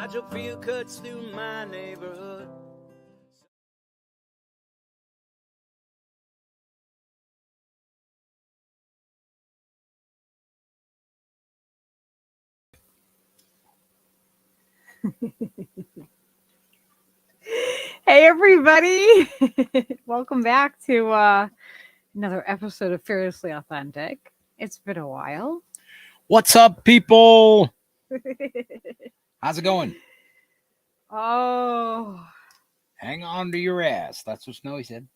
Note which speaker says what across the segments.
Speaker 1: Nigel Field cuts through my neighborhood.
Speaker 2: Hey everybody, welcome back to another episode of Fearlessly Authentic. It's been a while.
Speaker 3: What's up, people? How's it going?
Speaker 2: Oh,
Speaker 3: Hang on to your ass. That's what Snowy said.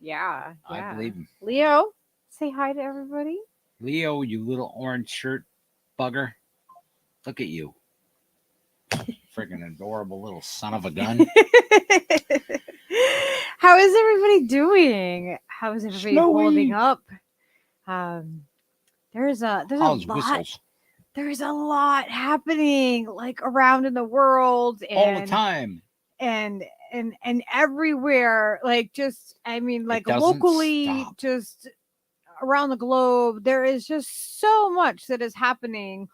Speaker 2: yeah.
Speaker 3: I believe him.
Speaker 2: Leo, say hi to everybody.
Speaker 3: Leo, you little orange shirt bugger. Look at you. Freaking adorable little son of a gun.
Speaker 2: How is everybody doing? How is everybody
Speaker 3: Snowy.
Speaker 2: holding up? There's a
Speaker 3: How's
Speaker 2: lot.
Speaker 3: whistles?
Speaker 2: There's a lot happening like around in the world and
Speaker 3: All the time.
Speaker 2: and everywhere, like just like
Speaker 3: doesn't
Speaker 2: locally,
Speaker 3: stop.
Speaker 2: just around the globe. There is just so much that is happening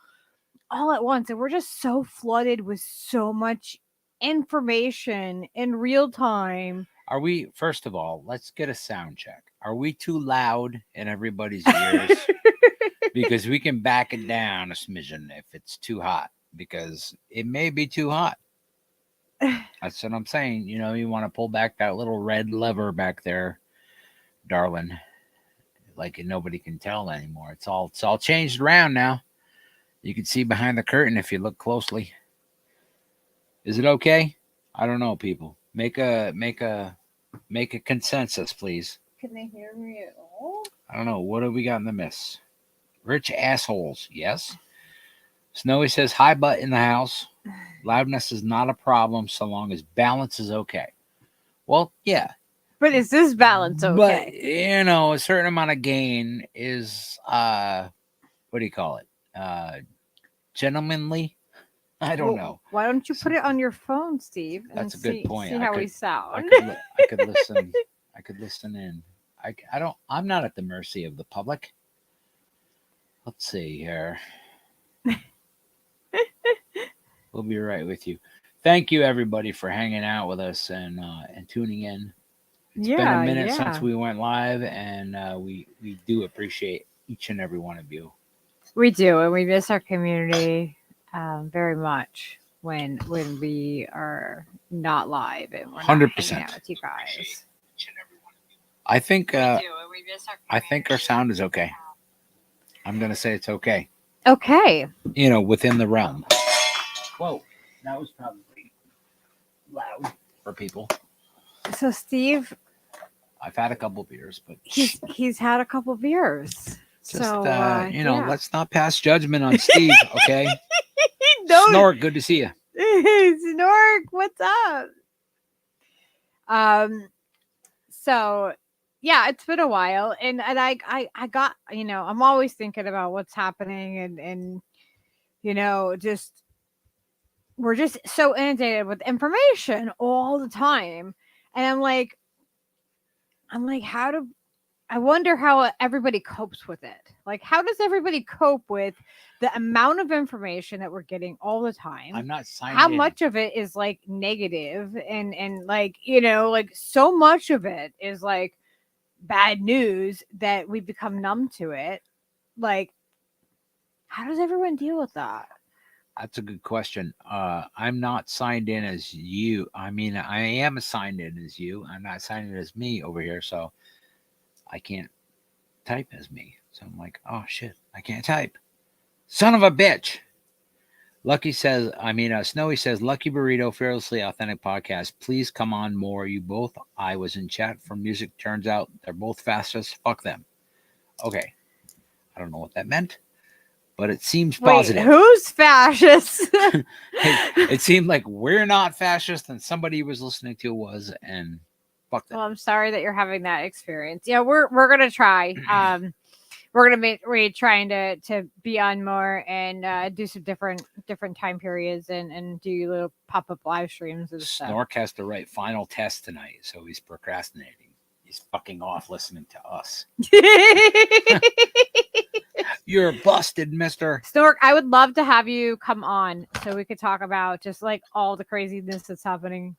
Speaker 2: all at once, and we're just so flooded with so much information in real time.
Speaker 3: Are we, first of all, let's get a sound check. Are we too loud in everybody's ears? Because we can back it down a smidgen if it's too hot, because it may be too hot. That's what I'm saying. You know, you want to pull back that little red lever back there, darling. Like nobody can tell anymore. It's all changed around now. You can see behind the curtain if you look closely. Is it okay? I don't know, people. Make a consensus, please.
Speaker 2: Can they hear me at all?
Speaker 3: I don't know. What have we got in the miss? Rich assholes. Yes. Snowy says, hi, butt in the house. Loudness is not a problem so long as balance is okay. Well, yeah.
Speaker 2: But is this balance okay?
Speaker 3: But, you know, a certain amount of gain is, what do you call it? Gentlemanly? I don't know.
Speaker 2: Why don't you put it on your phone, Steve? And
Speaker 3: That's a good point.
Speaker 2: See how we sound.
Speaker 3: I could listen. I could listen in. I'm not at the mercy of the public. Let's see here. We'll be right with you. Thank you, everybody, for hanging out with us and tuning in. It's been a minute since we went live, and we do appreciate each and every one of you.
Speaker 2: We do, and we miss our community very much when we are not live and we're
Speaker 3: 100%.
Speaker 2: not hanging out with you guys.
Speaker 3: I think our sound is okay. I'm gonna say it's okay.
Speaker 2: Okay.
Speaker 3: You know, within the realm. Whoa, that was probably loud for people.
Speaker 2: So Steve,
Speaker 3: I've had a couple beers, but
Speaker 2: he's had a couple beers.
Speaker 3: Just
Speaker 2: so
Speaker 3: let's not pass judgment on Steve, okay?
Speaker 2: No.
Speaker 3: Snork, good to see you.
Speaker 2: Snork, what's up? So yeah, it's been a while, and I got, I'm always thinking about what's happening, and just we're just so inundated with information all the time, and I'm like, I wonder how everybody copes with it. Like, how does everybody cope with the amount of information that we're getting all the time?
Speaker 3: I'm not signed
Speaker 2: How
Speaker 3: in.
Speaker 2: much of it is like negative and like, like so much of it is like bad news that we become numb to it. Like, how does everyone deal with that?
Speaker 3: That's a good question. I'm not signed in as you. I mean, I am signed in as you. I'm not signed in as me over here, so I can't type as me. So I'm like, oh shit, I can't type. Son of a bitch. Snowy says, Lucky Burrito, Fearlessly Authentic Podcast. Please come on more. You both. I was in chat for music. Turns out they're both fascists. Fuck them. Okay. I don't know what that meant, but it seems positive.
Speaker 2: Wait, who's fascist?
Speaker 3: It seemed like we're not fascist and somebody was listening to was, and fuck them.
Speaker 2: Well, I'm sorry that you're having that experience. Yeah, we're gonna try. We're gonna be trying to be on more and do some different time periods and do little pop-up live streams and stuff.
Speaker 3: Snork has to write final test tonight, so he's procrastinating. He's fucking off listening to us. You're busted, mister.
Speaker 2: Snork, I would love to have you come on so we could talk about just like all the craziness that's happening.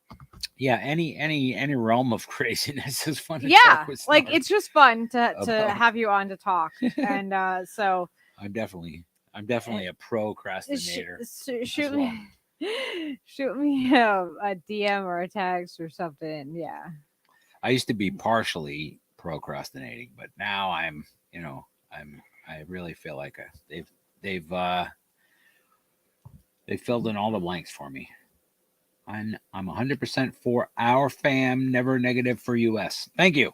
Speaker 3: Yeah, any realm of craziness is fun to
Speaker 2: Yeah,
Speaker 3: talk with
Speaker 2: like
Speaker 3: Snark
Speaker 2: it's just fun to
Speaker 3: about.
Speaker 2: have you on to talk. And so
Speaker 3: I'm definitely a procrastinator.
Speaker 2: shoot
Speaker 3: well.
Speaker 2: me shoot me a DM or a text or something. Yeah.
Speaker 3: I used to be partially procrastinating, but now I'm, I really feel like they've they filled in all the blanks for me. I'm 100% for our fam, never negative for US. Thank you.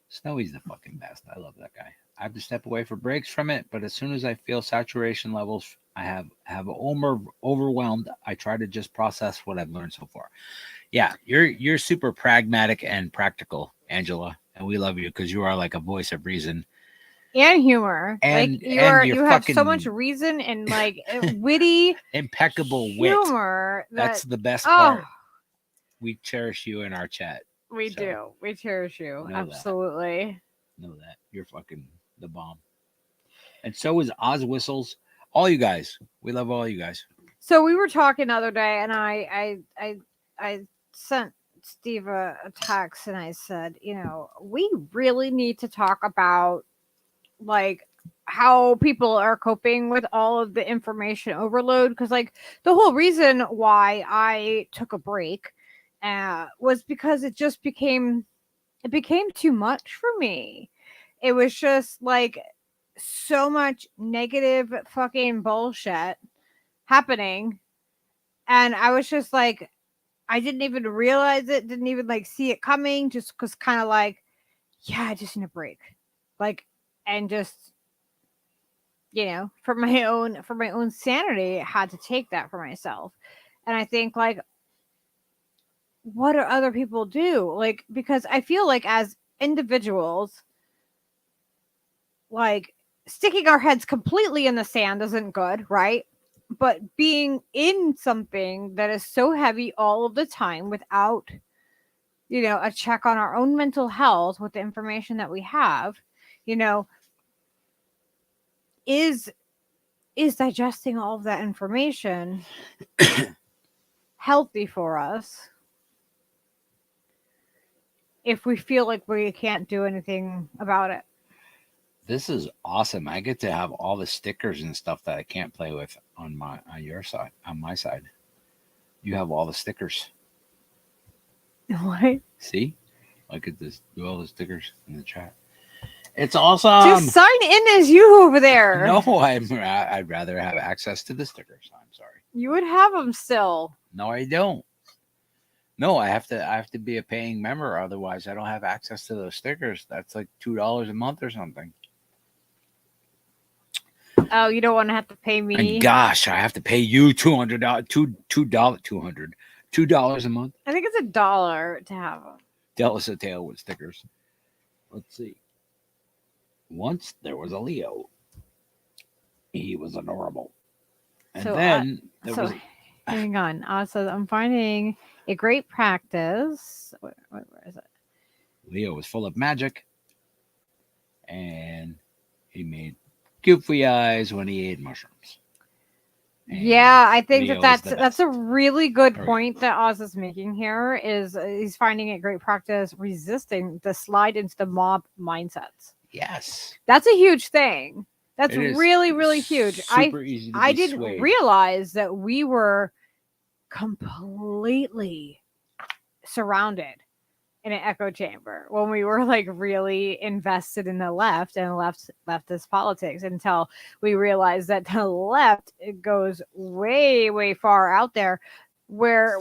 Speaker 3: Snowy's the fucking best. I love that guy. I have to step away for breaks from it, but as soon as I feel saturation levels, I have overwhelmed. I try to just process what I've learned so far. Yeah, you're super pragmatic and practical, Angela, and we love you because you are like a voice of reason
Speaker 2: And humor.
Speaker 3: and
Speaker 2: like you
Speaker 3: you're
Speaker 2: have so
Speaker 3: fucking
Speaker 2: much reason and like witty
Speaker 3: impeccable wit.
Speaker 2: humor.
Speaker 3: That's the best
Speaker 2: oh,
Speaker 3: part. We cherish you in our chat.
Speaker 2: we
Speaker 3: So,
Speaker 2: do. We cherish you.
Speaker 3: know that.
Speaker 2: Absolutely.
Speaker 3: Know that you're fucking the bomb, and so is Oz Whistles. All you guys, we love all you guys.
Speaker 2: So we were talking the other day, and I sent Steve a text, and I said, we really need to talk about like how people are coping with all of the information overload. Because like the whole reason why I took a break was because it became too much for me. It was just like so much negative fucking bullshit happening, and I was just like, I didn't even realize it, didn't even like see it coming, just because kind of like, yeah, I just need a break, like, and just for my own sanity, I had to take that for myself. And I think like, what do other people do? Like, because I feel like as individuals, like sticking our heads completely in the sand isn't good, right? But being in something that is so heavy all of the time without, a check on our own mental health with the information that we have, is digesting all of that information healthy for us if we feel like we can't do anything about it?
Speaker 3: This is awesome. I get to have all the stickers and stuff that I can't play with on your side, on my side. You have all the stickers.
Speaker 2: What?
Speaker 3: See? Look at this. Do all the stickers in the chat. It's awesome.
Speaker 2: Just sign in as you over there.
Speaker 3: No, I'd rather have access to the stickers. I'm sorry.
Speaker 2: You would have them still.
Speaker 3: No, I don't. No, I have to be a paying member, otherwise I don't have access to those stickers. That's like $2 a month or something.
Speaker 2: Oh, you don't want to have to pay me?
Speaker 3: And gosh, I have to pay you $200 a month.
Speaker 2: I think it's $1 to have them.
Speaker 3: Tell us a tale with stickers. Let's see. Once there was a Leo. He was adorable. And then there was.
Speaker 2: Hang on. So I'm finding a great practice. Where is it?
Speaker 3: Leo was full of magic. And he made goofy eyes when he ate mushrooms. And
Speaker 2: yeah, I think
Speaker 3: Leo
Speaker 2: that's a really good point that Oz is making here. Is he's finding it great practice resisting the slide into the mob mindsets.
Speaker 3: Yes,
Speaker 2: that's a huge thing. That's really, really huge.
Speaker 3: Super easy to
Speaker 2: I
Speaker 3: be
Speaker 2: didn't
Speaker 3: swayed.
Speaker 2: realize that we were completely surrounded in an echo chamber when we were like really invested in the left and leftist politics, until we realized that the left, it goes way, way far out there, where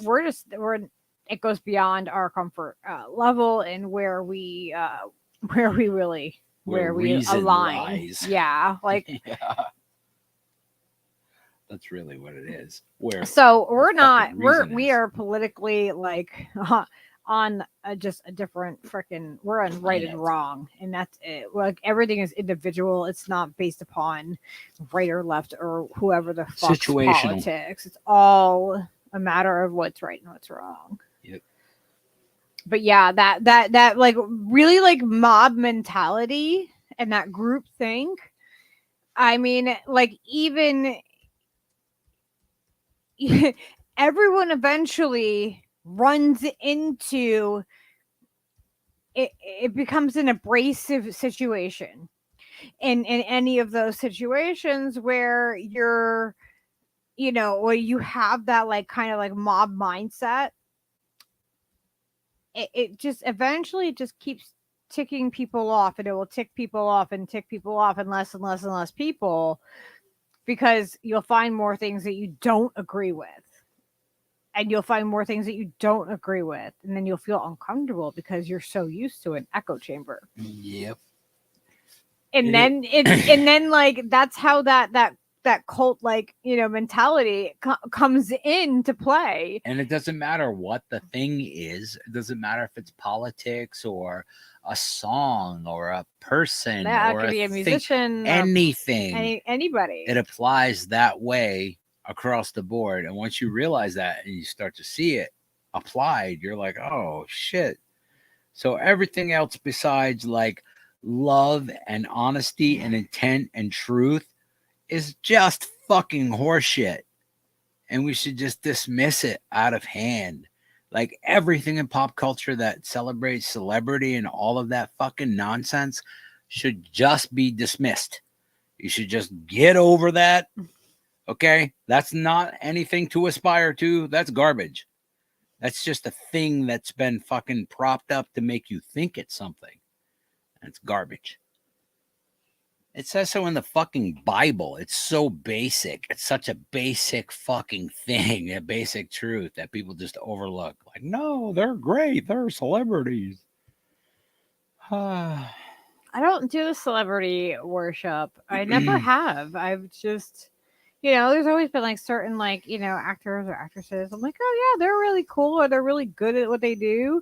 Speaker 2: it goes beyond our comfort level, and where we align.
Speaker 3: Lies.
Speaker 2: Yeah, like
Speaker 3: yeah. That's really what it is.
Speaker 2: So we are politically like on just a different freaking, we're on right and wrong, and that's it. Like everything is individual. It's not based upon right or left or whoever the fuck's politics. It's all a matter of what's right and what's wrong.
Speaker 3: Yep.
Speaker 2: But yeah, that like really like mob mentality and that group think I mean, like, even everyone eventually runs into it. It becomes an abrasive situation in any of those situations where you're, where you have that, like, kind of like mob mindset. It just eventually just keeps ticking people off, and it will tick people off and tick people off, and less and less and less people, because you'll find more things that you don't agree with, and you'll find more things that you don't agree with, and then you'll feel uncomfortable because you're so used to an echo chamber.
Speaker 3: Yep.
Speaker 2: And then and then, like, that's how that cult, like, mentality comes into play.
Speaker 3: And it doesn't matter what the thing is. It doesn't matter if it's politics or a song or a person
Speaker 2: That
Speaker 3: or
Speaker 2: could be a
Speaker 3: thing,
Speaker 2: musician,
Speaker 3: anything.
Speaker 2: anybody.
Speaker 3: It applies that way across the board. And once you realize that and you start to see it applied, you're like, oh shit. So everything else besides like love and honesty and intent and truth is just fucking horseshit. And we should just dismiss it out of hand. Like everything in pop culture that celebrates celebrity and all of that fucking nonsense should just be dismissed. You should just get over that. Okay? That's not anything to aspire to. That's garbage. That's just a thing that's been fucking propped up to make you think it's something. It's garbage. It says so in the fucking Bible. It's so basic. It's such a basic fucking thing, a basic truth that people just overlook. Like, no, they're great. They're celebrities.
Speaker 2: I don't do celebrity worship. I never have. I've just, there's always been like certain, like, actors or actresses. I'm like, oh yeah, they're really cool, or they're really good at what they do.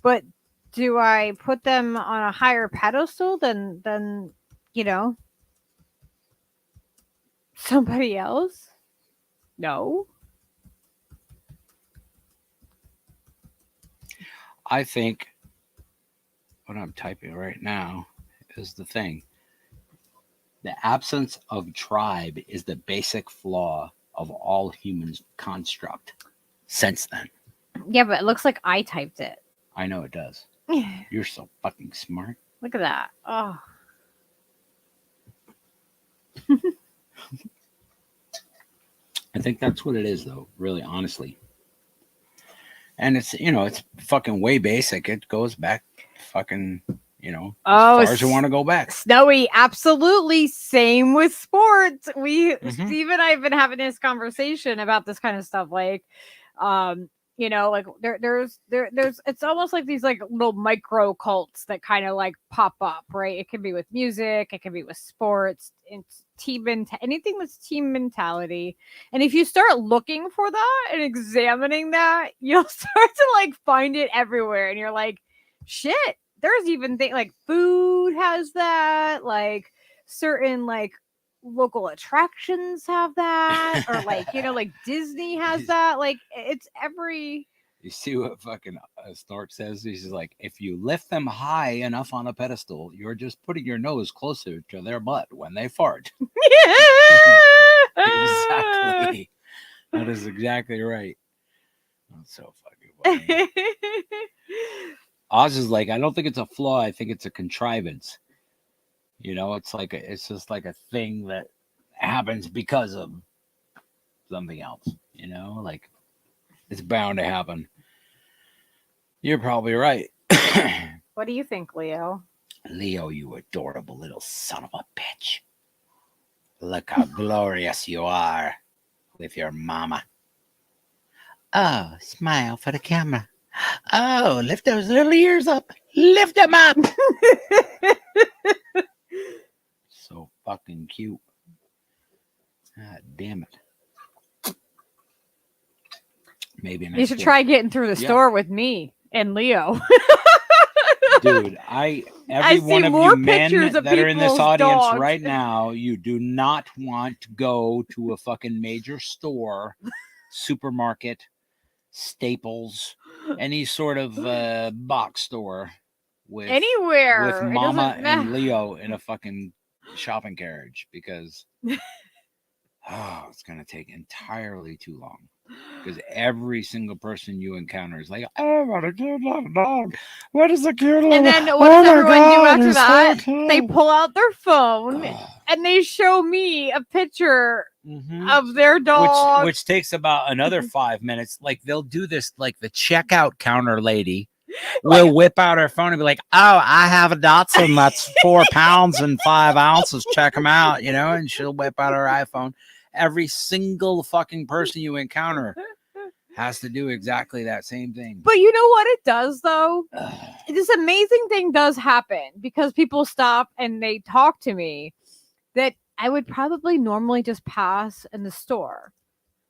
Speaker 2: But do I put them on a higher pedestal than somebody else? No.
Speaker 3: I think what I'm typing right now is the thing. The absence of tribe is the basic flaw of all human construct since then.
Speaker 2: Yeah, but it looks like I typed it.
Speaker 3: I know it does. You're so fucking smart.
Speaker 2: Look at that. Oh.
Speaker 3: I think that's what it is, though, really, honestly. And it's, it's fucking way basic. It goes back fucking, as far as you want to go back.
Speaker 2: Snowy, absolutely. Same with sports. Steve and I have been having this conversation about this kind of stuff. Like, like there's it's almost like these like little micro cults that kind of like pop up, right? It can be with music, it can be with sports, it's anything that's team mentality. And if you start looking for that and examining that, you'll start to like find it everywhere, and you're like, shit, there's even things like food has that, like certain like local attractions have that, or like like Disney has that. Like it's every.
Speaker 3: You see what fucking Snort says? He's like, if you lift them high enough on a pedestal, you're just putting your nose closer to their butt when they fart. Exactly. That is exactly right. That's so fucking funny. Oz is like, I don't think it's a flaw. I think it's a contrivance. It's just like a thing that happens because of something else. Like it's bound to happen. You're probably right.
Speaker 2: What do you think, Leo?
Speaker 3: Leo, you adorable little son of a bitch. Look how glorious you are with your mama. Oh, smile for the camera. Oh, lift those little ears up. Lift them up. So fucking cute. God damn it. Maybe
Speaker 2: you should try getting through the store with me and Leo.
Speaker 3: Dude, every one of you men that are in this audience right now, you do not want to go to a fucking major store, supermarket, Staples, any sort of box store with
Speaker 2: anywhere
Speaker 3: with Mama and Leo in a fucking shopping carriage because it's gonna take entirely too long. Because every single person you encounter is like, "Oh, what a cute little dog! What is a cute little?"
Speaker 2: And then what
Speaker 3: oh
Speaker 2: does
Speaker 3: my
Speaker 2: everyone do
Speaker 3: God,
Speaker 2: after
Speaker 3: he's
Speaker 2: that?
Speaker 3: So cute.
Speaker 2: They pull out their phone
Speaker 3: Ugh.
Speaker 2: and they show me a picture
Speaker 3: Mhm.
Speaker 2: of their dog.
Speaker 3: Which takes about another 5 minutes. Like they'll do this, like the checkout counter lady will whip out her phone and be like, "Oh, I have a Dachshund that's 4 pounds and 5 ounces. Check him out," and she'll whip out her iPhone. Every single fucking person you encounter has to do exactly that same thing.
Speaker 2: But you know what it does, though?
Speaker 3: Ugh.
Speaker 2: This amazing thing does happen because people stop and they talk to me that I would probably normally just pass in the store,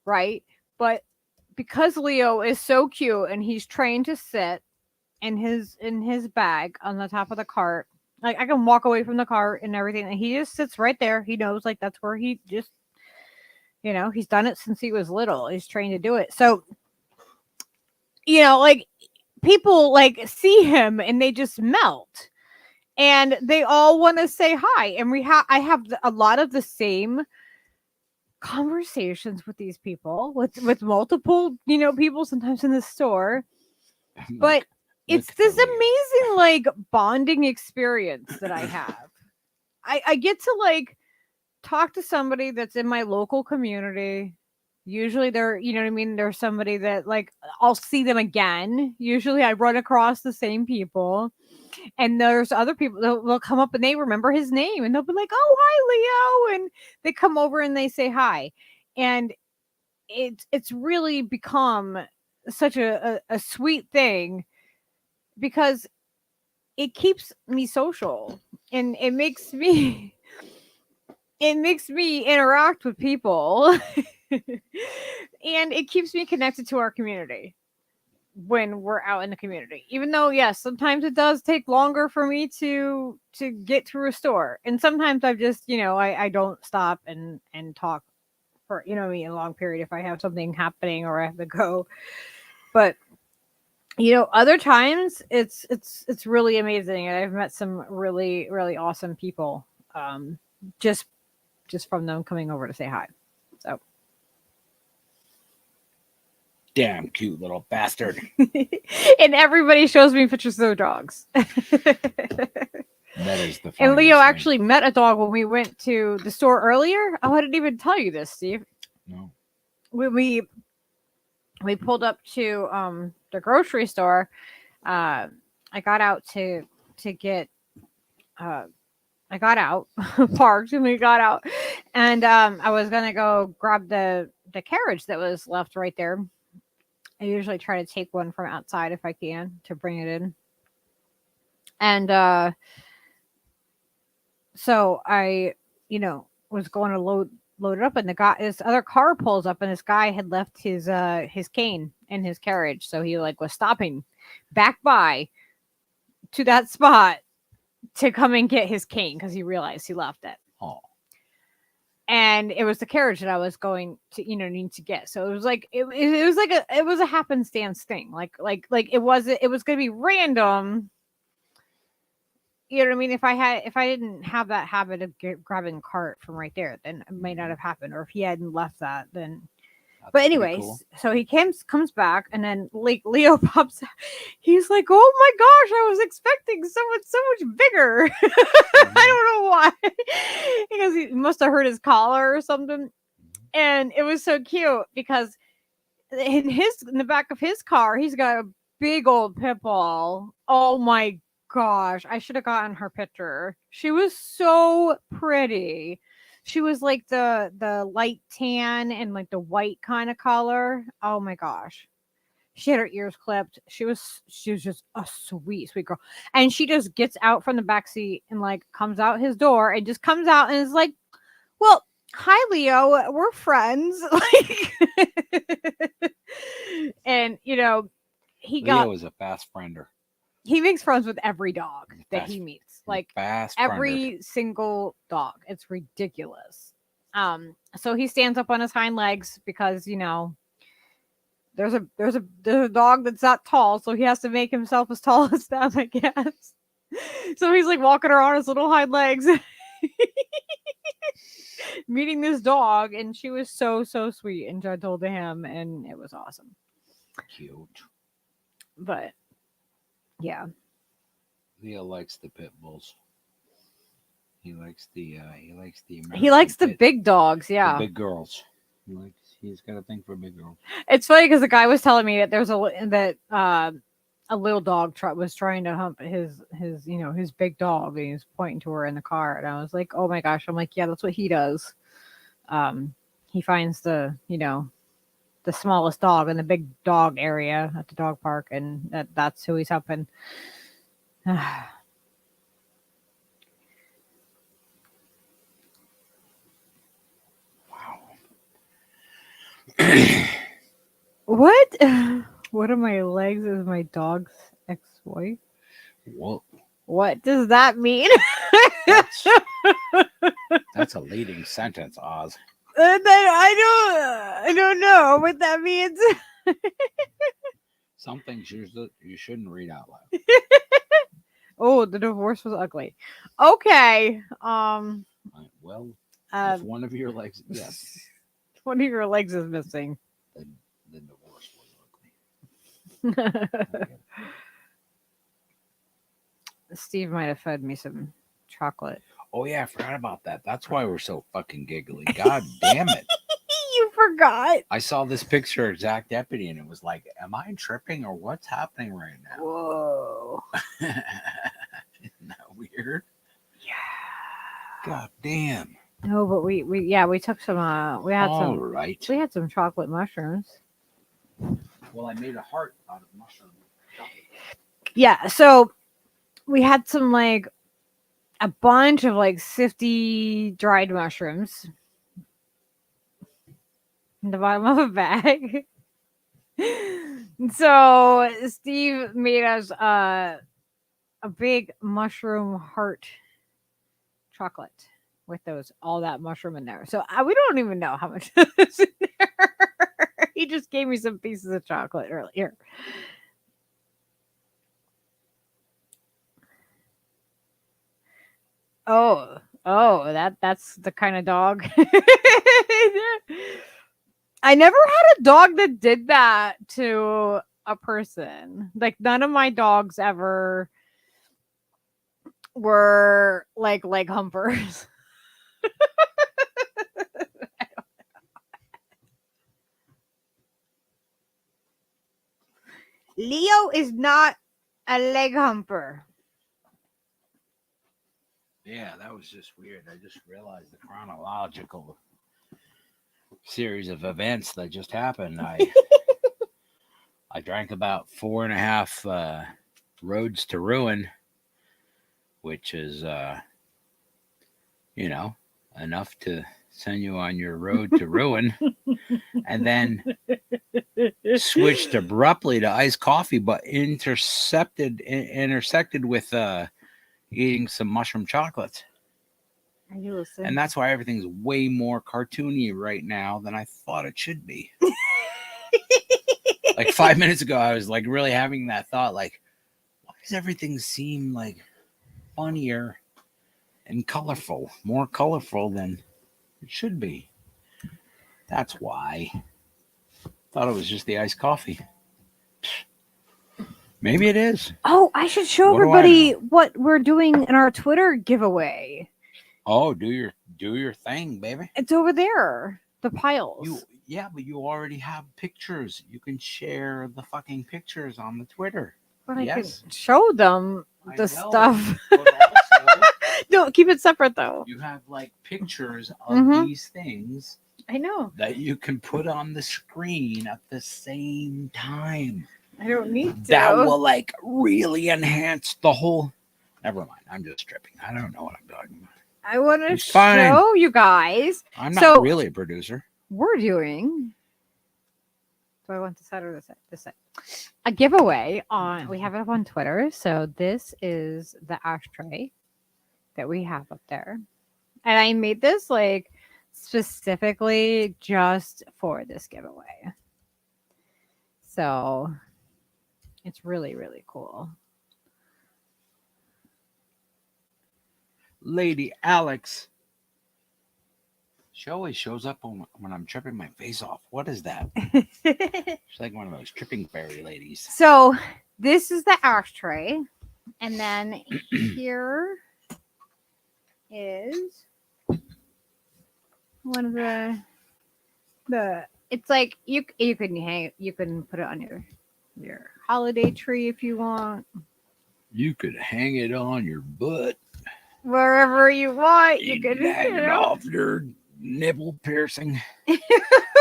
Speaker 2: right? But because Leo is so cute and he's trained to sit in his bag on the top of the cart, like I can walk away from the cart and everything, and he just sits right there. He knows like that's where he just, he's done it since he was little. He's trained to do it. So, like people like see him and they just melt. And they all want to say hi. And I have a lot of the same conversations with these people, with multiple, people sometimes in the store. But it's this amazing like bonding experience that I have. I get to like talk to somebody that's in my local community. Usually they're, you know what I mean? There's somebody that like I'll see them again. Usually I run across the same people. And there's other people that will come up and they remember his name and they'll be like, "Oh, hi, Leo." And they come over and they say hi. And it's really become such a sweet thing because it keeps me social and it makes me interact with people. And it keeps me connected to our community when we're out in the community, even though yes, sometimes it does take longer for me to get through a store, and sometimes I've just I don't stop and talk for a long period if I have something happening or I have to go. But other times it's really amazing, and I've met some really really awesome people just from them coming over to say hi. So
Speaker 3: Damn cute little bastard.
Speaker 2: And everybody shows me pictures of their dogs.
Speaker 3: That is the
Speaker 2: And Leo
Speaker 3: funniest
Speaker 2: actually met a dog when we went to the store earlier. Oh, I didn't even tell you this, Steve.
Speaker 3: No.
Speaker 2: When we pulled up to the grocery store, I got out to get I got out, parked, and we got out, and I was gonna go grab the carriage that was left right there. I usually try to take one from outside if I can to bring it in. And so I, was going to load it up, and this other car pulls up, and this guy had left his cane in his carriage, so he like was stopping back by to that spot to come and get his cane because he realized he left it.
Speaker 3: Oh.
Speaker 2: And it was the carriage that I was going to, need to get. So it was like it was a happenstance thing. Like it was going to be random. You know what I mean? If I didn't have that habit of grabbing cart from right there, then it might not have happened. Or if he hadn't left that, then.
Speaker 3: That's
Speaker 2: But anyways,
Speaker 3: cool.
Speaker 2: So he comes back, and then like Leo pops out. He's like, "Oh my gosh, I was expecting someone so much bigger." I don't know why. Because he must have hurt his collar or something. And it was so cute because in the back of his car, he's got a big old pit bull. Oh my gosh, I should have gotten her picture. She was so pretty. She was like the light tan and like the white kind of color. Oh my gosh. She had her ears clipped. She was just a sweet girl. And she just gets out from the back seat and like comes out his door and just comes out and is like, "Well, hi Leo, we're friends." Like and
Speaker 3: Leo
Speaker 2: he
Speaker 3: is a fast friender.
Speaker 2: he makes friends with every dog that he meets. Like
Speaker 3: Fast
Speaker 2: every single dog. It's ridiculous. So he stands up on his hind legs because there's a dog that's not tall, so he has to make himself as tall as them, I guess. So he's like walking around his little hind legs. meeting this dog, and she was so sweet and gentle to him, and it was awesome.
Speaker 3: Cute.
Speaker 2: But yeah,
Speaker 3: Leo likes the pit bulls. He likes the
Speaker 2: he
Speaker 3: American
Speaker 2: likes the
Speaker 3: pit,
Speaker 2: big dogs.
Speaker 3: the
Speaker 2: Yeah,
Speaker 3: big girls. He's got a thing for big girls.
Speaker 2: it's funny because the guy was telling me that there's a little dog was trying to hump his big dog, and he was pointing to her in the car, and I was like, oh my gosh, I'm like, yeah, that's what he does. He finds the smallest dog in the big dog area at the dog park, and that's who he's humping.
Speaker 3: Wow.
Speaker 2: What? What are my legs? Is my dog's ex-wife?
Speaker 3: Whoa.
Speaker 2: What does that mean?
Speaker 3: That's a leading sentence, Oz.
Speaker 2: I don't know what that means.
Speaker 3: Some things you shouldn't read out loud.
Speaker 2: Oh, the divorce was ugly. Okay.
Speaker 3: Well, if one of your legs, yes,
Speaker 2: one of your legs is missing.
Speaker 3: The divorce was ugly. Okay.
Speaker 2: Steve might have fed me some chocolate.
Speaker 3: Oh yeah, I forgot about that. That's why we're so fucking giggly. God damn it.
Speaker 2: You forgot.
Speaker 3: I saw this picture of Zach Deputy and it was like, am I tripping or what's happening right now?
Speaker 2: Whoa.
Speaker 3: Isn't that weird?
Speaker 2: Yeah.
Speaker 3: God damn.
Speaker 2: No, but we took some we had some chocolate mushrooms.
Speaker 3: Well, I made a heart out of mushroom.
Speaker 2: Yeah, so we had some like a bunch of like 50 dried mushrooms in the bottom of a bag. So Steve made us a big mushroom heart chocolate with all that mushroom in there. So we don't even know how much is in there. He just gave me some pieces of chocolate earlier. Oh, that's the kind of dog. I never had a dog that did that to a person. Like none of my dogs ever were like leg humpers. Leo is not a leg humper.
Speaker 3: Yeah, that was just weird. I just realized the chronological series of events that just happened. I drank about 4.5 roads to ruin, which is enough to send you on your road to ruin, and then switched abruptly to iced coffee, but intersected with eating some mushroom chocolates.
Speaker 2: Are you listening?
Speaker 3: And that's why everything's way more cartoony right now than I thought it should be. Like 5 minutes ago, I was like really having that thought, like, why does everything seem like funnier and colorful, more colorful than it should be? That's why. Thought it was just the iced coffee. Maybe it is.
Speaker 2: Oh, I should show
Speaker 3: What do I
Speaker 2: everybody
Speaker 3: know?
Speaker 2: what we're doing in our Twitter giveaway.
Speaker 3: Oh, do your thing, baby.
Speaker 2: It's over there. The piles.
Speaker 3: But you already have pictures. You can share the fucking pictures on the Twitter.
Speaker 2: But I
Speaker 3: Yes.
Speaker 2: can show them
Speaker 3: I
Speaker 2: the
Speaker 3: know,
Speaker 2: stuff.
Speaker 3: But also,
Speaker 2: No, keep it separate though.
Speaker 3: you have like pictures of
Speaker 2: Mhm.
Speaker 3: these things
Speaker 2: I know.
Speaker 3: that you can put on the screen at the same time.
Speaker 2: I don't need to.
Speaker 3: That will like really enhance the whole. Never mind. I'm just tripping. I don't know what I'm talking about.
Speaker 2: I want to
Speaker 3: It's fine.
Speaker 2: show you guys.
Speaker 3: I'm
Speaker 2: So-
Speaker 3: not really a producer.
Speaker 2: We're doing. Do I want this side or this side? This side. A giveaway on. We have it up on Twitter. So this is the ashtray that we have up there, and I made this like specifically just for this giveaway. So it's really, really cool.
Speaker 3: Lady Alex. She always shows up when I'm tripping my face off. What is that? She's like one of those tripping fairy ladies.
Speaker 2: So this is the ashtray, and then here is one of the. It's like you can put it on your holiday tree if you want.
Speaker 3: You could hang it on your butt.
Speaker 2: Wherever you want, you
Speaker 3: could
Speaker 2: can
Speaker 3: hang it off your nipple piercing.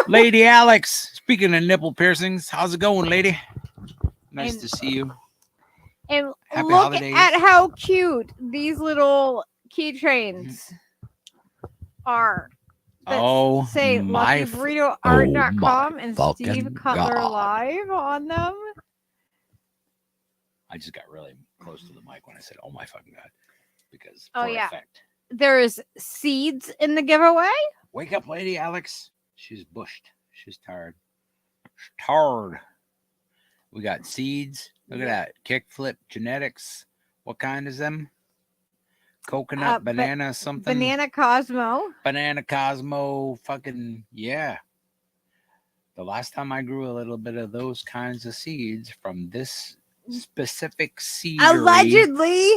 Speaker 3: Lady Alex, speaking of nipple piercings, how's it going, lady? Nice to see you.
Speaker 2: And
Speaker 3: Happy
Speaker 2: look
Speaker 3: holidays.
Speaker 2: at how cute these little keychains are. That say luckyburritoart.com and Steve Cutler
Speaker 3: God.
Speaker 2: Live on them.
Speaker 3: I just got really close to the mic when I said, "Oh my fucking god," because effect.
Speaker 2: There's seeds in the giveaway.
Speaker 3: Wake up, Lady Alex. She's bushed. She's tired. She's tired. We got seeds. Look at that. Kickflip genetics. What kind is them? Coconut, banana, something.
Speaker 2: Banana Cosmo.
Speaker 3: Banana Cosmo. Fucking yeah. The last time I grew a little bit of those kinds of seeds from this specific seedery,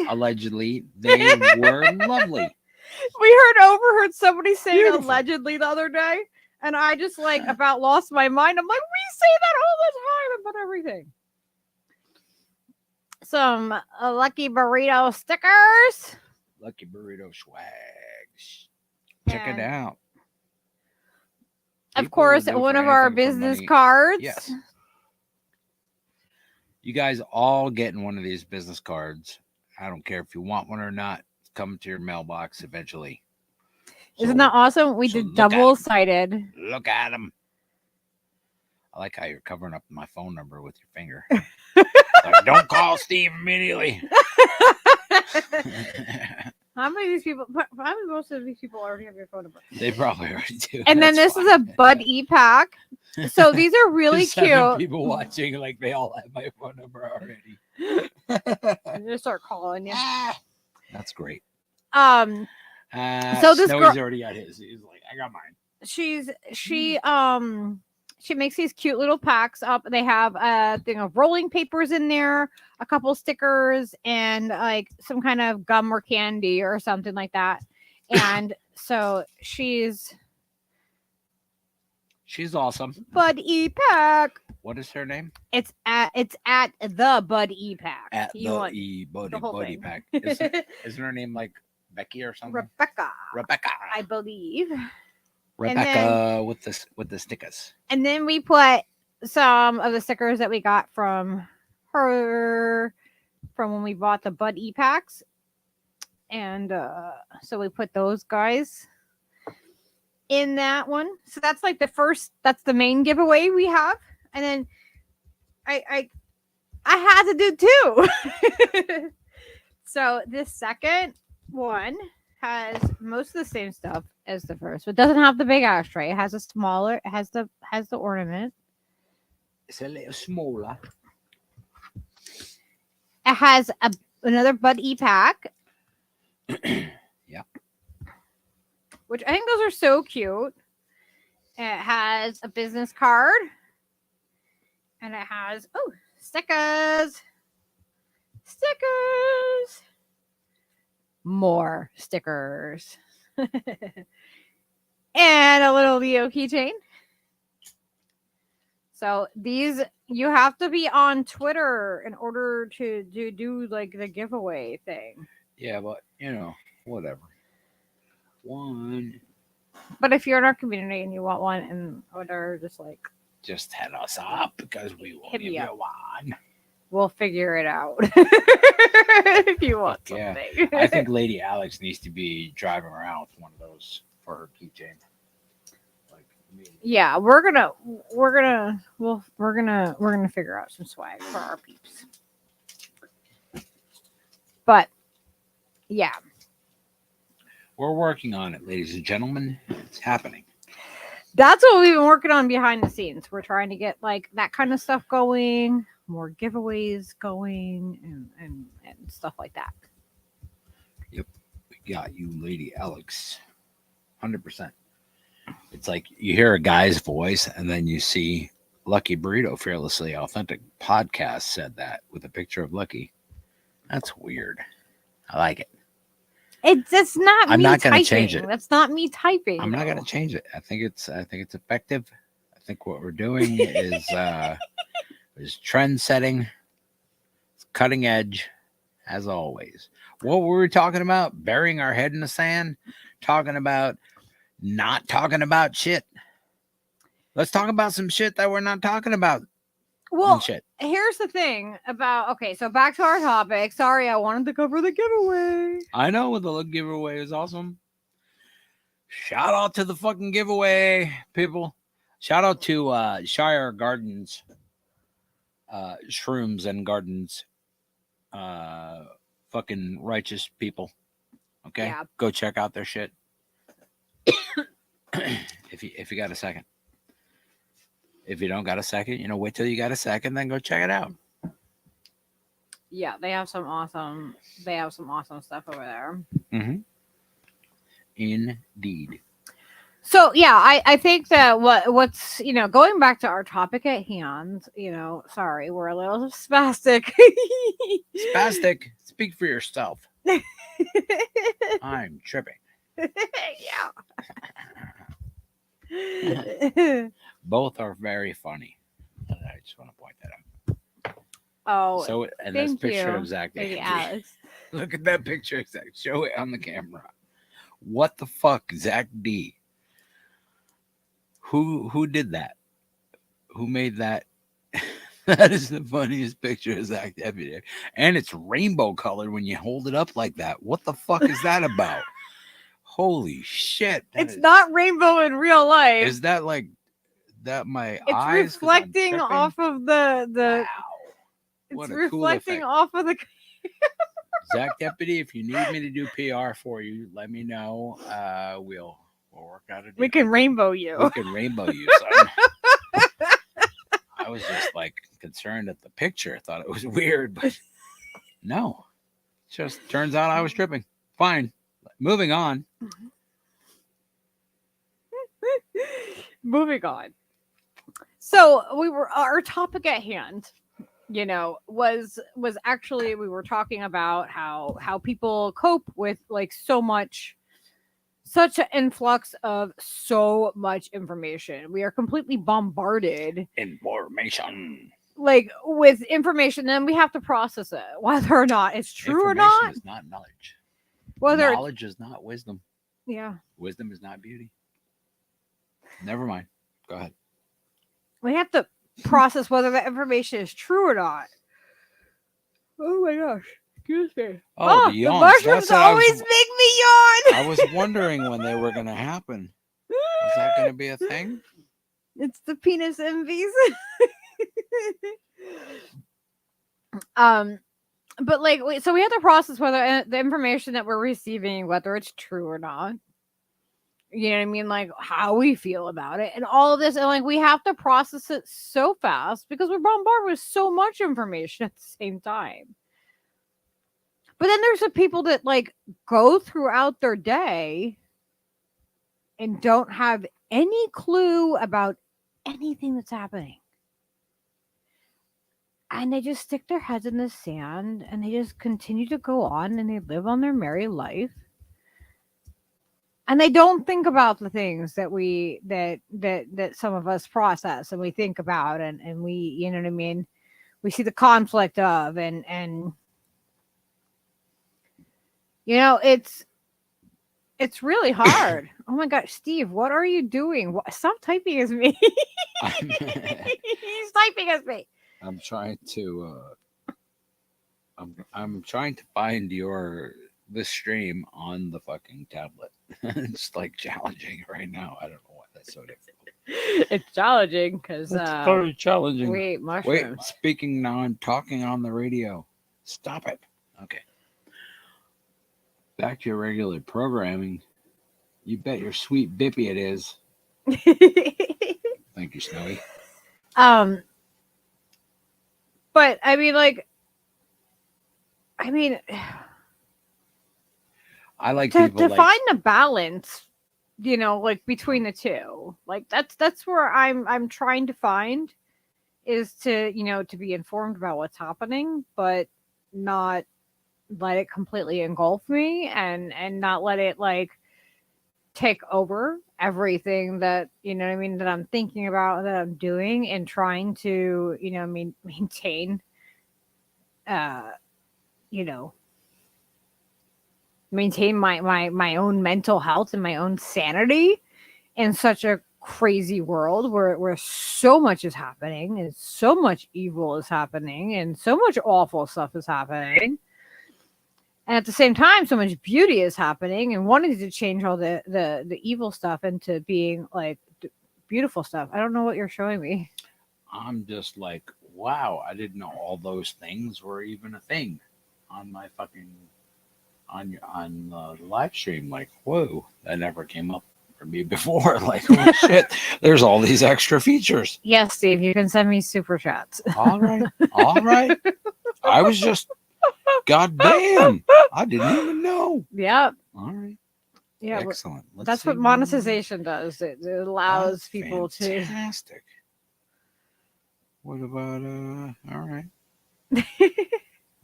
Speaker 3: allegedly, they were lovely.
Speaker 2: We overheard somebody saying allegedly the other day, and I just about lost my mind. I'm like, we say that all the time about everything. Some Lucky Burrito stickers.
Speaker 3: Lucky Burrito swags. Check it out.
Speaker 2: Of course, one of our business cards.
Speaker 3: Yes. You guys all getting one of these business cards. I don't care if you want one or not. It's coming to your mailbox eventually.
Speaker 2: Isn't that awesome? We did double-sided.
Speaker 3: Look at them. I like how you're covering up my phone number with your finger. Like, don't call Steve immediately.
Speaker 2: How many most of these people already have your phone number?
Speaker 3: They probably already do.
Speaker 2: And then this is a Bud E-Pack. So these are really cute.
Speaker 3: People watching, like they all have my phone number already.
Speaker 2: I'm gonna start calling you.
Speaker 3: That's great.
Speaker 2: So this
Speaker 3: Snowy's already got his. He's like, I got mine. She makes these cute little packs up. They have a thing of rolling papers in there, a couple stickers, and like some kind of gum or candy or something like that. And so she's awesome.
Speaker 2: Bud E-Pack.
Speaker 3: What is her name?
Speaker 2: It's at the Bud E-Pack.
Speaker 3: At the Bud E-Pack. Isn't her name like Becky or something?
Speaker 2: Rebecca, I believe.
Speaker 3: Rebecca with the stickers.
Speaker 2: And then we put some of the stickers that we got from her from when we bought the Bud E-Packs. And so we put those guys in that one. So that's like that's the main giveaway we have. And then I had to do two. So this second one has most of the same stuff as the first, but it doesn't have the big ashtray. It has it has the ornament.
Speaker 3: It's a little smaller.
Speaker 2: It has another Bud E-Pack.
Speaker 3: Yeah.
Speaker 2: Which I think those are so cute. It has a business card. And it has stickers. Stickers. More stickers. And a little Leo keychain. So these, you have to be on Twitter in order to do like the giveaway thing.
Speaker 3: Yeah, but whatever. One.
Speaker 2: But if you're in our community and you want one and whatever, just
Speaker 3: hit us up because we will give you one.
Speaker 2: We'll figure it out. If you want something.
Speaker 3: Yeah. I think Lady Alex needs to be driving around with one of those for her keychain.
Speaker 2: Yeah, we're gonna figure out some swag for our peeps. But yeah.
Speaker 3: We're working on it, ladies and gentlemen. It's happening.
Speaker 2: That's what we've been working on behind the scenes. We're trying to get like that kind of stuff going, more giveaways going, and stuff like that.
Speaker 3: Yep. got you, Lady Alex. 100%. It's like you hear a guy's voice and then you see Lucky Burrito Fearlessly Authentic podcast said that with a picture of Lucky. That's weird. I like it.
Speaker 2: It's not
Speaker 3: I'm
Speaker 2: me
Speaker 3: not gonna
Speaker 2: typing.
Speaker 3: change it.
Speaker 2: That's not me typing.
Speaker 3: I'm not
Speaker 2: though.
Speaker 3: gonna change it. I think it's effective. I think what we're doing is trend setting. It's cutting edge, as always. What were we talking about? Burying our head in the sand? Talking about not talking about shit. Let's talk about some shit that we're not talking about.
Speaker 2: Well,
Speaker 3: and shit.
Speaker 2: here's the thing about okay, so back to our topic. Sorry, I wanted to cover the giveaway.
Speaker 3: I know the look giveaway is awesome. Shout out to the fucking giveaway, people. Shout out to Shire Gardens, Shrooms and Gardens, fucking righteous people. Okay,
Speaker 2: Yeah.
Speaker 3: go check out their shit. if you got a second. If you don't got a second, wait till you got a second, then go check it out.
Speaker 2: Yeah, they have some awesome stuff over there.
Speaker 3: Mm-hmm. Indeed.
Speaker 2: So yeah, I think that what's going back to our topic at hand, sorry, we're a little spastic.
Speaker 3: Spastic, speak for yourself. I'm tripping.
Speaker 2: Yeah.
Speaker 3: Both are very funny. I just want to point that out.
Speaker 2: Oh,
Speaker 3: So, and this
Speaker 2: thank
Speaker 3: picture
Speaker 2: you,
Speaker 3: of Zach
Speaker 2: Lady
Speaker 3: Davey.
Speaker 2: Alex.
Speaker 3: Look at that picture of Zach. Show it on the camera. What the fuck, Zach D? Who did that? Who made that? That is the funniest picture of Zach Deputy. And it's rainbow colored when you hold it up like that. What the fuck is that about? Holy shit.
Speaker 2: It's not rainbow in real life.
Speaker 3: Is that like that my
Speaker 2: It's
Speaker 3: eyes? 'Cause I'm
Speaker 2: reflecting
Speaker 3: tripping?
Speaker 2: off of the
Speaker 3: Wow.
Speaker 2: it's
Speaker 3: What a cool
Speaker 2: reflecting
Speaker 3: effect.
Speaker 2: off of the
Speaker 3: Zach Deputy, if you need me to do PR for you, let me know. We'll work out a deal.
Speaker 2: we can rainbow you.
Speaker 3: We can rainbow you, son. I was just like concerned at the picture. I thought it was weird, but no. Just turns out I was tripping. Fine. Moving on.
Speaker 2: Moving on. So our topic at hand, was actually we were talking about how people cope with like such an influx of so much information. We are completely bombarded
Speaker 3: Information.
Speaker 2: like with information, then we have to process it, whether or not it's true or not.
Speaker 3: Information is not knowledge.
Speaker 2: Whether
Speaker 3: Knowledge is not wisdom.
Speaker 2: yeah,
Speaker 3: Wisdom is not beauty. Never mind. Go ahead.
Speaker 2: we have to process whether the information is true or not. Oh my gosh. Excuse me.
Speaker 3: Oh, the
Speaker 2: the
Speaker 3: yawns.
Speaker 2: mushrooms
Speaker 3: That's what I
Speaker 2: always
Speaker 3: was-
Speaker 2: make me yawn.
Speaker 3: I was wondering when they were going to happen. Was that going to be a thing?
Speaker 2: It's the penis envies. But like, so we have to process whether the information that we're receiving, whether it's true or not. You know what I mean? Like how we feel about it and all of this. And like, we have to process it so fast because we're bombarded with so much information at the same time. But then there's the people that like go throughout their day and don't have any clue about anything that's happening. And they just stick their heads in the sand and they just continue to go on and they live on their merry life. And they don't think about the things that that some of us process and we think about and we, you know what I mean? We see the conflict of and it's really hard. Oh my gosh, Steve, what are you doing? Stop typing as me. He's typing as me.
Speaker 3: I'm trying to I'm trying to find this stream on the fucking tablet. It's like challenging right now. I don't know why that's so difficult.
Speaker 2: It's challenging because
Speaker 3: very challenging.
Speaker 2: wait, mushrooms.
Speaker 3: Wait, speaking now and talking on the radio. Stop it. Okay. Back to your regular programming. You bet your sweet bippy it is. Thank you, Snowy.
Speaker 2: But I mean
Speaker 3: I like
Speaker 2: to
Speaker 3: people like
Speaker 2: find a balance, like between the two. Like that's where I'm trying to find, is to to be informed about what's happening, but not let it completely engulf me, and not let it like take over everything that what I mean, that I'm thinking about, that I'm doing, and trying to maintain uh you know maintain my own mental health and my own sanity in such a crazy world where so much is happening, and so much evil is happening, and so much awful stuff is happening, and at the same time so much beauty is happening, and wanting to change all the evil stuff into being like beautiful stuff. I don't know what you're showing me.
Speaker 3: I'm just like, wow, I didn't know all those things were even a thing on my fucking on the live stream. Like, whoa, that never came up for me before. Like, holy shit, there's all these extra features.
Speaker 2: Yes, Steve, you can send me super chats.
Speaker 3: All right, all right. I was just, goddamn, I didn't even know.
Speaker 2: Yep.
Speaker 3: All right,
Speaker 2: Yeah,
Speaker 3: excellent. Let's
Speaker 2: that's
Speaker 3: see
Speaker 2: what monetization does. It allows
Speaker 3: That's
Speaker 2: people to.
Speaker 3: fantastic. What about all right.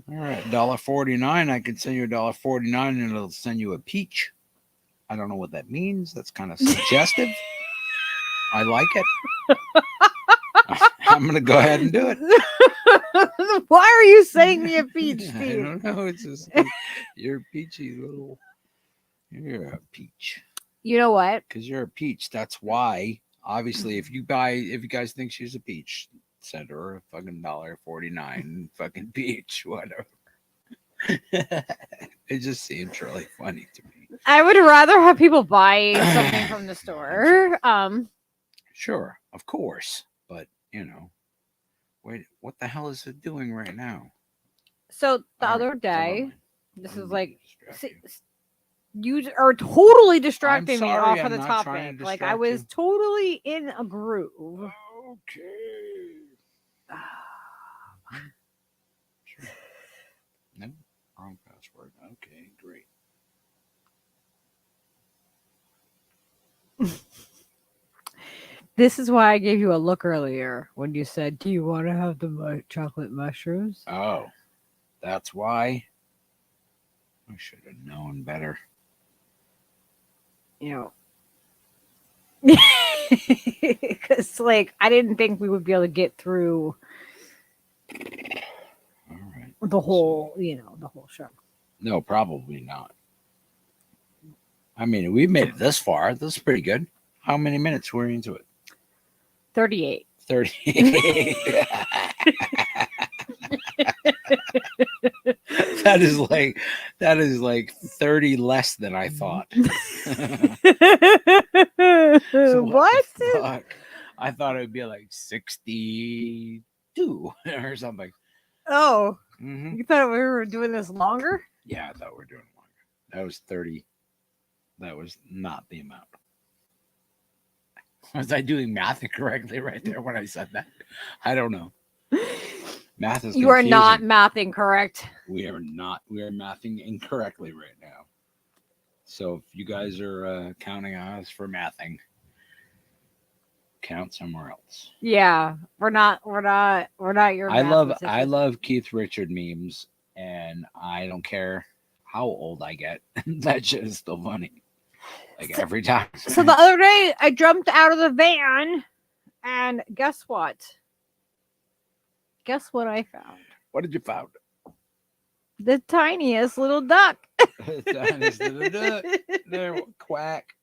Speaker 3: All right, $1.49. I can send you $1.49 and it'll send you a peach. I don't know what that means. That's kind of suggestive. I like it. I'm gonna go ahead and do it.
Speaker 2: Why are you sending me a peach,
Speaker 3: I
Speaker 2: Steve?
Speaker 3: don't know. It's just you're a peachy little. You're a peach.
Speaker 2: You know what?
Speaker 3: Because you're a peach. That's why. Obviously, if you guys think she's a peach, send her a fucking $1.49 fucking peach, whatever. It just seems really funny to me.
Speaker 2: I would rather have people buy something from the store.
Speaker 3: Sure, of course, but wait, what the hell is it doing right now?
Speaker 2: So the
Speaker 3: All
Speaker 2: other
Speaker 3: right, never
Speaker 2: day,
Speaker 3: mind.
Speaker 2: this
Speaker 3: I'm
Speaker 2: is
Speaker 3: gonna
Speaker 2: like
Speaker 3: distract you.
Speaker 2: you are totally distracting me
Speaker 3: sorry,
Speaker 2: off of
Speaker 3: I'm
Speaker 2: the
Speaker 3: not trying
Speaker 2: topic.
Speaker 3: to
Speaker 2: Like I
Speaker 3: distract
Speaker 2: was
Speaker 3: you.
Speaker 2: totally in a groove.
Speaker 3: Okay. Sure. No, wrong password. Okay, great.
Speaker 2: This is why I gave you a look earlier when you said, "Do you want to have the chocolate mushrooms?"
Speaker 3: Oh, that's why. I should have known better.
Speaker 2: Because like I didn't think we would be able to get through
Speaker 3: All right.
Speaker 2: the whole, the whole show.
Speaker 3: No, probably not. I mean, we've made it this far. This is pretty good. How many minutes were into it?
Speaker 2: 38.
Speaker 3: 30. That is like 30 less than I thought.
Speaker 2: What?
Speaker 3: The fuck? I thought it would be like 62 or something.
Speaker 2: Oh,
Speaker 3: Mm-hmm.
Speaker 2: you thought we were doing this longer?
Speaker 3: Yeah, I thought we were doing longer. That was 30. That was not the amount. Was I doing math incorrectly right there when I said that? I don't know. Math is
Speaker 2: You are not
Speaker 3: confusing.
Speaker 2: mathing correct.
Speaker 3: We are not. We are mathing incorrectly right now. So if you guys are counting on us for mathing, count somewhere else.
Speaker 2: Yeah, we're not your
Speaker 3: I love Keith Richard memes, and I don't care how old I get. That shit is still funny. Like every time.
Speaker 2: So the other day I jumped out of the van, and guess what? Guess what I found?
Speaker 3: What did you found?
Speaker 2: The tiniest little duck.
Speaker 3: Tiniest little duck. There, quack.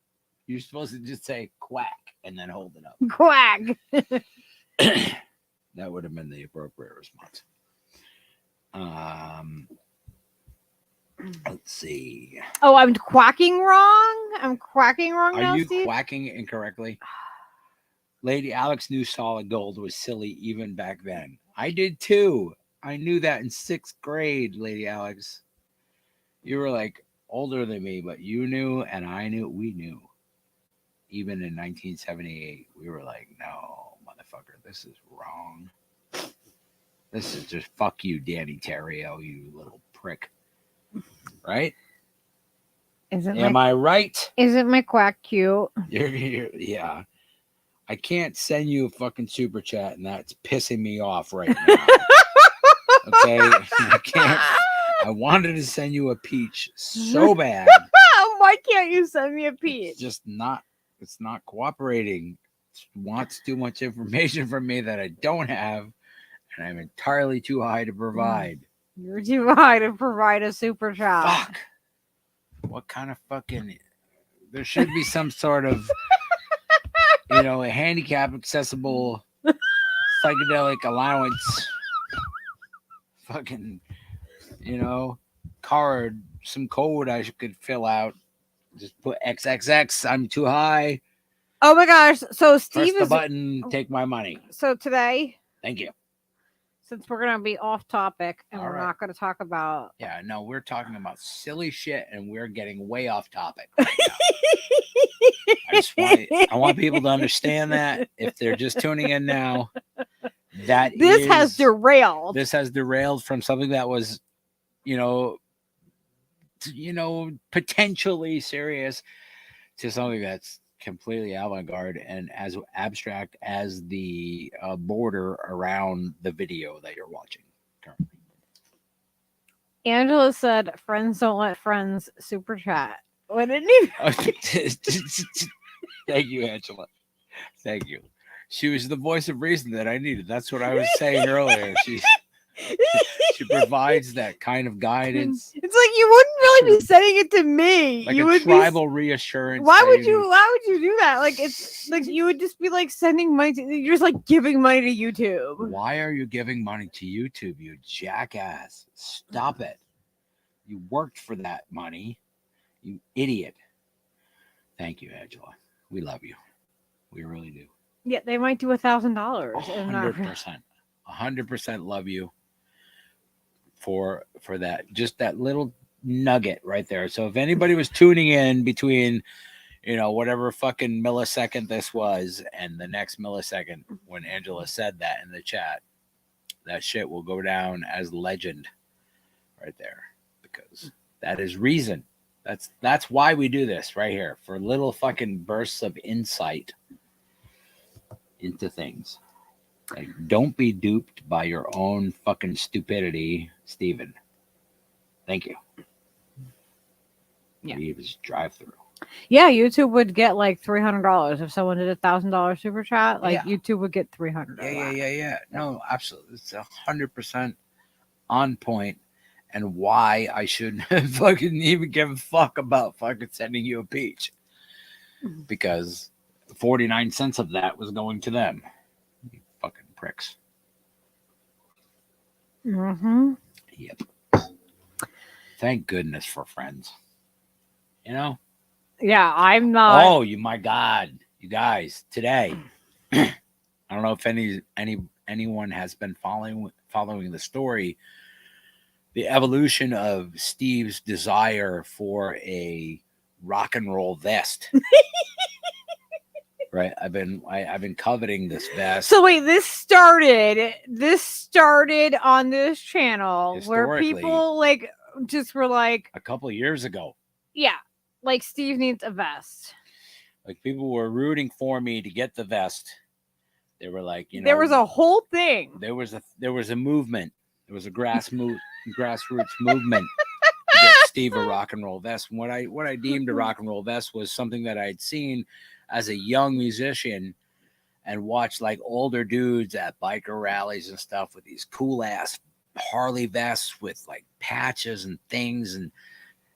Speaker 3: You're supposed to just say quack and then hold it up.
Speaker 2: Quack.
Speaker 3: That would have been the appropriate response. Let's see.
Speaker 2: Oh, I'm quacking wrong. I'm quacking wrong
Speaker 3: Are
Speaker 2: now,
Speaker 3: you
Speaker 2: Steve?
Speaker 3: quacking incorrectly? Lady Alex knew solid gold was silly even back then. I did too. I knew that in 6th grade, Lady Alex. You were like older than me, but you knew and I knew. We knew. Even in 1978, we were like, no, motherfucker, this is wrong. This is just fuck you, Danny Terrio, you little prick. Right? Am I right?
Speaker 2: Isn't my quack cute?
Speaker 3: Yeah. I can't send you a fucking super chat, and that's pissing me off right now. Okay, I can't. I wanted to send you a peach so bad.
Speaker 2: Why can't you send me a
Speaker 3: It's
Speaker 2: peach?
Speaker 3: just not. It's not cooperating. It wants too much information from me that I don't have, and I'm entirely too high to provide.
Speaker 2: You're too high to provide a super chat.
Speaker 3: Fuck. What kind of fucking? There should be some sort of, a handicap accessible psychedelic allowance. Fucking, card, some code I could fill out. Just put XXX. I'm too high.
Speaker 2: Oh my gosh! So Steve
Speaker 3: Press the button. Take my money.
Speaker 2: So today,
Speaker 3: thank you.
Speaker 2: Since we're gonna be off topic and
Speaker 3: All
Speaker 2: we're
Speaker 3: right.
Speaker 2: not gonna talk about.
Speaker 3: Yeah, no, we're talking about silly shit, and we're getting way off topic. Right I want people to understand that if they're just tuning in now,
Speaker 2: this has derailed.
Speaker 3: This has derailed from something that was, potentially serious to something that's completely avant-garde and as abstract as the border around the video that you're watching currently.
Speaker 2: Angela said, "Friends don't let friends super chat." What did you?
Speaker 3: Thank you, Angela. Thank you. She was the voice of reason that I needed. That's what I was saying earlier. She provides that kind of guidance.
Speaker 2: It's like you wouldn't really be sending it to me.
Speaker 3: Like
Speaker 2: you
Speaker 3: a
Speaker 2: would
Speaker 3: tribal reassurance.
Speaker 2: Why would you do that? Like it's like you would just be like sending money to, you're just like giving money to YouTube.
Speaker 3: Why are you giving money to YouTube, you jackass? Stop it. You worked for that money. You idiot. Thank you, Angela. We love you. We really do.
Speaker 2: Yeah, they might do $1,000.
Speaker 3: 100%. 100% love you for that. Just that little nugget right there. So if anybody was tuning in between, whatever fucking millisecond this was and the next millisecond when Angela said that in the chat, that shit will go down as legend right there, because that is reason. That's why we do this right here, for little fucking bursts of insight into things. Like, don't be duped by your own fucking stupidity, Steven. Thank you.
Speaker 2: Yeah.
Speaker 3: It was drive-through.
Speaker 2: Yeah, YouTube would get like $300 if someone did $1,000 super chat. Like YouTube would get $300.
Speaker 3: Yeah. No, absolutely. It's 100% on point. And why I shouldn't fucking even give a fuck about fucking sending you a peach, because 49 cents of that was going to them. You fucking pricks.
Speaker 2: Mm-hmm.
Speaker 3: Yep. Thank goodness for friends.
Speaker 2: Yeah, I'm not.
Speaker 3: Oh, my God, you guys! Today, I don't know if anyone has been following the story. The evolution of Steve's desire for a rock and roll vest. Right, I've been coveting this vest.
Speaker 2: So wait, this started on this channel where people like just were like
Speaker 3: a couple of years ago.
Speaker 2: Yeah, like Steve needs a vest.
Speaker 3: Like people were rooting for me to get the vest. They were like,
Speaker 2: there was a whole thing.
Speaker 3: There was a movement. There was a grassroots movement to get Steve a rock and roll vest. And what I deemed a rock and roll vest was something that I'd seen as a young musician and watched like older dudes at biker rallies and stuff with these cool ass Harley vests with like patches and things and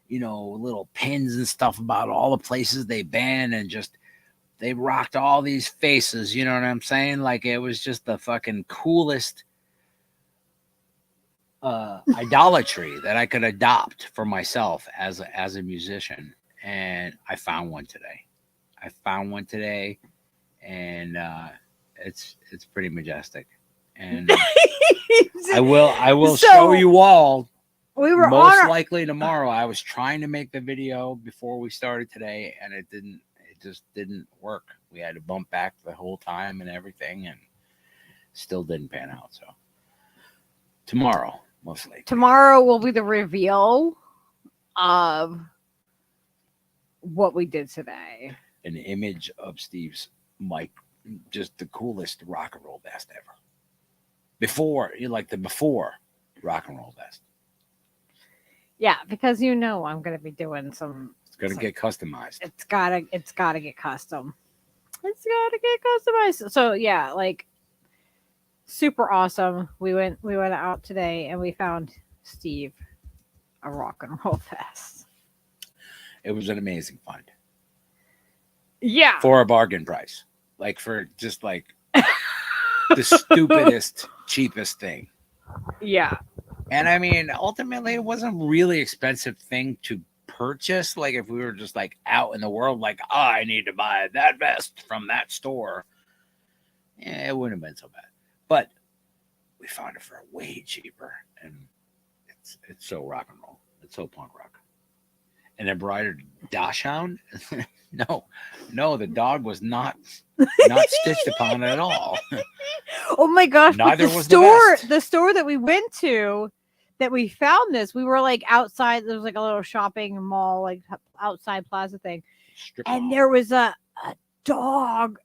Speaker 3: little pins and stuff about all the places they've been, and just they rocked all these faces, you know what I'm saying? Like it was just the fucking coolest idolatry that I could adopt for myself as a musician. And I found one today. And it's pretty majestic. And I will show you all.
Speaker 2: We were
Speaker 3: most likely tomorrow. I was trying to make the video before we started today, and it just didn't work. We had to bump back the whole time and everything, and still didn't pan out. So tomorrow, mostly.
Speaker 2: Tomorrow will be the reveal of what we did today.
Speaker 3: An image of Steve's mic, just the coolest rock and roll vest ever. Before rock and roll vest.
Speaker 2: Yeah, because I'm going to be doing some.
Speaker 3: It's gonna get customized.
Speaker 2: It's gotta get custom. It's gotta get customized. So yeah, like super awesome. We went out today and we found Steve a rock and roll vest.
Speaker 3: It was an amazing find.
Speaker 2: Yeah.
Speaker 3: For a bargain price. Like for just like the stupidest, cheapest thing.
Speaker 2: Yeah.
Speaker 3: And I mean, ultimately, it wasn't a really expensive thing to purchase. Like if we were just like out in the world, like, oh, I need to buy that vest from that store. Yeah, it wouldn't have been so bad. But we found it for way cheaper. And it's so rock and roll. It's so punk rock. An embroidered dachshund? No, the dog was not stitched upon at all.
Speaker 2: Oh my gosh!
Speaker 3: Neither
Speaker 2: the
Speaker 3: was
Speaker 2: store.
Speaker 3: the
Speaker 2: store that we went to, that we found this. We were like outside. There was like a little shopping mall, like outside plaza thing, and there was a dog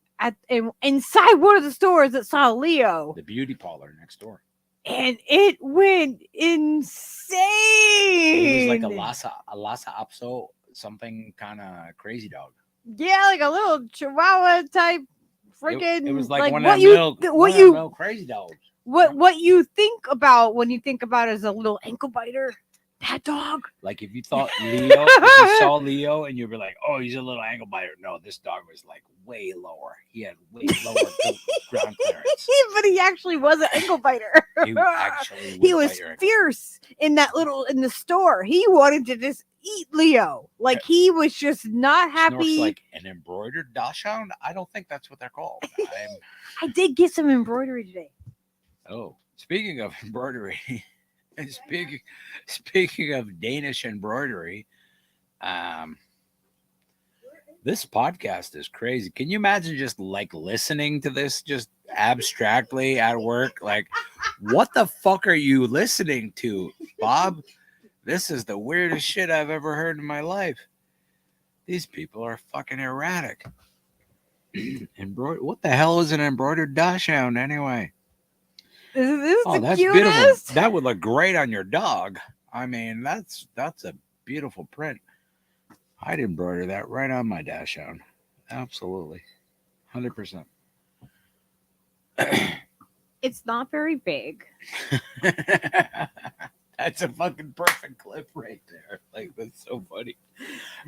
Speaker 2: inside one of the stores that saw Leo.
Speaker 3: The beauty parlor next door.
Speaker 2: And it went insane.
Speaker 3: It was like a Lhasa Apso, something kind of crazy dog.
Speaker 2: Yeah, like a little Chihuahua type freaking.
Speaker 3: It was like one
Speaker 2: what
Speaker 3: of
Speaker 2: you
Speaker 3: them crazy dogs.
Speaker 2: What you think about when you think about it as a little ankle biter? That dog.
Speaker 3: Like if you thought Leo, if you saw Leo and you were like, oh, he's a little ankle biter. No, this dog was like way lower. He had way lower ground clearance.
Speaker 2: But he actually was an ankle biter. He was fierce in the store. He wanted to just eat Leo. Like he was just not happy.
Speaker 3: Snorks like an embroidered dachshund? I don't think that's what they're called.
Speaker 2: I did get some embroidery today.
Speaker 3: Oh, speaking of embroidery. Speaking of Danish embroidery, this podcast is crazy. Can you imagine just like listening to this just abstractly at work? Like, what the fuck are you listening to, Bob? This is the weirdest shit I've ever heard in my life. These people are fucking erratic. What the hell is an embroidered dachshund anyway?
Speaker 2: This is
Speaker 3: that's
Speaker 2: cutest.
Speaker 3: Beautiful. That would look great on your dog. I mean, that's a beautiful print. I'd embroider that right on my dachshund. Absolutely. 100%.
Speaker 2: It's not very big.
Speaker 3: That's a fucking perfect clip right there. Like, that's so funny.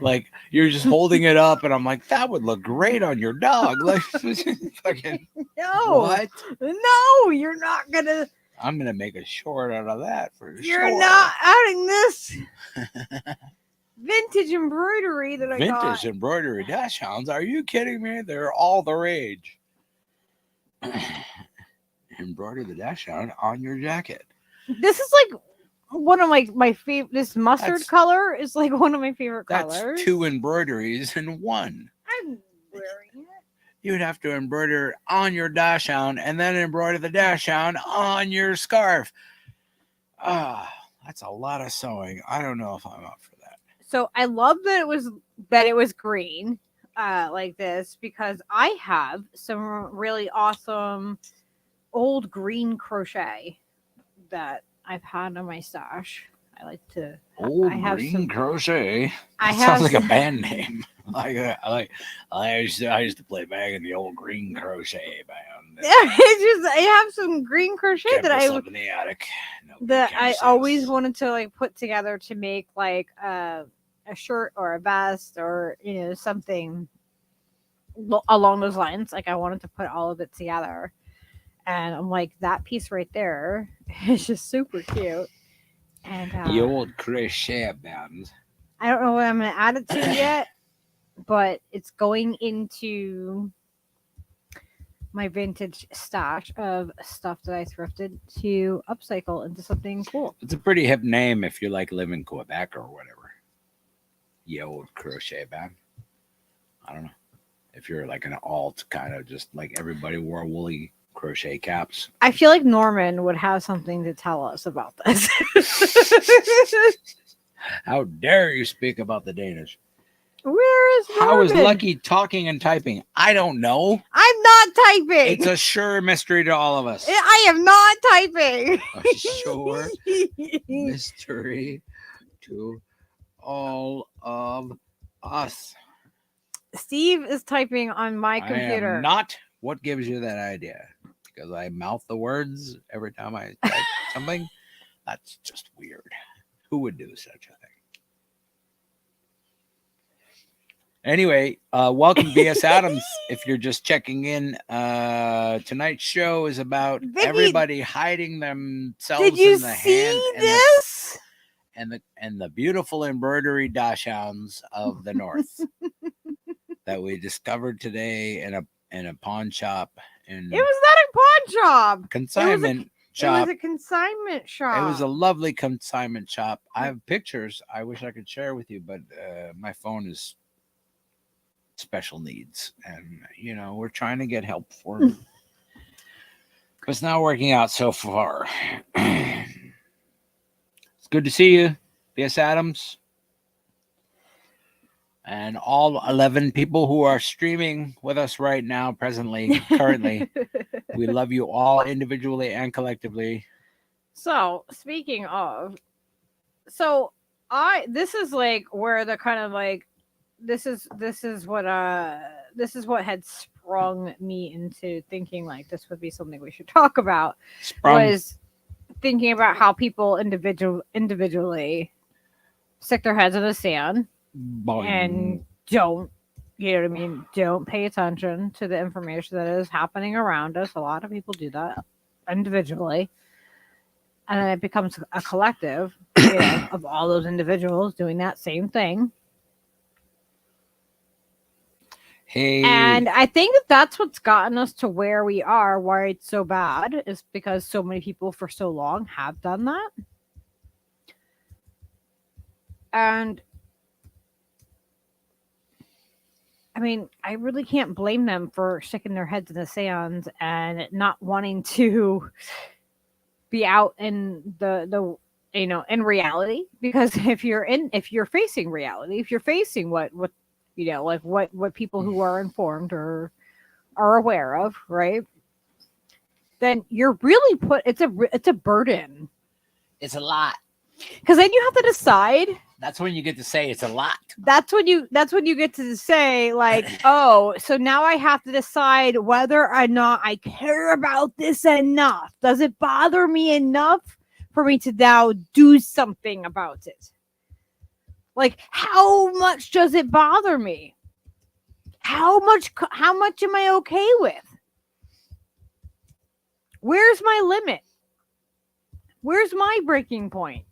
Speaker 3: Like, you're just holding it up, and I'm like, that would look great on your dog. Like, fucking.
Speaker 2: No.
Speaker 3: What?
Speaker 2: No, you're not going to.
Speaker 3: I'm going to make a short out of that for sure.
Speaker 2: You're not adding this vintage embroidery that I got.
Speaker 3: Vintage embroidery dachshunds? Are you kidding me? They're all the rage. Embroider the dachshund on your jacket.
Speaker 2: This is like one of my favorite. This mustard color is like one of my favorite colors.
Speaker 3: That's 2 embroideries in one.
Speaker 2: I'm wearing it.
Speaker 3: You'd have to embroider on your dachshund and then embroider the dachshund on your scarf. That's a lot of sewing. I don't know if I'm up for that.
Speaker 2: So I love that it was green, like this, because I have some really awesome old green crochet that I've had on my stash. I like to.
Speaker 3: Crochet. Sounds like a band name. I used to play back in the old green crochet band.
Speaker 2: I have some green crochet
Speaker 3: Kept
Speaker 2: that
Speaker 3: us up in the attic.
Speaker 2: I always wanted to like put together to make like a shirt or a vest or something along those lines. Like I wanted to put all of it together, and I'm like, that piece right there is just super cute. And
Speaker 3: the old crochet band.
Speaker 2: I don't know what I'm gonna add it to yet, but it's going into my vintage stash of stuff that I thrifted to upcycle into something cool.
Speaker 3: It's a pretty hip name if you like live in Quebec or whatever. The old crochet band. I don't know. If you're like an alt kind of just like everybody wore woolly crochet caps.
Speaker 2: I feel like Norman would have something to tell us about this.
Speaker 3: How dare you speak about the Danish?
Speaker 2: Where is
Speaker 3: How is
Speaker 2: Norman?
Speaker 3: Lucky talking and typing? I don't know.
Speaker 2: I'm not typing.
Speaker 3: It's a sure mystery to all of us.
Speaker 2: I am not typing.
Speaker 3: A sure mystery to all of us.
Speaker 2: Steve is typing on my
Speaker 3: I
Speaker 2: computer.
Speaker 3: am not. What gives you that idea? Because I mouth the words every time I type something? That's just weird. Who would do such a thing? Anyway, welcome BS Adams. If you're just checking in, tonight's show is about
Speaker 2: Vicky,
Speaker 3: everybody hiding themselves
Speaker 2: did you
Speaker 3: in the
Speaker 2: see
Speaker 3: hand
Speaker 2: this?
Speaker 3: and the beautiful embroidery dachshunds of the north that we discovered today in a pawn shop.
Speaker 2: It was not a pawn shop.
Speaker 3: Consignment shop.
Speaker 2: It was a consignment shop.
Speaker 3: It was a lovely consignment shop. I have pictures I wish I could share with you, but my phone is special needs, and we're trying to get help for it. But it's not working out so far. It's good to see you, B.S. Adams, and all 11 people who are streaming with us right now, currently. We love you all individually and collectively.
Speaker 2: So speaking of, this is like where the kind of like this is what had sprung me into thinking like this would be something we should talk about. Was thinking about how people individually stick their heads in the sand and don't, don't pay attention to the information that is happening around us. A lot of people do that individually, and then it becomes a collective of all those individuals doing that same thing.
Speaker 3: Hey.
Speaker 2: And I think that's what's gotten us to where we are, why it's so bad, is because so many people for so long have done that. And I mean, I really can't blame them for sticking their heads in the sand and not wanting to be out in the in reality, because if you're facing reality, if you're facing what like what people who are informed or are aware of, right? Then you're really it's a burden.
Speaker 3: It's a lot.
Speaker 2: Because then you have to decide.
Speaker 3: That's when you get to say it's a lot.
Speaker 2: That's when you get to say like, oh, so now I have to decide whether or not I care about this enough. Does it bother me enough for me to now do something about it? Like, how much does it bother me? How much am I okay with? Where's my limit? Where's my breaking point?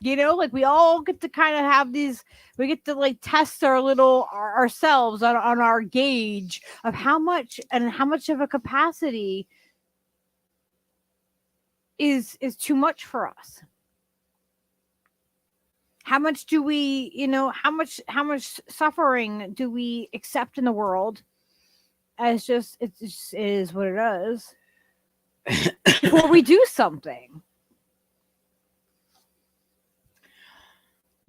Speaker 2: Like we all get to kind of have these, we get to like test ourselves on our gauge of how much of a capacity is too much for us. How much do we, how much suffering do we accept in the world as it just is what it is before we do something?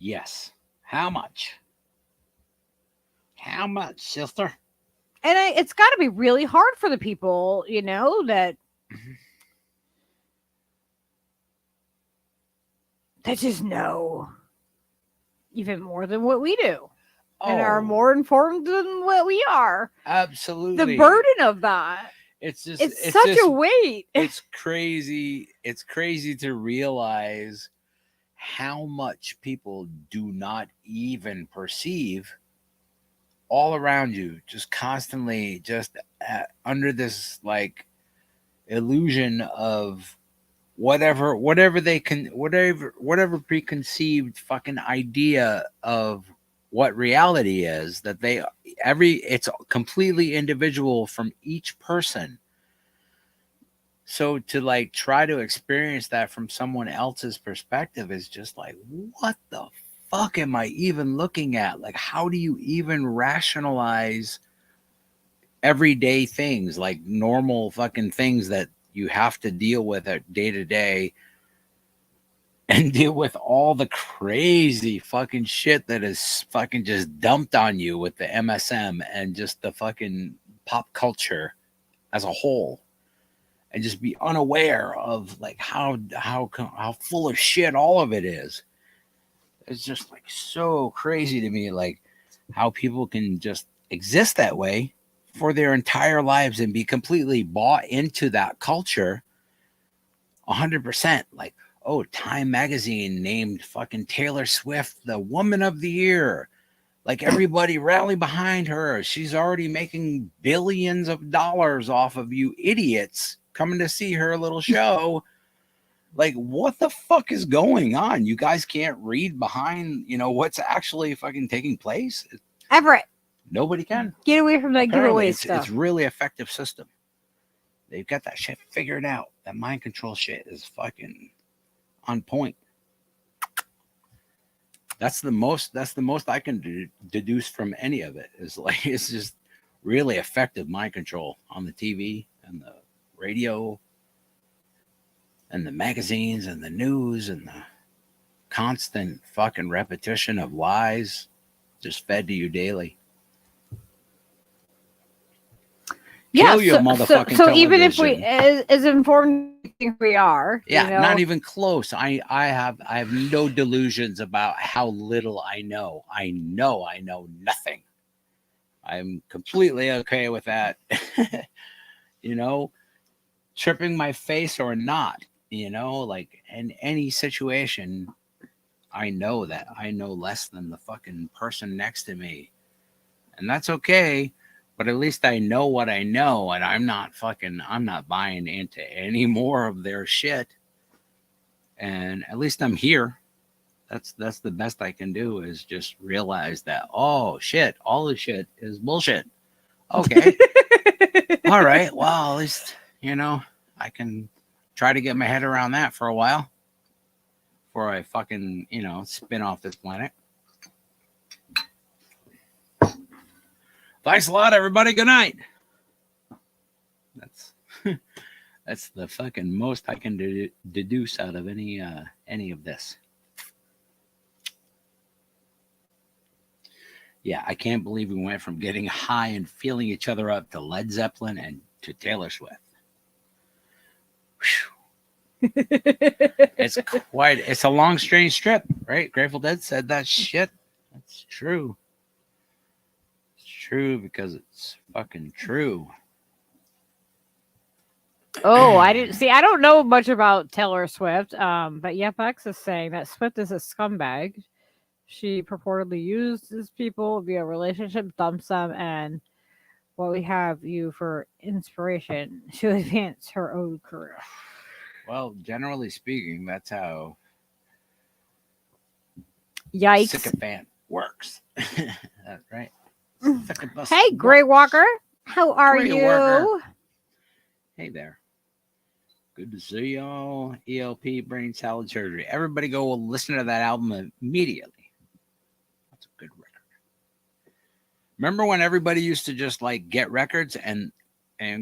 Speaker 3: Yes. How much? How much, sister?
Speaker 2: And it's got to be really hard for the people, that that just know even more than what we do and are more informed than what we are.
Speaker 3: Absolutely.
Speaker 2: The burden of that. It's such a weight.
Speaker 3: It's crazy. It's crazy to realize how much people do not even perceive all around you, just constantly just under this like illusion of whatever preconceived fucking idea of what reality is, that it's completely individual from each person. So to like try to experience that from someone else's perspective is just like, what the fuck am I even looking at? Like, how do you even rationalize everyday things, like normal fucking things that you have to deal with day to day, and deal with all the crazy fucking shit that is fucking just dumped on you with the MSM and just the fucking pop culture as a whole, and just be unaware of like how full of shit all of it is. It's just like so crazy to me, like how people can just exist that way for their entire lives and be completely bought into that culture 100%. Like, oh, Time Magazine named fucking Taylor Swift the Woman of the Year. Like, everybody rally behind her. She's already making billions of dollars off of you idiots coming to see her little show. Like, what the fuck is going on? You guys can't read behind, what's actually fucking taking place?
Speaker 2: Everett,
Speaker 3: Nobody can.
Speaker 2: get away from that
Speaker 3: Apparently,
Speaker 2: giveaway
Speaker 3: it's
Speaker 2: stuff.
Speaker 3: really effective system. They've got that shit figured out. That mind control shit is fucking on point. That's the most I can deduce from any of it. Is like, it's just really effective mind control on the TV and the radio and the magazines and the news and the constant fucking repetition of lies just fed to you daily.
Speaker 2: Yeah,
Speaker 3: Kill your motherfucking
Speaker 2: so even if we,
Speaker 3: television.
Speaker 2: as informed as we think we are,
Speaker 3: Yeah, not even close. I have no delusions about how little I know. I know nothing. I'm completely okay with that. Tripping my face or not, like in any situation, I know that I know less than the fucking person next to me. And that's okay. But at least I know what I know, and I'm not buying into any more of their shit. And at least I'm here. That's the best I can do, is just realize that, oh shit, all this shit is bullshit. Okay. All right. Well, at least, I can try to get my head around that for a while before I fucking, spin off this planet. Thanks a lot, everybody. Good night. That's the fucking most I can deduce out of any of this. Yeah, I can't believe we went from getting high and feeling each other up to Led Zeppelin and to Taylor Swift. It's a long, strange trip, right? Grateful Dead said that shit. That's true. True, because it's fucking true.
Speaker 2: Oh, I don't know much about Taylor Swift. But Yepex is saying that Swift is a scumbag. She purportedly uses people via relationship, dumps them, and we have you for inspiration to advance her own career.
Speaker 3: Well, generally speaking, that's how
Speaker 2: sycophant
Speaker 3: works. That's right.
Speaker 2: Hey, Grey Walker. How are you? Walker.
Speaker 3: Hey there. Good to see y'all. ELP Brain Salad Surgery. Everybody go listen to that album immediately. That's a good record. Remember when everybody used to just like get records and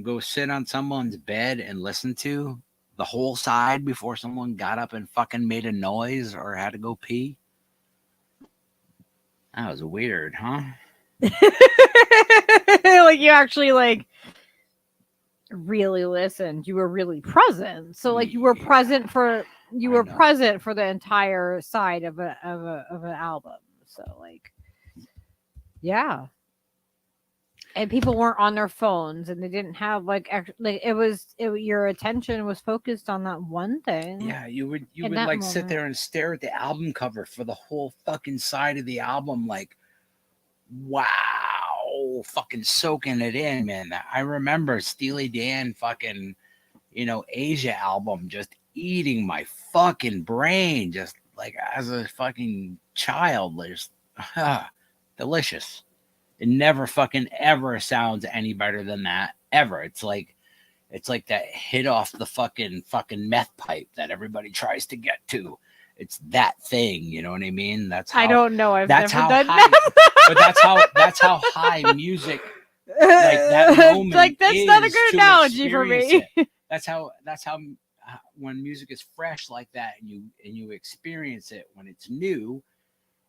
Speaker 3: go sit on someone's bed and listen to the whole side before someone got up and fucking made a noise or had to go pee? That was weird, huh?
Speaker 2: Like you actually like really listened. You were really present. So like you were present for present for the entire side of an album. So like, yeah. And people weren't on their phones, and they didn't have your attention was focused on that one thing.
Speaker 3: Yeah, you would like moment. Sit there and stare at the album cover for the whole fucking side of the album, like, wow, fucking soaking it in, man. I remember Steely Dan fucking, Asia album just eating my fucking brain, just like as a fucking child, just delicious. It never fucking ever sounds any better than that ever. It's like that hit off the fucking meth pipe that everybody tries to get to. It's that thing, you know what I mean? That's how,
Speaker 2: I don't know. I've
Speaker 3: that's
Speaker 2: never
Speaker 3: how
Speaker 2: done
Speaker 3: high,
Speaker 2: that.
Speaker 3: but that's how high music. Like that moment
Speaker 2: like that's not a good
Speaker 3: to
Speaker 2: analogy for me.
Speaker 3: That's how when music is fresh like that, and you experience it when it's new,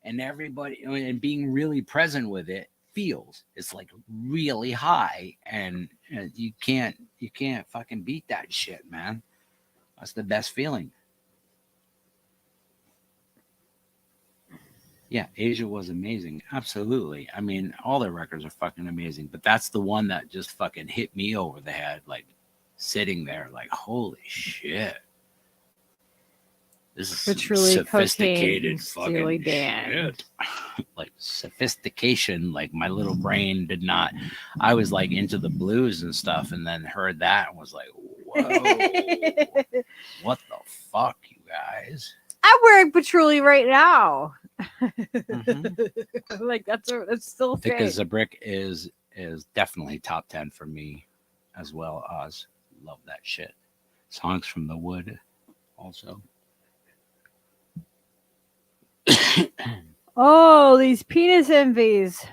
Speaker 3: and everybody and being really present with it feels it's like really high, and you can't fucking beat that shit, man. That's the best feeling. Yeah, Asia was amazing. Absolutely. I mean, all their records are fucking amazing, but that's the one that just fucking hit me over the head, like sitting there, like, holy shit. This is
Speaker 2: Patchouli,
Speaker 3: sophisticated
Speaker 2: cocaine, Steely
Speaker 3: fucking
Speaker 2: Dan.
Speaker 3: shit. Like sophistication, like my little brain did not. I was like into the blues and stuff, and then heard that and was like, whoa, what the fuck, you guys?
Speaker 2: I'm wearing patchouli right now.
Speaker 3: Mhm.
Speaker 2: Like that's still a
Speaker 3: Thick
Speaker 2: thing.
Speaker 3: as a Brick is definitely top 10 for me as well. Oz, love that shit. Songs from the Wood also.
Speaker 2: Oh, these penis envies.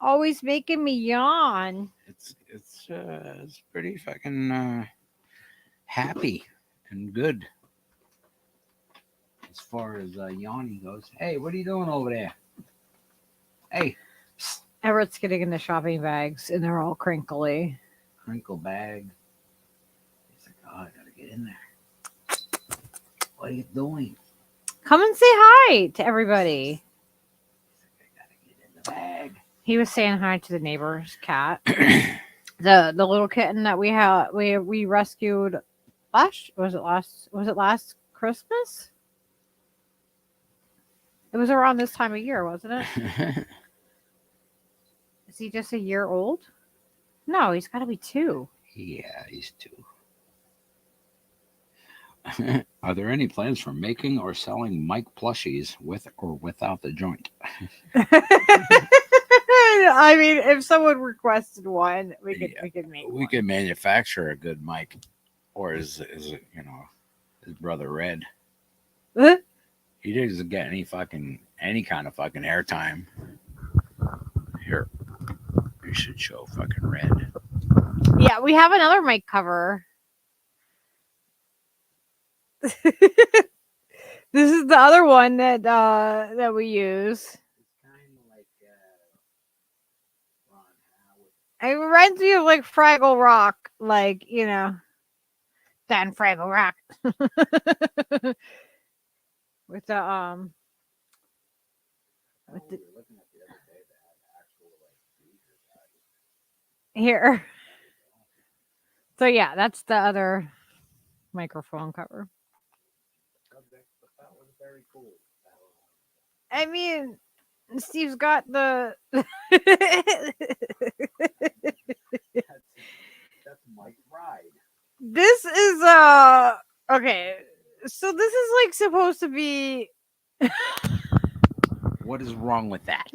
Speaker 2: Always making me yawn.
Speaker 3: It's pretty fucking happy and good as far as yawning goes. Hey, what are you doing over there? Hey,
Speaker 2: Everett's getting in the shopping bags and they're all crinkly.
Speaker 3: crinkle bag. He's like, oh, I gotta get in there. What are you doing?
Speaker 2: Come and say hi to everybody.
Speaker 3: He's like, I gotta get in the bag.
Speaker 2: He was saying hi to the neighbor's cat. the little kitten that we rescued last Christmas? It was around this time of year, wasn't it? Is he just a year old? No, he's got to be 2.
Speaker 3: Yeah, he's 2. Are there any plans for making or selling Mike plushies with or without the joint?
Speaker 2: I mean, if someone requested one, we could make
Speaker 3: We
Speaker 2: one.
Speaker 3: could manufacture a good Mike, or is his brother Red?
Speaker 2: Huh?
Speaker 3: He doesn't get any kind of fucking airtime. Here, you should show fucking Red.
Speaker 2: Yeah, we have another mic cover. This is the other one that we use.
Speaker 3: It's kind of like Ron Howard.
Speaker 2: It reminds me of like Fraggle Rock, like Dan Fraggle Rock. With the
Speaker 3: Oh, we were looking at the other day that had actual like freezer guys.
Speaker 2: here. So yeah, that's the other microphone cover.
Speaker 3: But that was very cool.
Speaker 2: I mean, Steve's got the
Speaker 3: That's Mike Ride.
Speaker 2: this is okay. So this is like supposed to be
Speaker 3: What is wrong with that?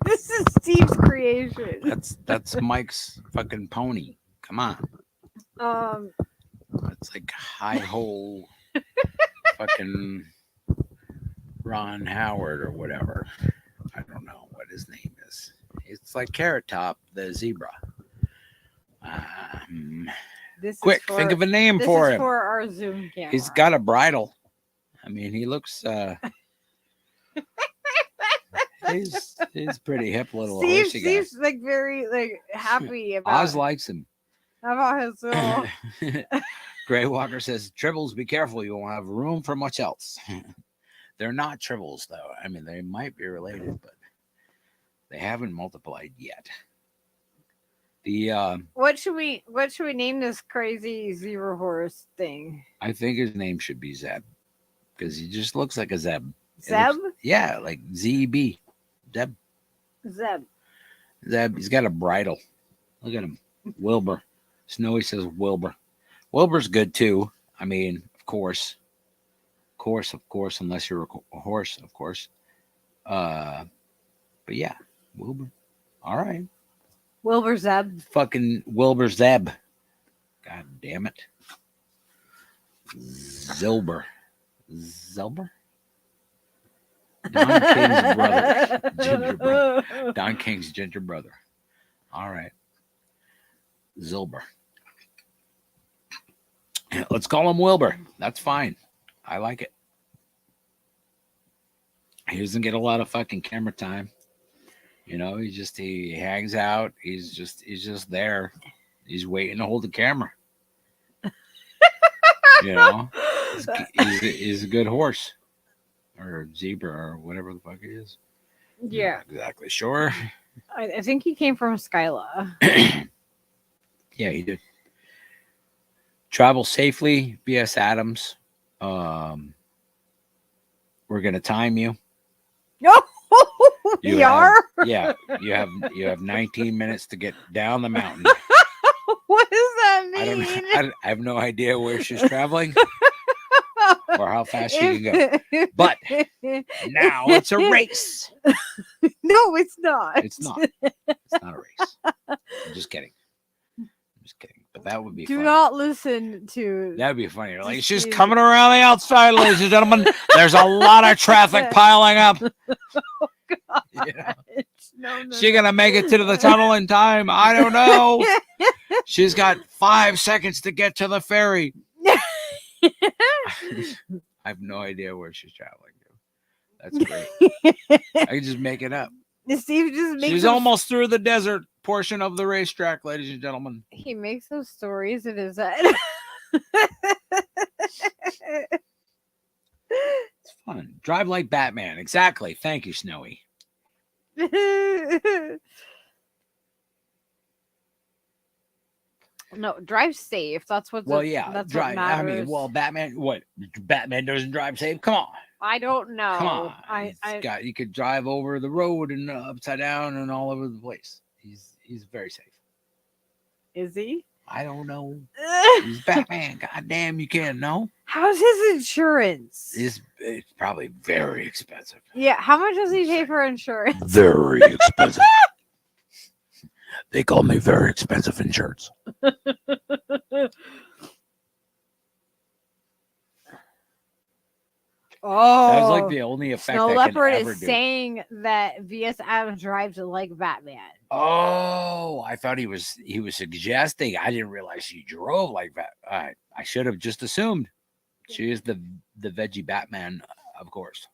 Speaker 2: this is Steve's creation.
Speaker 3: That's Mike's fucking pony. Come on. It's like high hole fucking Ron Howard or whatever. I don't know what his name is. It's like Carrot Top, the zebra.
Speaker 2: This
Speaker 3: Quick,
Speaker 2: is for,
Speaker 3: think of a name
Speaker 2: this
Speaker 3: for
Speaker 2: is
Speaker 3: him.
Speaker 2: for our Zoom camera.
Speaker 3: He's got a bridle. I mean, he looks he's pretty hip little horsey guy.
Speaker 2: Steve's like very like happy about
Speaker 3: Oz likes him.
Speaker 2: his little
Speaker 3: Gray Walker says, Tribbles, be careful. You won't have room for much else. They're not tribbles, though. I mean, they might be related, but they haven't multiplied yet. The
Speaker 2: What should we name this crazy zebra horse thing?
Speaker 3: I think his name should be Zeb because he just looks like a Zeb.
Speaker 2: Zeb?
Speaker 3: Yeah, like ZB. Zeb.
Speaker 2: Zeb.
Speaker 3: Zeb. He's got a bridle. Look at him. Wilbur. Snowy says Wilbur. Wilbur's good too. I mean, of course, unless you're a horse, of course. But yeah, Wilbur. All right.
Speaker 2: Wilbur Zeb.
Speaker 3: Fucking Wilbur Zeb. God damn it. Zilber. Zelber? Don King's brother. Ginger brother. Don King's ginger brother. All right. Zilber. Let's call him Wilbur. That's fine. I like it. He doesn't get a lot of fucking camera time. You know, he hangs out. He's just there. He's waiting to hold the camera. You know, he's a good horse or zebra or whatever the fuck it is.
Speaker 2: Yeah.
Speaker 3: Not exactly sure.
Speaker 2: I think he came from Skyla.
Speaker 3: Yeah, he did. Travel safely, B.S. Adams. We're gonna time you.
Speaker 2: No,
Speaker 3: You
Speaker 2: we
Speaker 3: have-
Speaker 2: are.
Speaker 3: Yeah, you have 19 minutes to get down the mountain.
Speaker 2: What does that
Speaker 3: I
Speaker 2: mean?
Speaker 3: I have no idea where she's traveling or how fast she can go. But now it's a race.
Speaker 2: No, it's not.
Speaker 3: It's not. It's not a race. I'm just kidding. But that would be
Speaker 2: Do
Speaker 3: funny.
Speaker 2: not listen to.
Speaker 3: That'd be funny. Like she's
Speaker 2: Jeez.
Speaker 3: coming around the outside, ladies and gentlemen. There's a lot of traffic piling up. Yeah.
Speaker 2: No,
Speaker 3: She gonna make it to the tunnel in time? I don't know. She's got 5 seconds to get to the ferry. I have no idea where she's traveling to. That's great. I can just make it up.
Speaker 2: Steve just makes.
Speaker 3: She's almost through the desert portion of the racetrack, ladies and gentlemen.
Speaker 2: He makes those stories in his head.
Speaker 3: It's fun. Drive like Batman. Exactly. Thank you, Snowy.
Speaker 2: No, drive safe. That's what.
Speaker 3: Well, yeah.
Speaker 2: That's
Speaker 3: Drive.
Speaker 2: what
Speaker 3: I
Speaker 2: matters.
Speaker 3: mean, well, Batman. What? Batman doesn't drive safe. Come on.
Speaker 2: I don't know.
Speaker 3: Come on.
Speaker 2: I
Speaker 3: You could drive over the road and upside down and all over the place. He's very safe.
Speaker 2: is he?
Speaker 3: I don't know. He's Batman. God damn, you can't know.
Speaker 2: How's his insurance?
Speaker 3: It's probably very expensive.
Speaker 2: Yeah, how much does he pay for insurance?
Speaker 3: Very expensive. They call me very expensive insurance.
Speaker 2: Oh,
Speaker 3: That's like the only effect
Speaker 2: Snow
Speaker 3: I can
Speaker 2: Leopard
Speaker 3: ever
Speaker 2: is
Speaker 3: do.
Speaker 2: saying that V.S. Adams drives like Batman.
Speaker 3: Oh, I thought he was suggesting. I didn't realize she drove like that. I should have just assumed. She is the veggie Batman, of course.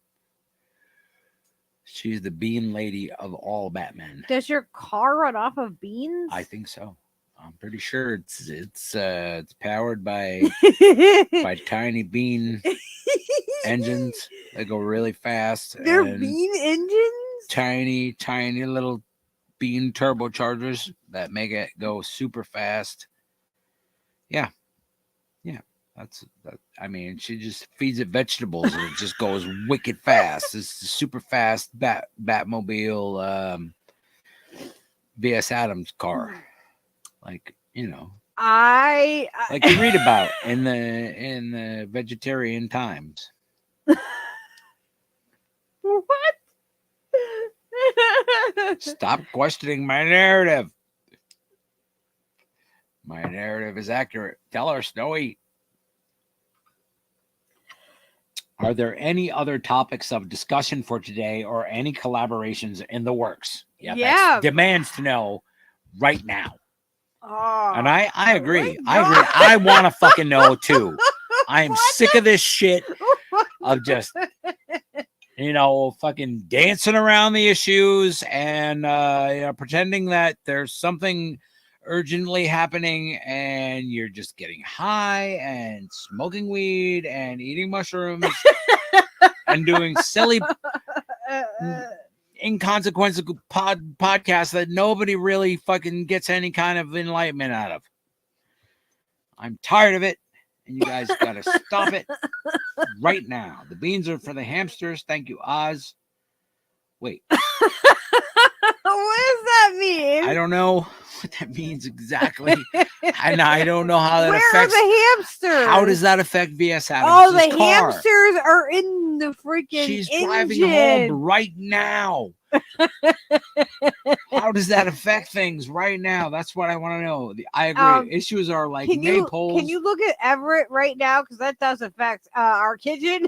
Speaker 3: She's the bean lady of all Batman.
Speaker 2: Does your car run off of beans?
Speaker 3: I think so. I'm pretty sure it's powered by tiny bean engines that go really fast.
Speaker 2: They're
Speaker 3: and
Speaker 2: bean engines?
Speaker 3: tiny little bean turbochargers that make it go super fast. Yeah. I mean, she just feeds it vegetables and it just goes wicked fast. It's a super fast Batmobile V.S. Adams car. Like, you know, like you read about in the vegetarian times.
Speaker 2: What?
Speaker 3: Stop questioning my narrative. My narrative is accurate. Tell her, Snowy. Are there any other topics of discussion for today or any collaborations in the works?
Speaker 2: Yeah.
Speaker 3: That's demands to know right now.
Speaker 2: Oh,
Speaker 3: And I agree.
Speaker 2: my
Speaker 3: I agree.
Speaker 2: God.
Speaker 3: I want to fucking know too. I am sick of this shit of just, fucking dancing around the issues and pretending that there's something urgently happening and you're just getting high and smoking weed and eating mushrooms and doing silly inconsequential podcasts that nobody really fucking gets any kind of enlightenment out of. I'm tired of it, and you guys gotta stop it right now. The beans are for the hamsters. Thank you, Oz. Wait,
Speaker 2: what does that mean?
Speaker 3: I don't know what that means exactly. And I don't know how that
Speaker 2: Where
Speaker 3: affects.
Speaker 2: are the hamsters?
Speaker 3: How does that affect VS Adams?
Speaker 2: Oh, the hamsters are in the freaking
Speaker 3: She's
Speaker 2: engine.
Speaker 3: driving home right now. How does that affect things right now? That's what I want to know. I agree. Issues are like maypoles.
Speaker 2: Can you look at Everett right now? Because that does affect our kitchen.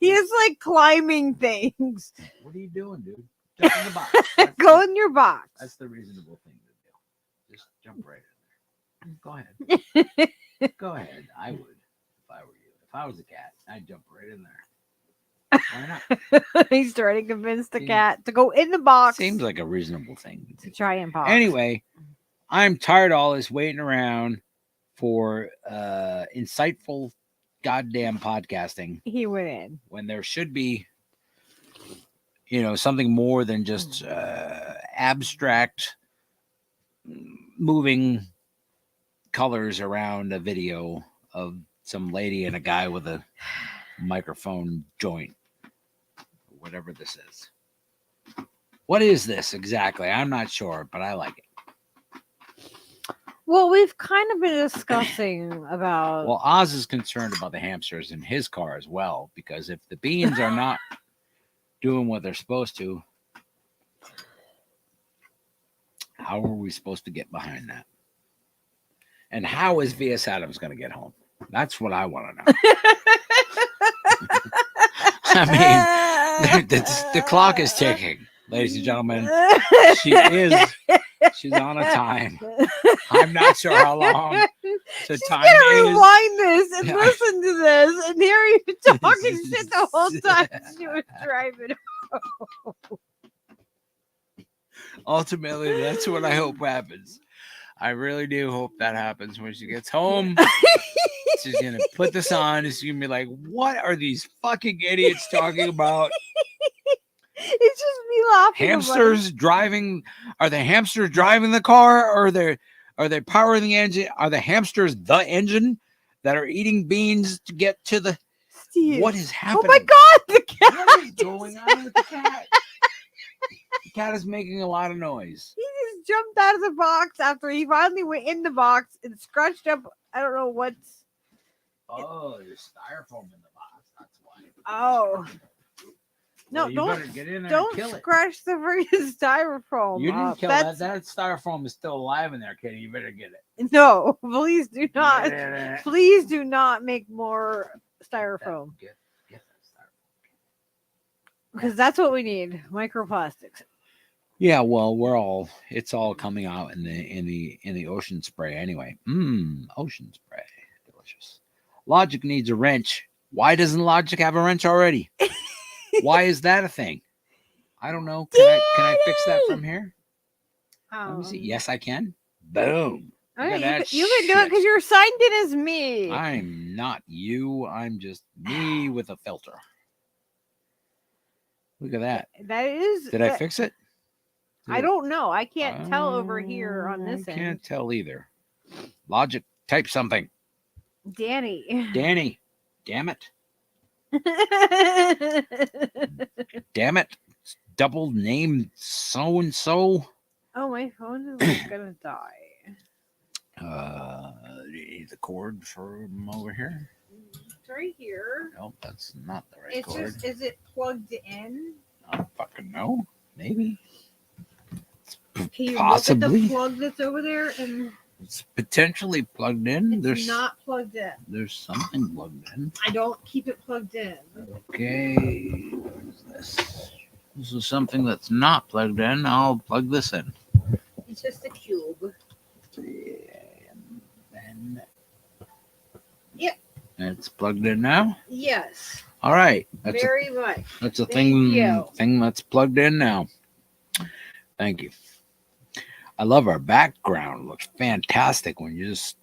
Speaker 2: He is like climbing things.
Speaker 3: What are you doing, dude? Jump in the box.
Speaker 2: Go in your box.
Speaker 3: That's the reasonable thing to do. Just jump right in there. Go ahead. Go ahead. I would if I were you. If I was a cat, I'd jump right in there. Why not?
Speaker 2: He's trying to convince the
Speaker 3: Seems-
Speaker 2: cat to go in the box.
Speaker 3: Seems like a reasonable thing to
Speaker 2: to
Speaker 3: do.
Speaker 2: try and box.
Speaker 3: Anyway, I'm tired of all this waiting around for insightful goddamn podcasting
Speaker 2: he went in.
Speaker 3: when there should be, something more than just abstract moving colors around a video of some lady and a guy with a microphone joint, whatever this is. What is this exactly? I'm not sure, but I like it.
Speaker 2: Well, we've kind of been discussing about.
Speaker 3: Well, Oz is concerned about the hamsters in his car as well, because if the beans are not doing what they're supposed to, how are we supposed to get behind that? And how is V.S. Adams going to get home? That's what I want to know. I mean, the clock is ticking, ladies and gentlemen. She's on a time. I'm not sure how long the
Speaker 2: She's
Speaker 3: time
Speaker 2: gonna
Speaker 3: is.
Speaker 2: rewind this and
Speaker 3: Yeah.
Speaker 2: listen to this and hear you talking shit the whole time she was driving.
Speaker 3: Ultimately, that's what I hope happens. I really do hope that happens when she gets home. She's gonna put this on. She's gonna be like, "What are these fucking idiots talking about?
Speaker 2: It's just me laughing.
Speaker 3: Hamsters driving? Are the hamsters driving the car, or are they powering the engine? Are the hamsters the engine that are eating beans to get to the?
Speaker 2: Steve.
Speaker 3: What is
Speaker 2: Oh
Speaker 3: happening?
Speaker 2: my god, the cat!
Speaker 3: What is going on with the cat? The cat is making a lot of noise.
Speaker 2: He just jumped out of the box after he finally went in the box and scratched up. I don't know what's.
Speaker 3: Oh, there's styrofoam in the box. That's why.
Speaker 2: Oh. No,
Speaker 3: You
Speaker 2: don't
Speaker 3: better get in there and
Speaker 2: don't
Speaker 3: kill it.
Speaker 2: scratch the freaking styrofoam.
Speaker 3: You didn't
Speaker 2: up.
Speaker 3: kill that. That styrofoam is still alive in there, Kitty. You better get it.
Speaker 2: No, please do not.
Speaker 3: Get it.
Speaker 2: Please do not make more styrofoam
Speaker 3: Get that styrofoam.
Speaker 2: because that's what we need. Microplastics.
Speaker 3: Yeah, well, it's all coming out in the ocean spray anyway. Ocean spray, delicious. Logic needs a wrench. Why doesn't Logic have a wrench already? Why is that a thing? I don't know. Can I fix that from here? Let me see. Yes, I can. Boom.
Speaker 2: Oh,
Speaker 3: Look at that
Speaker 2: you can do it
Speaker 3: shit.
Speaker 2: because you're signed in as me.
Speaker 3: I'm not you. I'm just me with a filter. Look at that.
Speaker 2: That is.
Speaker 3: Did I fix it?
Speaker 2: I don't know. I can't tell over here on this
Speaker 3: I
Speaker 2: end.
Speaker 3: can't tell either. Logic, type something.
Speaker 2: Danny.
Speaker 3: Danny, damn it. Damn it. Double name so and so.
Speaker 2: Oh, my phone is like gonna die.
Speaker 3: Do you need the cord from over here?
Speaker 2: It's right here.
Speaker 3: Nope, that's not the right
Speaker 2: It's
Speaker 3: cord.
Speaker 2: just, is it plugged in?
Speaker 3: I don't fucking know. Maybe.
Speaker 2: Can you
Speaker 3: Possibly.
Speaker 2: look at the plug that's over there? And
Speaker 3: It's potentially plugged in.
Speaker 2: it's
Speaker 3: There's
Speaker 2: not plugged in.
Speaker 3: There's something plugged in.
Speaker 2: I don't keep it plugged in.
Speaker 3: Okay. What is this? This is something that's not plugged in. I'll plug this in.
Speaker 2: It's just a cube.
Speaker 3: And then
Speaker 2: Yep.
Speaker 3: it's plugged in now.
Speaker 2: Yes.
Speaker 3: All right. That's
Speaker 2: Very much.
Speaker 3: a
Speaker 2: Thank
Speaker 3: thing
Speaker 2: you.
Speaker 3: thing that's plugged in now. Thank you. I love our background. It looks fantastic when you just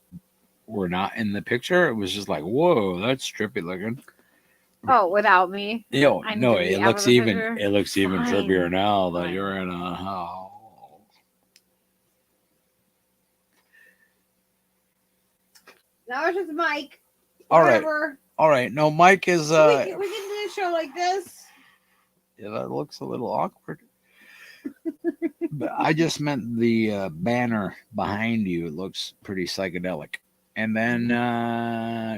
Speaker 3: were not in the picture. It was just like, whoa, that's trippy looking.
Speaker 2: Oh, without me.
Speaker 3: No,
Speaker 2: I
Speaker 3: no,
Speaker 2: need to be
Speaker 3: it
Speaker 2: out
Speaker 3: looks
Speaker 2: of the
Speaker 3: even
Speaker 2: picture.
Speaker 3: it looks even
Speaker 2: Fine.
Speaker 3: trippier now that
Speaker 2: Fine.
Speaker 3: you're in a oh.
Speaker 2: That was just Mike.
Speaker 3: All right.
Speaker 2: Whatever.
Speaker 3: All right. No, Mike is
Speaker 2: we can do a show like this.
Speaker 3: yeah, that looks a little awkward. But I just meant the banner behind you. It looks pretty psychedelic. And then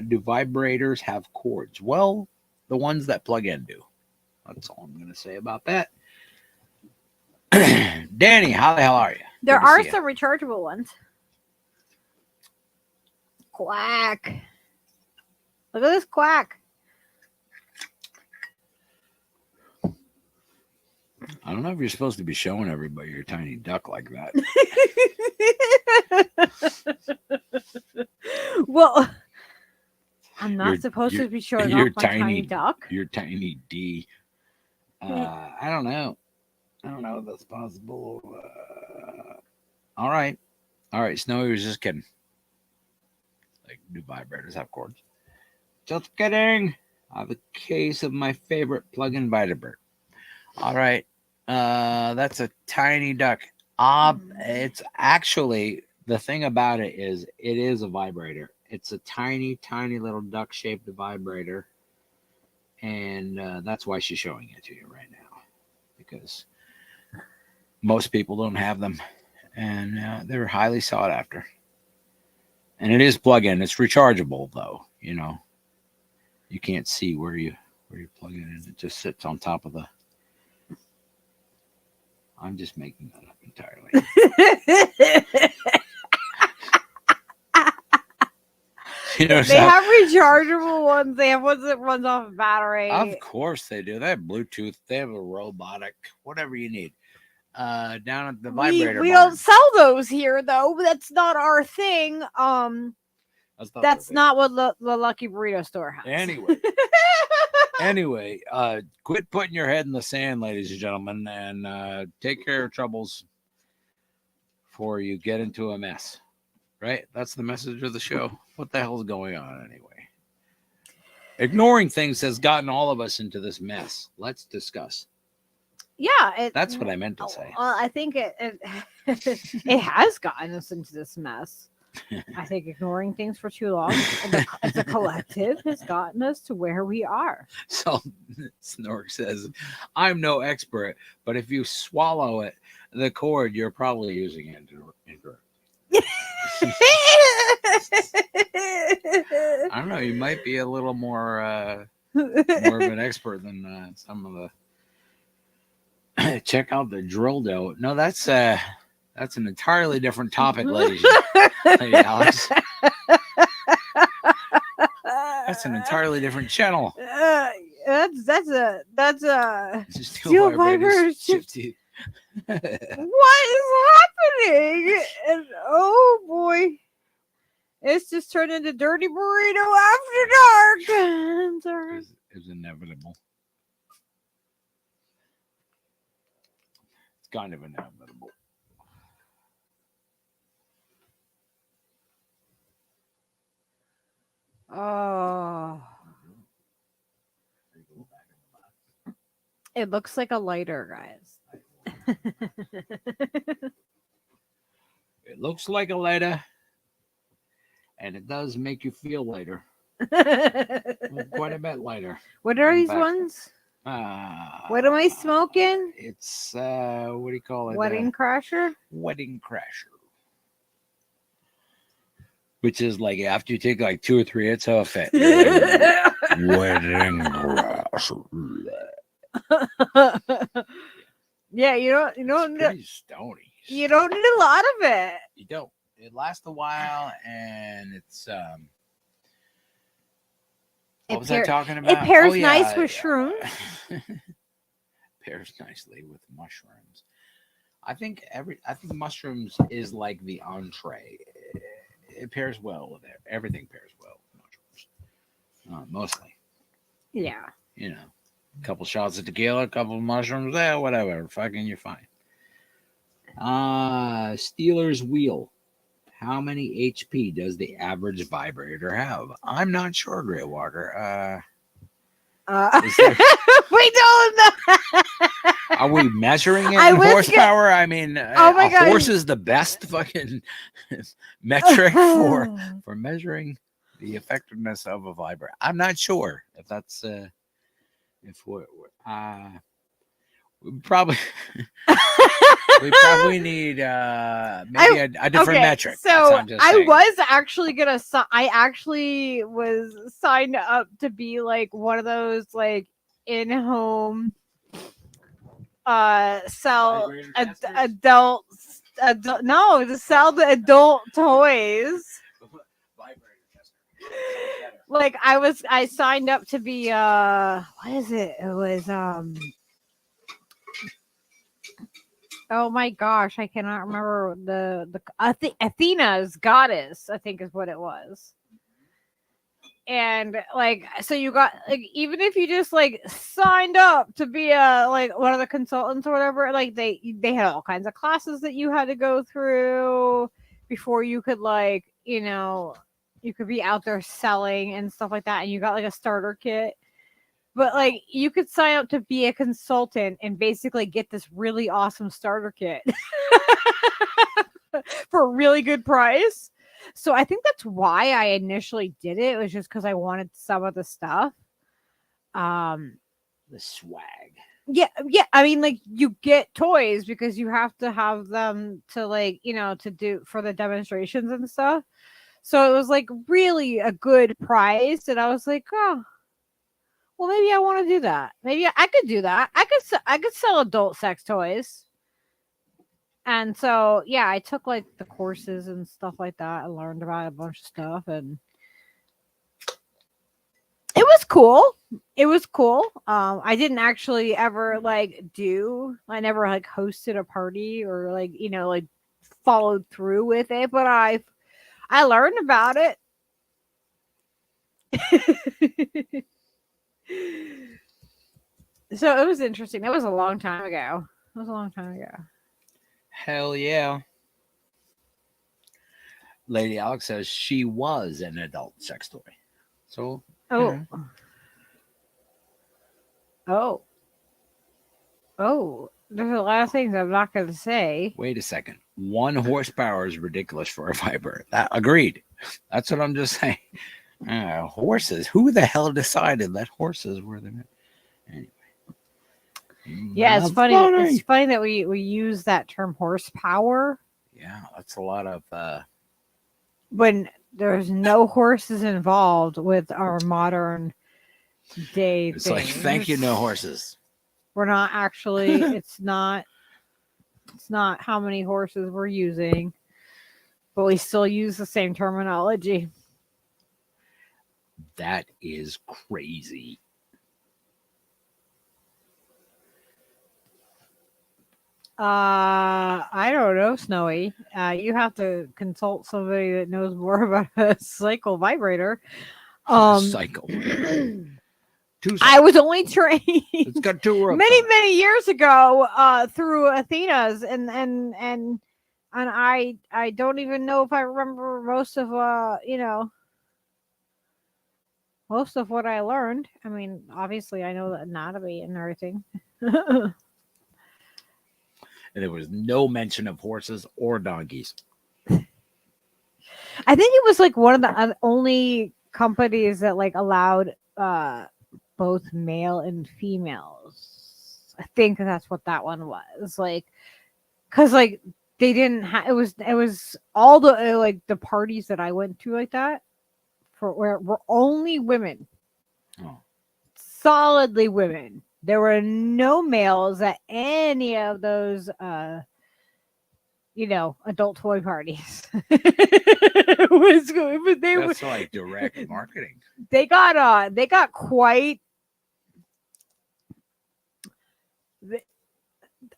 Speaker 3: do vibrators have cords? Well, the ones that plug in do. That's all I'm gonna say about that. Danny, how the hell are you?
Speaker 2: There
Speaker 3: Good to
Speaker 2: are
Speaker 3: see ya.
Speaker 2: some rechargeable ones. Quack. Look at this quack.
Speaker 3: I don't know if you're supposed to be showing everybody your tiny duck like that.
Speaker 2: Well, not
Speaker 3: You're-
Speaker 2: supposed
Speaker 3: you're-
Speaker 2: to be showing
Speaker 3: you're
Speaker 2: off my tiny duck.
Speaker 3: Your tiny D. I don't know. I don't know if that's possible. All right. Snowy was just kidding. Like new vibrators have cords. Just kidding. I have a case of my favorite plug-in vibrator. All right. That's a tiny duck. It's actually, the thing about it is a vibrator. It's a tiny, tiny little duck-shaped vibrator, and that's why she's showing it to you right now, because most people don't have them, and they're highly sought after. And it is plug-in. It's rechargeable, though. You know, you can't see where you plug it in. It just sits on top of the. I'm just making that up entirely. You know,
Speaker 2: They have rechargeable ones. They have ones that runs off a battery.
Speaker 3: Of course they do. They have Bluetooth. They have a robotic, whatever you need. Down at the vibrator.
Speaker 2: We
Speaker 3: barn.
Speaker 2: don't sell those here, though. That's not our thing. That's not what the Lucky Burrito store has.
Speaker 3: Anyway, quit putting your head in the sand, ladies and gentlemen, and take care of troubles before you get into a mess. Right? That's the message of the show. What the hell is going on anyway? Ignoring things has gotten all of us into this mess. Let's discuss.
Speaker 2: Yeah,
Speaker 3: That's what I meant to say.
Speaker 2: I think it it has gotten us into this mess. I think ignoring things for too long as a collective has gotten us to where we are.
Speaker 3: So Snork says, I'm no expert, but if you swallow it, the cord, you're probably using it incorrectly. I don't know. You might be a little more of an expert than some of the. Check out the drill dough. No, that's an entirely different topic, ladies. Hey, Alex. That's an entirely different channel.
Speaker 2: That's a
Speaker 3: Steel
Speaker 2: vibrator
Speaker 3: shifty.
Speaker 2: What is happening? And oh boy, it's just turned into Dirty Burrito After Dark.
Speaker 3: It's inevitable. It's kind of inevitable.
Speaker 2: Oh, it looks like a lighter, guys.
Speaker 3: It looks like a lighter, and it does make you feel lighter. Quite a bit lighter.
Speaker 2: What are these ones? What am I smoking?
Speaker 3: It's what do you call it?
Speaker 2: Wedding Crasher.
Speaker 3: Wedding Crasher. Which is like after you take like 2 or 3 hits of it, Wedding Crasher.
Speaker 2: Yeah, you don't
Speaker 3: pretty stony.
Speaker 2: You don't need a lot of it.
Speaker 3: You don't. It lasts a while, and it's what was I talking about?
Speaker 2: It pairs nice with shrooms.
Speaker 3: Pairs nicely with mushrooms. I think mushrooms is like the entree. It pairs well with it. Everything pairs well with mushrooms. Mostly.
Speaker 2: Yeah.
Speaker 3: You know, a couple shots of tequila, a couple of mushrooms, whatever. Fucking you're fine. Steeler's wheel. How many HP does the average vibrator have? I'm not sure, Grey Walker.
Speaker 2: We don't know.
Speaker 3: Are we measuring it in horsepower? I mean,
Speaker 2: oh my God.
Speaker 3: Horse is the best fucking metric for measuring the effectiveness of a vibrator. I'm not sure if that's we probably need maybe a different metric.
Speaker 2: So I actually was signed up to be like one of those like in-home sell adults no, to sell the adult toys. Like I signed up to be what is it? It was oh my gosh, I cannot remember the Athena's goddess, I think is what it was. and like so you got like even if you just like signed up to be a like one of the consultants or whatever, like they had all kinds of classes that you had to go through before you could like you could be out there selling and stuff like that, and you got like a starter kit. But like you could sign up to be a consultant and basically get this really awesome starter kit for a really good price. So I think that's why I initially did it. It was just because I wanted some of the stuff.
Speaker 3: The swag.
Speaker 2: Yeah. I mean, like you get toys because you have to have them to like, to do for the demonstrations and stuff. So it was like really a good price. And I was like, oh, well, maybe I want to do that. Maybe I could do that. I could sell adult sex toys. And so, yeah, I took like the courses and stuff like that. I learned about a bunch of stuff, and it was cool. It was cool. I didn't actually ever I never like hosted a party or like, like followed through with it, but I learned about it. So it was interesting. That was a long time ago.
Speaker 3: Hell yeah. Lady Alex says she was an adult sex toy. So,
Speaker 2: Oh. Oh. There's a lot of things I'm not going to say.
Speaker 3: Wait a second. 1 horsepower is ridiculous for a Viper. Agreed. That's what I'm just saying. Horses. Who the hell decided that horses were the... Anyway.
Speaker 2: Yeah, it's funny. It's funny that we use that term horsepower.
Speaker 3: Yeah, that's a lot of...
Speaker 2: when there's no horses involved with our modern day
Speaker 3: It's
Speaker 2: things.
Speaker 3: like, thank you, no horses.
Speaker 2: We're not actually, it's not how many horses we're using, but we still use the same terminology.
Speaker 3: That is crazy.
Speaker 2: I don't know, Snowy. You have to consult somebody that knows more about a cycle vibrator.
Speaker 3: Cycle.
Speaker 2: I was only trained.
Speaker 3: It's got 2
Speaker 2: many years ago through Athena's, and I don't even know if I remember most of most of what I learned. I mean, obviously I know the anatomy and everything.
Speaker 3: And there was no mention of horses or donkeys.
Speaker 2: I think it was like one of the only companies that like allowed both male and females. I think that's what that one was. Like, cause like they didn't have, it was all the like the parties that I went to like that were only women.
Speaker 3: Oh.
Speaker 2: Solidly women. There were no males at any of those adult toy parties.
Speaker 3: That's like direct marketing.
Speaker 2: They got quite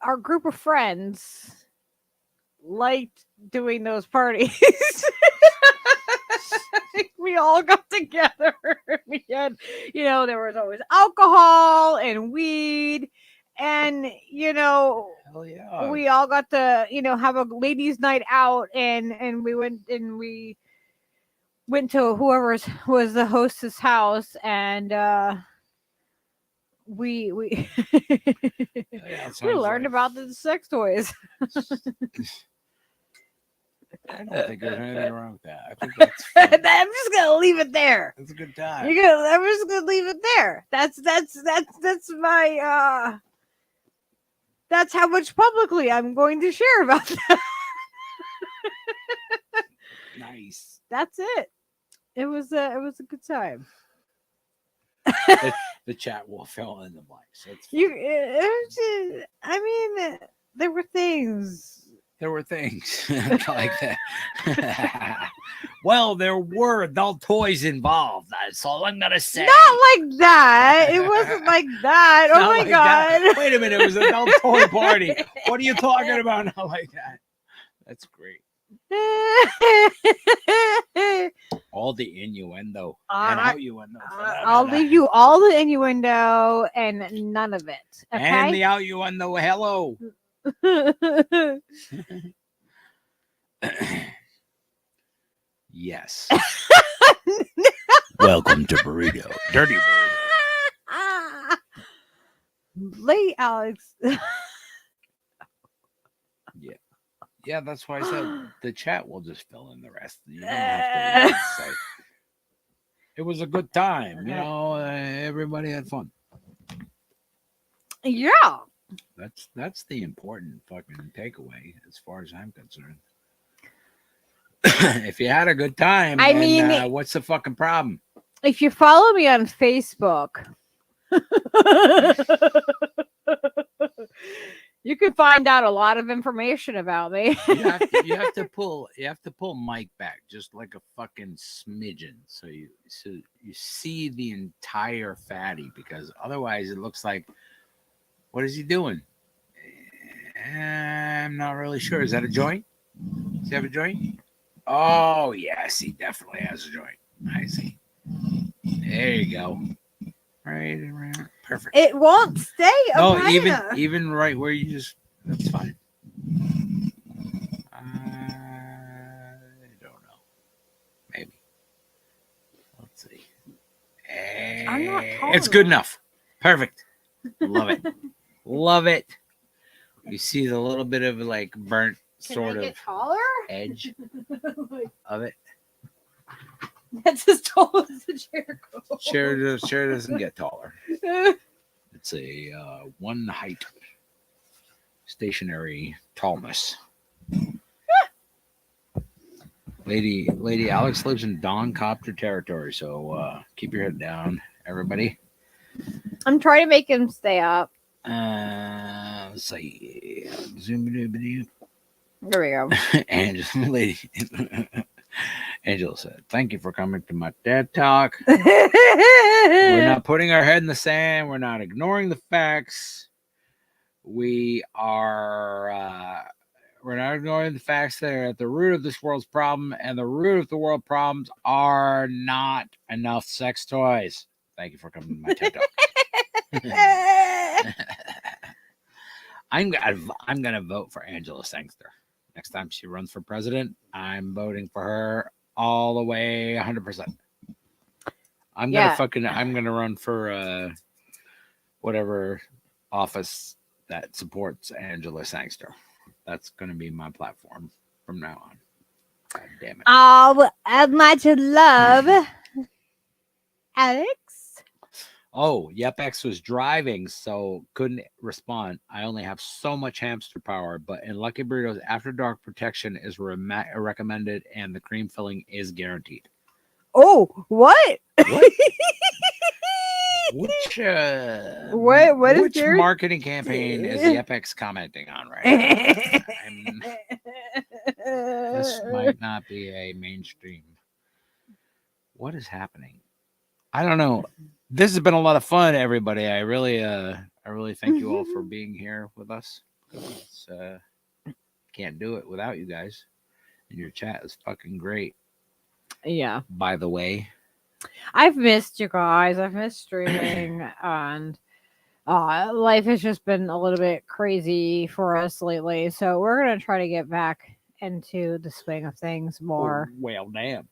Speaker 2: our group of friends liked doing those parties. We all got together. We had, there was always alcohol and weed, and
Speaker 3: Hell yeah.
Speaker 2: we all got to, have a ladies' night out, and we went to whoever was the hostess house, and we we learned about the sex toys.
Speaker 3: I don't think there's anything wrong with that. I think that's fun.
Speaker 2: I'm just gonna leave it there.
Speaker 3: It's a good time.
Speaker 2: I'm just gonna leave it there. That's my that's how much publicly I'm going to share about that.
Speaker 3: Nice.
Speaker 2: That's it. It was a good time.
Speaker 3: The chat will fill in the blanks.
Speaker 2: There were things.
Speaker 3: There were things like that. Well, there were adult toys involved. That's all I'm gonna say.
Speaker 2: Not like that. It wasn't like that. Oh my god!
Speaker 3: That. Wait a minute. It was an adult toy party. What are you talking about? Not like that. That's great. all the innuendo and outuendo.
Speaker 2: I'll leave you all the innuendo and none of it. Okay.
Speaker 3: And the outuendo. Hello. Yes. Welcome to Burrito. Dirty Burrito.
Speaker 2: Late Alex.
Speaker 3: Yeah, that's why I said the chat will just fill in the rest. You don't have to say. It was a good time, everybody had fun.
Speaker 2: Yeah.
Speaker 3: That's the important fucking takeaway as far as I'm concerned. If you had a good time, what's the fucking problem?
Speaker 2: If you follow me on Facebook, you can find out a lot of information about me.
Speaker 3: you have to pull Mike back just like a fucking smidgen so you see the entire fatty, because otherwise it looks like, what is he doing? I'm not really sure. Is that a joint? Does he have a joint? Oh yes, he definitely has a joint. I see. There you go. Right, perfect.
Speaker 2: It won't stay.
Speaker 3: No, even right where you just. That's fine. I don't know. Maybe. Let's see.
Speaker 2: I'm not tall
Speaker 3: It's good enough. Perfect. Love it. Love it. You see the little bit of like burnt sort of
Speaker 2: taller?
Speaker 3: edge of it.
Speaker 2: That's as tall as the chair goes.
Speaker 3: Chair doesn't get taller. It's a one height stationary tallness. Lady Alex lives in Copter territory, so keep your head down, everybody.
Speaker 2: I'm trying to make him stay up.
Speaker 3: Let's see. Zoom.
Speaker 2: There we go.
Speaker 3: Angela said, "Thank you for coming to my TED Talk. We're not putting our head in the sand. We're not ignoring the facts. We're not ignoring the facts that are at the root of this world's problem, and the root of the world problems are not enough sex toys." Thank you for coming to my TED Talk. I'm gonna vote for Angela Sangster. Next time she runs for president, I'm voting for her all the way 100%. I'm gonna run for whatever office that supports Angela Sangster. That's gonna be my platform from now on. God damn it.
Speaker 2: Oh, much love, Alex.
Speaker 3: Oh, Yepex was driving, so couldn't respond. I only have so much hamster power, but in Lucky Burritos, After Dark protection is recommended, and the cream filling is guaranteed.
Speaker 2: Oh, what?
Speaker 3: Which
Speaker 2: which
Speaker 3: marketing campaign is Yepex commenting on right now? This might not be a mainstream. What is happening? I don't know. This has been a lot of fun, everybody. I really thank you all for being here with us. Can't do it without you guys. And your chat is fucking great.
Speaker 2: Yeah.
Speaker 3: By the way,
Speaker 2: I've missed you guys. I've missed streaming, and life has just been a little bit crazy for us lately. So we're gonna try to get back into the swing of things more.
Speaker 3: Oh, well, damn.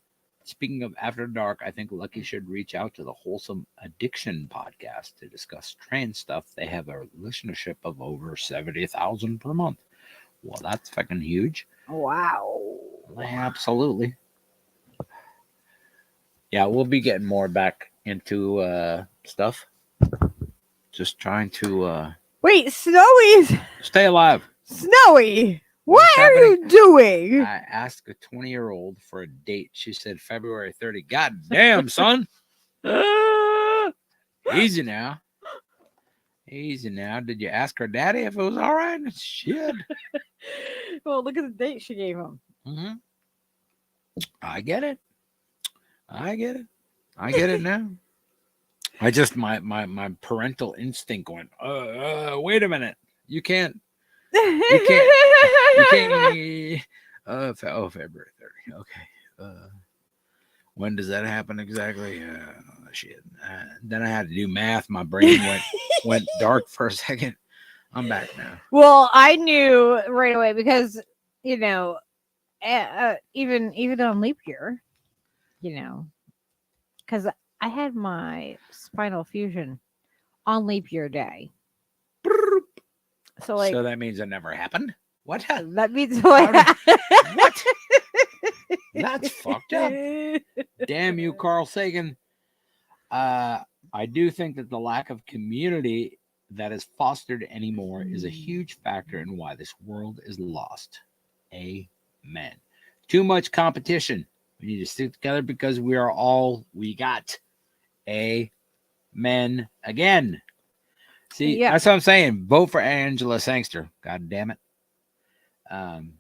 Speaker 3: Speaking of After Dark, I think Lucky should reach out to the Wholesome Addiction podcast to discuss trans stuff. They have a listenership of over 70,000 per month. Well, that's fucking huge.
Speaker 2: Wow.
Speaker 3: Absolutely. Yeah, we'll be getting more back into stuff. Just trying to
Speaker 2: wait, Snowy.
Speaker 3: Stay alive.
Speaker 2: Snowy. What are you doing?
Speaker 3: I asked a 20-year-old for a date. She said February 30. God damn, son. Easy now. Easy now. Did you ask her daddy if it was all right? Shit.
Speaker 2: Well, look at the date she gave him.
Speaker 3: Mm-hmm. I get it. I get it now. I just my parental instinct went, wait a minute. You can't. February 30. Okay. When does that happen exactly? Shit. Then I had to do math. My brain went dark for a second. I'm back now.
Speaker 2: Well, I knew right away because you know, even on leap year, you know, because I had my spinal fusion on leap year day. So like
Speaker 3: So that means it never happened. What?
Speaker 2: that means
Speaker 3: How what? That's fucked up. Damn you, Carl Sagan. I do think that the lack of community that is fostered anymore is a huge factor in why this world is lost. Amen. Too much competition. We need to stick together because we are all we got. Amen. Again. See,
Speaker 2: Yeah.
Speaker 3: that's what I'm saying. Vote for Angela Sangster. God damn it. Um,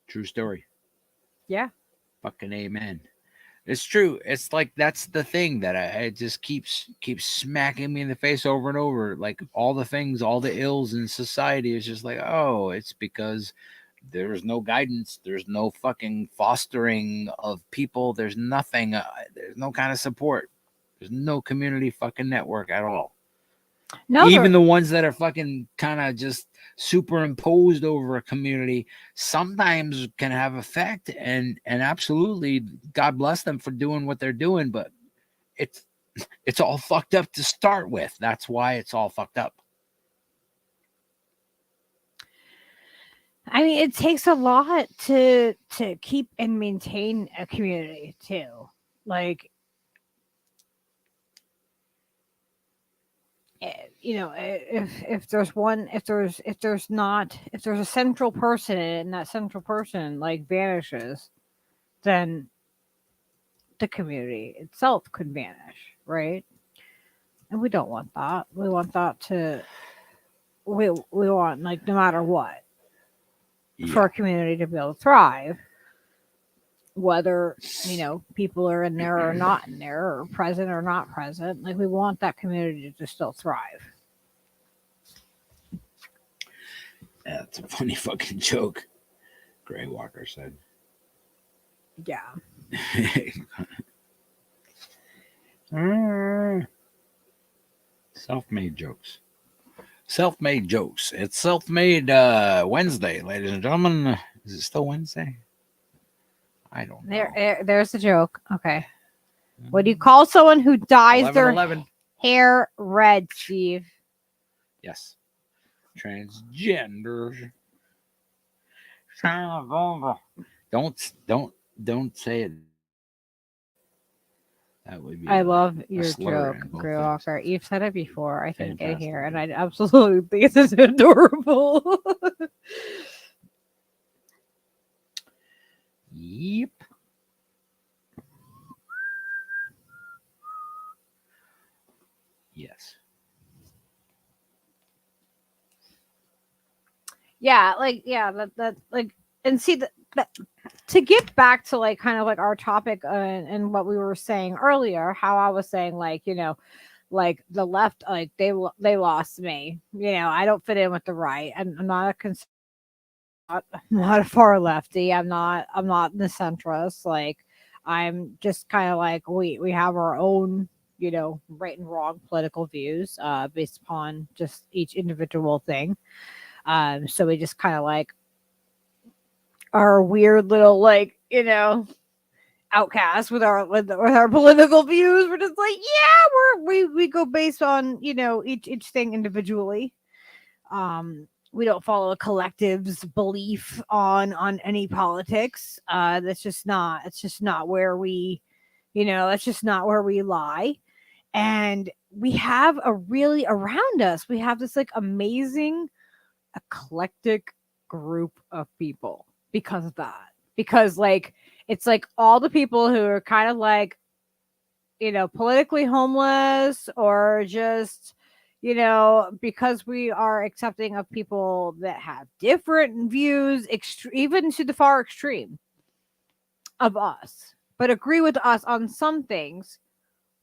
Speaker 3: true story.
Speaker 2: Yeah.
Speaker 3: Fucking amen. It's true. It's like that's the thing that it just keeps smacking me in the face over and over. Like all the things, all the ills in society is just like, oh, it's because there's no guidance, there's no fucking fostering of people, there's nothing, there's no kind of support, there's no community fucking network at all.
Speaker 2: No,
Speaker 3: Even the ones that are fucking kind of just superimposed over a community sometimes can have effect, and absolutely God bless them for doing what they're doing, but it's all fucked up to start with. That's why it's all fucked up.
Speaker 2: I mean, it takes a lot to keep and maintain a community too. Like, you know, if there's one, if there's a central person and that central person like vanishes, then the community itself could vanish, right? And we don't want that. We want that to we want, like, no matter what, for a community to be able to thrive, whether, you know, people are in there or not in there, or present or not present. Like, we want that community to still thrive.
Speaker 3: Yeah, it's a funny fucking joke. Gray Walker said.
Speaker 2: Yeah.
Speaker 3: Self-made jokes. Self-made jokes. It's self-made Wednesday, ladies and gentlemen. Is it still Wednesday? I don't know.
Speaker 2: There's a joke. Okay. What do you call someone who dyes their
Speaker 3: 11.
Speaker 2: hair red, Steve?
Speaker 3: Yes. Transgender. Don't say it. That would be
Speaker 2: I love your
Speaker 3: slur
Speaker 2: joke,
Speaker 3: in both
Speaker 2: Grey
Speaker 3: things.
Speaker 2: Walker. You've said it before, I think, in
Speaker 3: Fantastic.
Speaker 2: here, and I absolutely think it's adorable.
Speaker 3: Yep. Yes.
Speaker 2: Yeah, that like, and see that to get back to, like, kind of like our topic, and what we were saying earlier, how I was saying, like, you know, like the left, like they lost me. You know, I don't fit in with the right. I'm not I'm not a far lefty. I'm not the centrist. Like, I'm just kind of like, we have our own, you know, right and wrong political views, based upon just each individual thing. So we just kind of like our weird little, like, you know, outcasts with our political views. We're just like, yeah, we go based on, you know, each thing individually. We don't follow a collective's belief on any politics. That's just not, it's just not where we, you know, that's just not where we lie. And we have a really, around us, we have this like amazing eclectic group of people because of that. Because, like, it's like all the people who are kind of like, you know, politically homeless, or just, you know, because we are accepting of people that have different views, even to the far extreme of us, but agree with us on some things.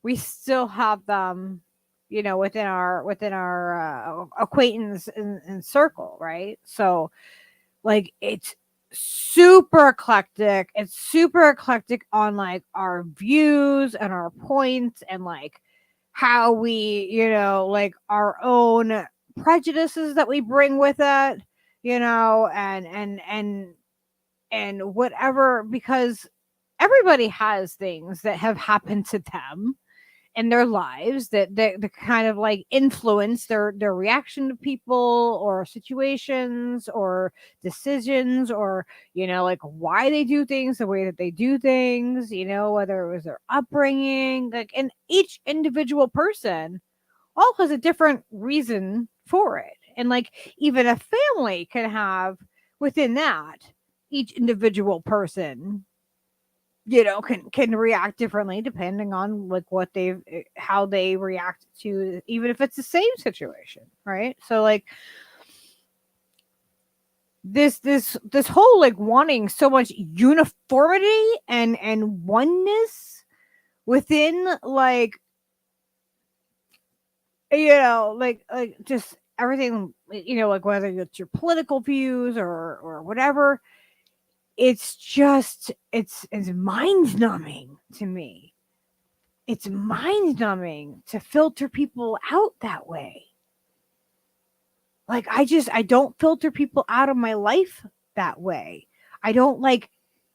Speaker 2: We still have them, you know, within our acquaintance and circle, right? So, like, it's super eclectic. It's super eclectic on like our views and our points and like how we, like our own prejudices that we bring with it, and whatever, because everybody has things that have happened to them in their lives that kind of like influence their reaction to people or situations or decisions, or like why they do things the way that they do things, whether it was their upbringing, like, and each individual person all has a different reason for it. And like even a family can have within that, each individual person can react differently depending on like what they've how they react to, even if it's the same situation, right? So like this whole like wanting so much uniformity and oneness within like like just everything, like whether it's your political views or whatever, it's mind numbing to me. It's mind numbing to filter people out that way. Like I don't filter people out of my life that way. I don't like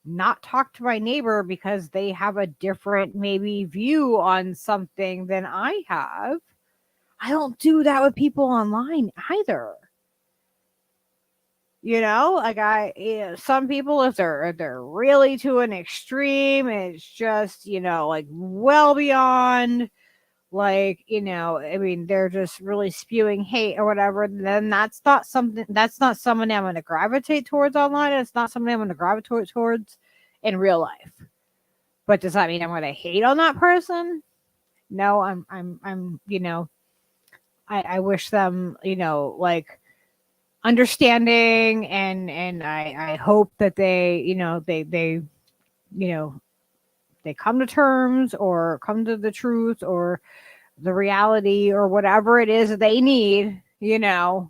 Speaker 2: not talk to my neighbor because they have a different maybe view on something than I have. I don't do that with people online either. Like some people, if they're really to an extreme, it's just like well beyond, like I mean, they're just really spewing hate or whatever. Then that's not someone I'm going to gravitate towards online. It's not something I'm going to gravitate towards in real life. But does that mean I'm going to hate on that person? No, I'm I wish them like understanding, and I hope that they they come to terms or come to the truth or the reality or whatever it is that they need. I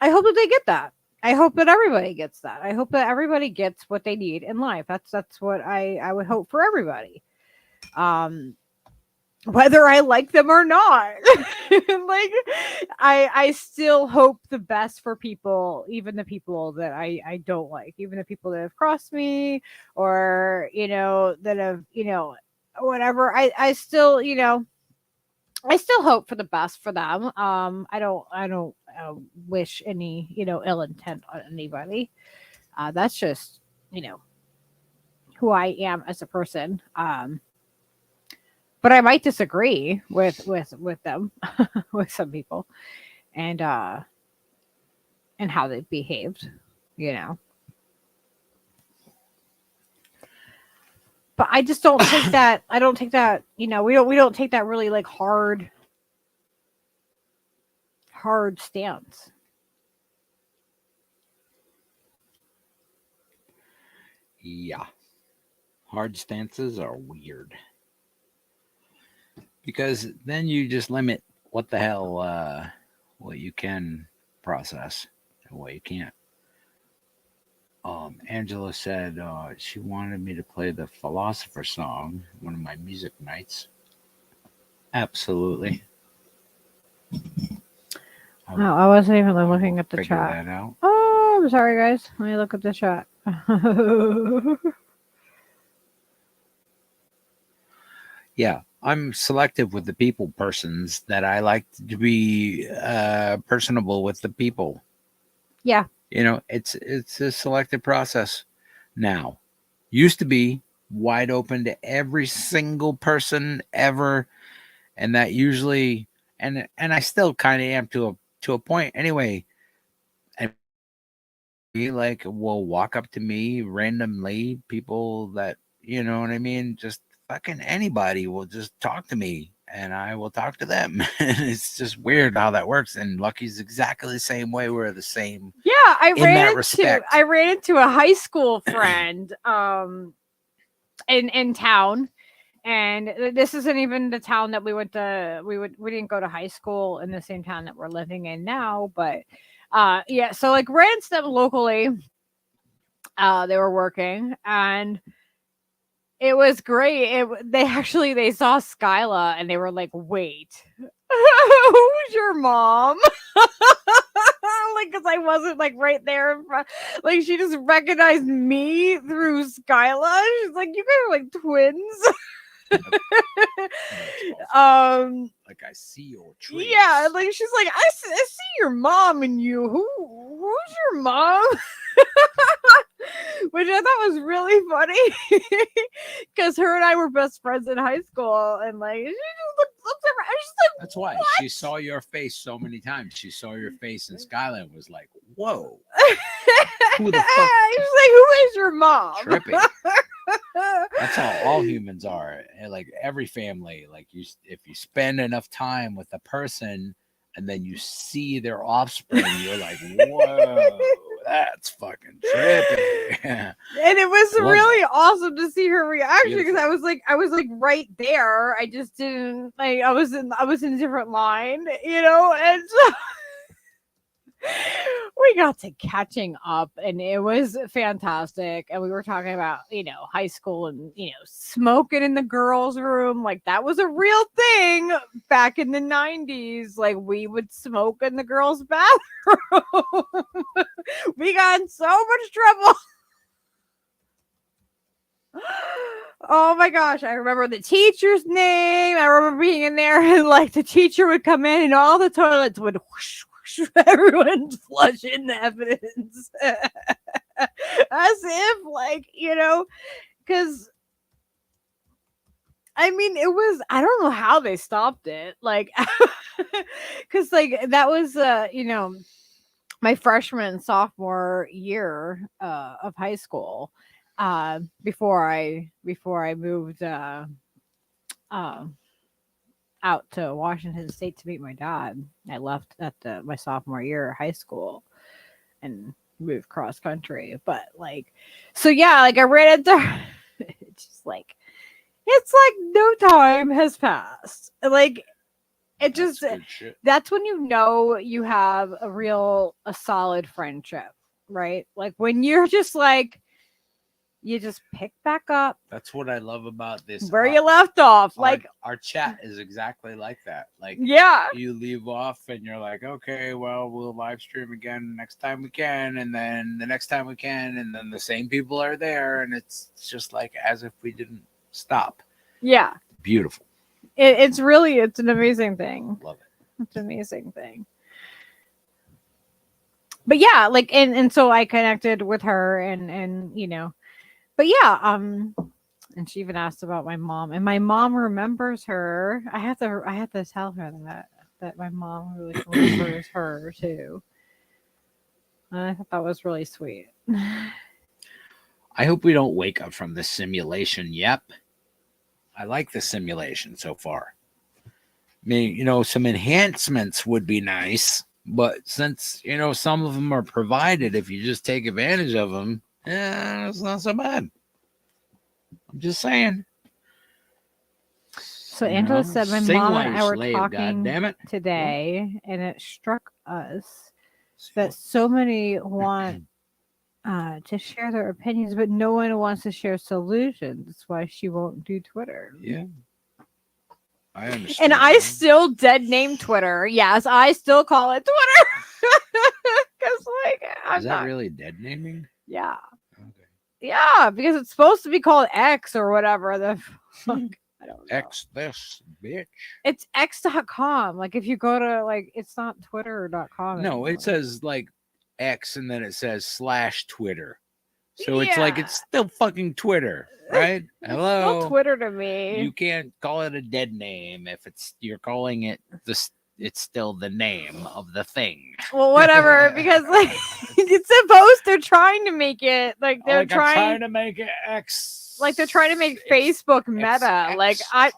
Speaker 2: hope that they get that. I hope that everybody gets that. I hope that everybody gets what they need in life. That's what I would hope for everybody, whether I like them or not. Like I still hope the best for people, even the people that I don't like, even the people that have crossed me, or that have whatever. I still I still hope for the best for them. I don't wish any ill intent on anybody. That's just who I am as a person. But I might disagree with them, with some people, and how they've behaved, But I just don't take that. I don't take that. We don't take that really like hard stance.
Speaker 3: Yeah. Hard stances are weird. Because then you just limit what the hell what you can process and what you can't. Angela said she wanted me to play the Philosopher song one of my music nights. Absolutely.
Speaker 2: Oh, I wasn't even looking at the
Speaker 3: figure
Speaker 2: chat.
Speaker 3: that out.
Speaker 2: Oh, I'm sorry, guys. Let me look at the chat.
Speaker 3: Yeah, I'm selective with the people persons that I like to be personable with the people.
Speaker 2: Yeah.
Speaker 3: It's a selective process now. Used to be wide open to every single person ever, and that usually and I still kind of am to a point anyway. And like will walk up to me randomly, people that you know what I mean, just fucking anybody will just talk to me and I will talk to them. And it's just weird how that works. And Lucky's exactly the same way. We're the same.
Speaker 2: Yeah, I ran into a high school friend in town, and this isn't even the town that we didn't go to high school in the same town that we're living in now, but Yeah, so like ran them locally. They were working, and it was great. They saw Skyla, and they were like, "Wait, who's your mom?" Like, because I wasn't like right there in front. Like, she just recognized me through Skyla. She's like, "You guys are like twins."
Speaker 3: Like, I see your traits.
Speaker 2: Yeah, like she's like, I see your mom and you. Who's your mom? Which I thought was really funny because her and I were best friends in high school, and like she just looked at her. She's like,
Speaker 3: That's why
Speaker 2: what?
Speaker 3: she saw your face so many times. She saw your face, and Skyline was like, "Whoa, who the fuck?"
Speaker 2: She's like, "Who is your mom?"
Speaker 3: Trippy. That's how all humans are. And like every family, like if you spend enough time with a person and then you see their offspring, you're like, "Whoa, that's fucking trippy."
Speaker 2: And it was really awesome to see her reaction because I was like right there. I just didn't like I was in a different line, and so we got to catching up, and it was fantastic. And we were talking about high school and smoking in the girls' room, like that was a real thing back in the 90s. Like we would smoke in the girls' bathroom. We got in so much trouble. Oh my gosh, I remember the teacher's name. I remember being in there, and like the teacher would come in and all the toilets would whoosh, whoosh, everyone's flushing the evidence. As if like, because I mean it was, I don't know how they stopped it. Like because like that was my freshman and sophomore year of high school. Before I moved out to Washington State to meet my dad. I left at my sophomore year of high school and moved cross country. But like, so yeah, like I ran into it's just like, it's like no time has passed. Like it just, that's when you have a solid friendship, right? Like when you're just like, you just pick back up.
Speaker 3: That's what I love about this.
Speaker 2: Where you left off. Like
Speaker 3: our chat is exactly like that. Like,
Speaker 2: yeah,
Speaker 3: you leave off and you're like, okay, well, we'll live stream again next time we can, and then the next time we can, and then the same people are there, and it's just like as if we didn't stop.
Speaker 2: Yeah,
Speaker 3: beautiful.
Speaker 2: It's an amazing thing.
Speaker 3: Love it.
Speaker 2: It's an amazing thing. But yeah, like and so I connected with her and but yeah, and she even asked about my mom, and my mom remembers her. I have to tell her that my mom really remembers her too. And I thought that was really sweet.
Speaker 3: I hope we don't wake up from this simulation. Yep. I like the simulation so far. I mean, some enhancements would be nice, but since, some of them are provided, if you just take advantage of them, it's not so bad. I'm just saying.
Speaker 2: So Angela said, my mom and I were talking today, and it struck us that so many want to share their opinions, but no one wants to share solutions. That's why she won't do Twitter.
Speaker 3: Yeah. I understand.
Speaker 2: And I still dead name Twitter. Yes, I still call it Twitter. Because
Speaker 3: is that really dead naming?
Speaker 2: Yeah.
Speaker 3: Okay.
Speaker 2: Yeah, because it's supposed to be called X or whatever the fuck. I don't know.
Speaker 3: X this bitch.
Speaker 2: It's X.com. Like if you go to it's not Twitter.com.
Speaker 3: No,
Speaker 2: anymore.
Speaker 3: It says like X and then it says /Twitter. So it's like it's still fucking Twitter, right? Hello.
Speaker 2: Still Twitter to me.
Speaker 3: You can't call it a dead name if you're calling it it's still the name of the thing.
Speaker 2: Well, whatever, because it's supposed they're trying to make it they're
Speaker 3: trying to make it X.
Speaker 2: Like they're trying to make Facebook meta.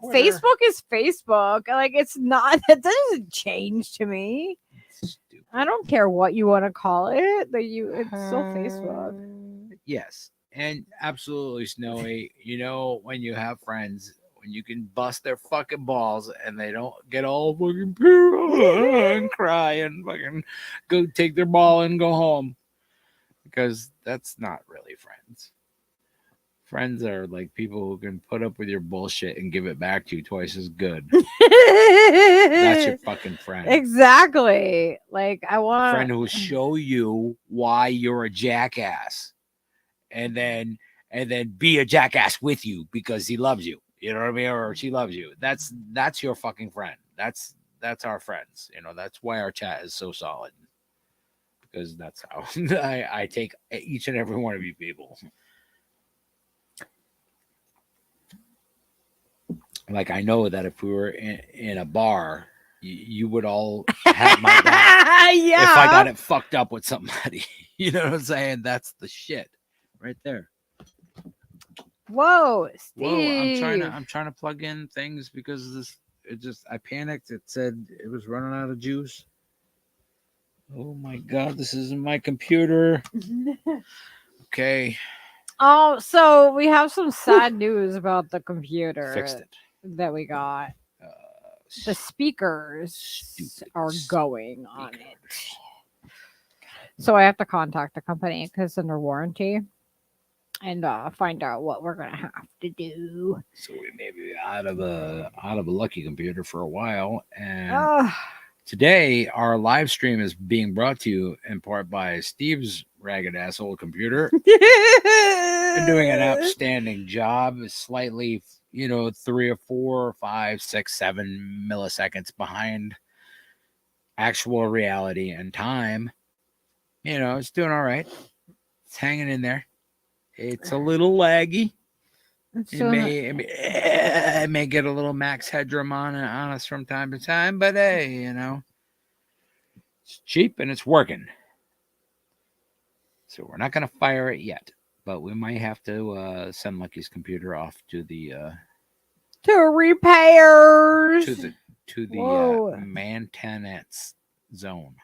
Speaker 2: Facebook is Facebook. Like it's not. That doesn't change to me. Stupid. I don't care what you want to call it. It's still Facebook.
Speaker 3: Yes, and absolutely, Snowy. When you have friends, when you can bust their fucking balls and they don't get all fucking and cry and fucking go take their ball and go home. Because that's not really friends. Friends are like people who can put up with your bullshit and give it back to you twice as good. That's your fucking friend.
Speaker 2: Exactly. Like I want
Speaker 3: Friend who will show you why you're a jackass, and then be a jackass with you because he loves you. You know what I mean, or she loves you. That's your fucking friend. That's our friends. You know, that's why our chat is so solid. Because that's how I take each and every one of you people. Like I know that if we were in a bar, you would all have my back.
Speaker 2: yeah.
Speaker 3: If I got it fucked up with somebody, you know what I'm saying? That's the shit right there.
Speaker 2: Whoa, Steve.
Speaker 3: Whoa, I'm trying to plug in things because I panicked. It said it was running out of juice. Oh my god, this isn't my computer. Okay.
Speaker 2: Oh, so we have some sad news about the computer.
Speaker 3: Fixed it.
Speaker 2: That we got. The speakers are going on it. So I have to contact the company because it's under warranty and find out what we're gonna have to do.
Speaker 3: So we may be out of a lucky computer for a while. And today our live stream is being brought to you in part by Steve's ragged ass old computer. Been doing an outstanding job. Slightly, 3 or 4 or 5, 6, 7 milliseconds behind actual reality and time. It's doing all right. It's hanging in there. It's a little laggy. It may get a little max headroom on us from time to time, but hey, it's cheap and it's working. So we're not going to fire it yet, but we might have to send Lucky's computer off to the
Speaker 2: to repairs
Speaker 3: to the maintenance zone.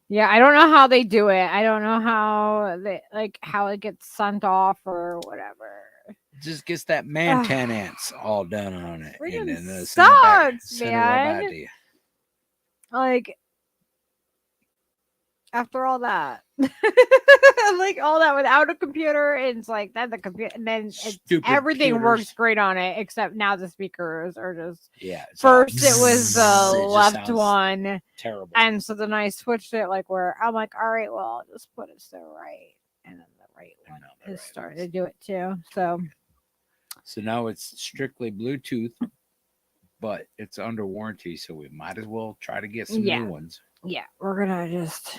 Speaker 2: Yeah, I don't know how they do it. I don't know how it gets sent off or whatever.
Speaker 3: Just gets that maintenance all done on it.
Speaker 2: Freaking sucks, man. Like after all that, like all that without a computer, and it's like then the computer, and then everything computers. Works great on it, except now the speakers are just First it was the left one,
Speaker 3: terrible,
Speaker 2: and so then I switched it where I'm like, all right, well, I'll just put it to the right, and then the right one is starting to do it too. So
Speaker 3: now it's strictly Bluetooth, but it's under warranty, so we might as well try to get some new ones.
Speaker 2: Yeah, we're gonna just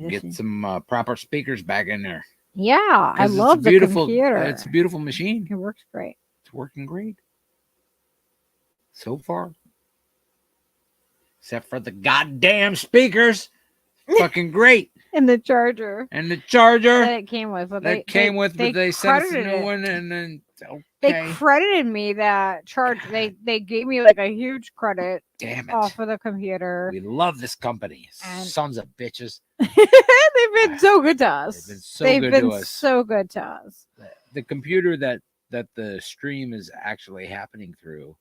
Speaker 3: get some proper speakers back in there.
Speaker 2: Yeah, I love the computer.
Speaker 3: It's a beautiful machine.
Speaker 2: It works great.
Speaker 3: It's working great so far, except for the goddamn speakers. Fucking great.
Speaker 2: And the charger.
Speaker 3: That
Speaker 2: it came with. But
Speaker 3: they sent us a new one, and then
Speaker 2: they credited me that charge. They gave me a huge credit.
Speaker 3: Damn it.
Speaker 2: Off of the computer.
Speaker 3: We love this company. Sons of bitches.
Speaker 2: They've been so good to us.
Speaker 3: They've been
Speaker 2: so good to us.
Speaker 3: The computer that the stream is actually happening through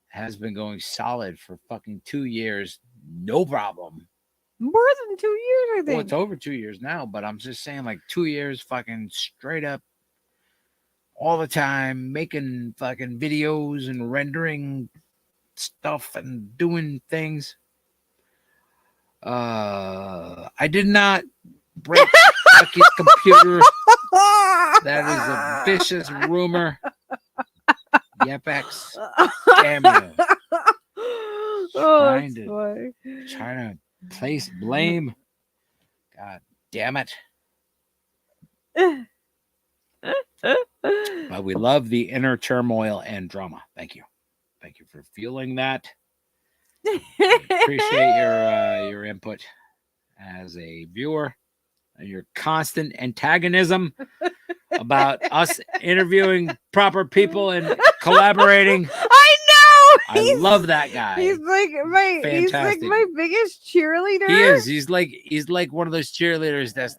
Speaker 3: has been going solid for fucking 2 years. No problem.
Speaker 2: More than 2 years, I think.
Speaker 3: Well, it's over 2 years now, but I'm just saying 2 years fucking straight up all the time, making fucking videos and rendering stuff and doing things. I did not break Lucky's computer. That is a vicious rumor. Yepex. Damn you. Trying to place blame. God damn it. But we love the inner turmoil and drama. Thank you. Thank you for feeling that. Appreciate your input as a viewer and your constant antagonism about us interviewing proper people and collaborating.
Speaker 2: I know.
Speaker 3: I love that guy.
Speaker 2: He's my biggest cheerleader.
Speaker 3: He is. He's like one of those cheerleaders that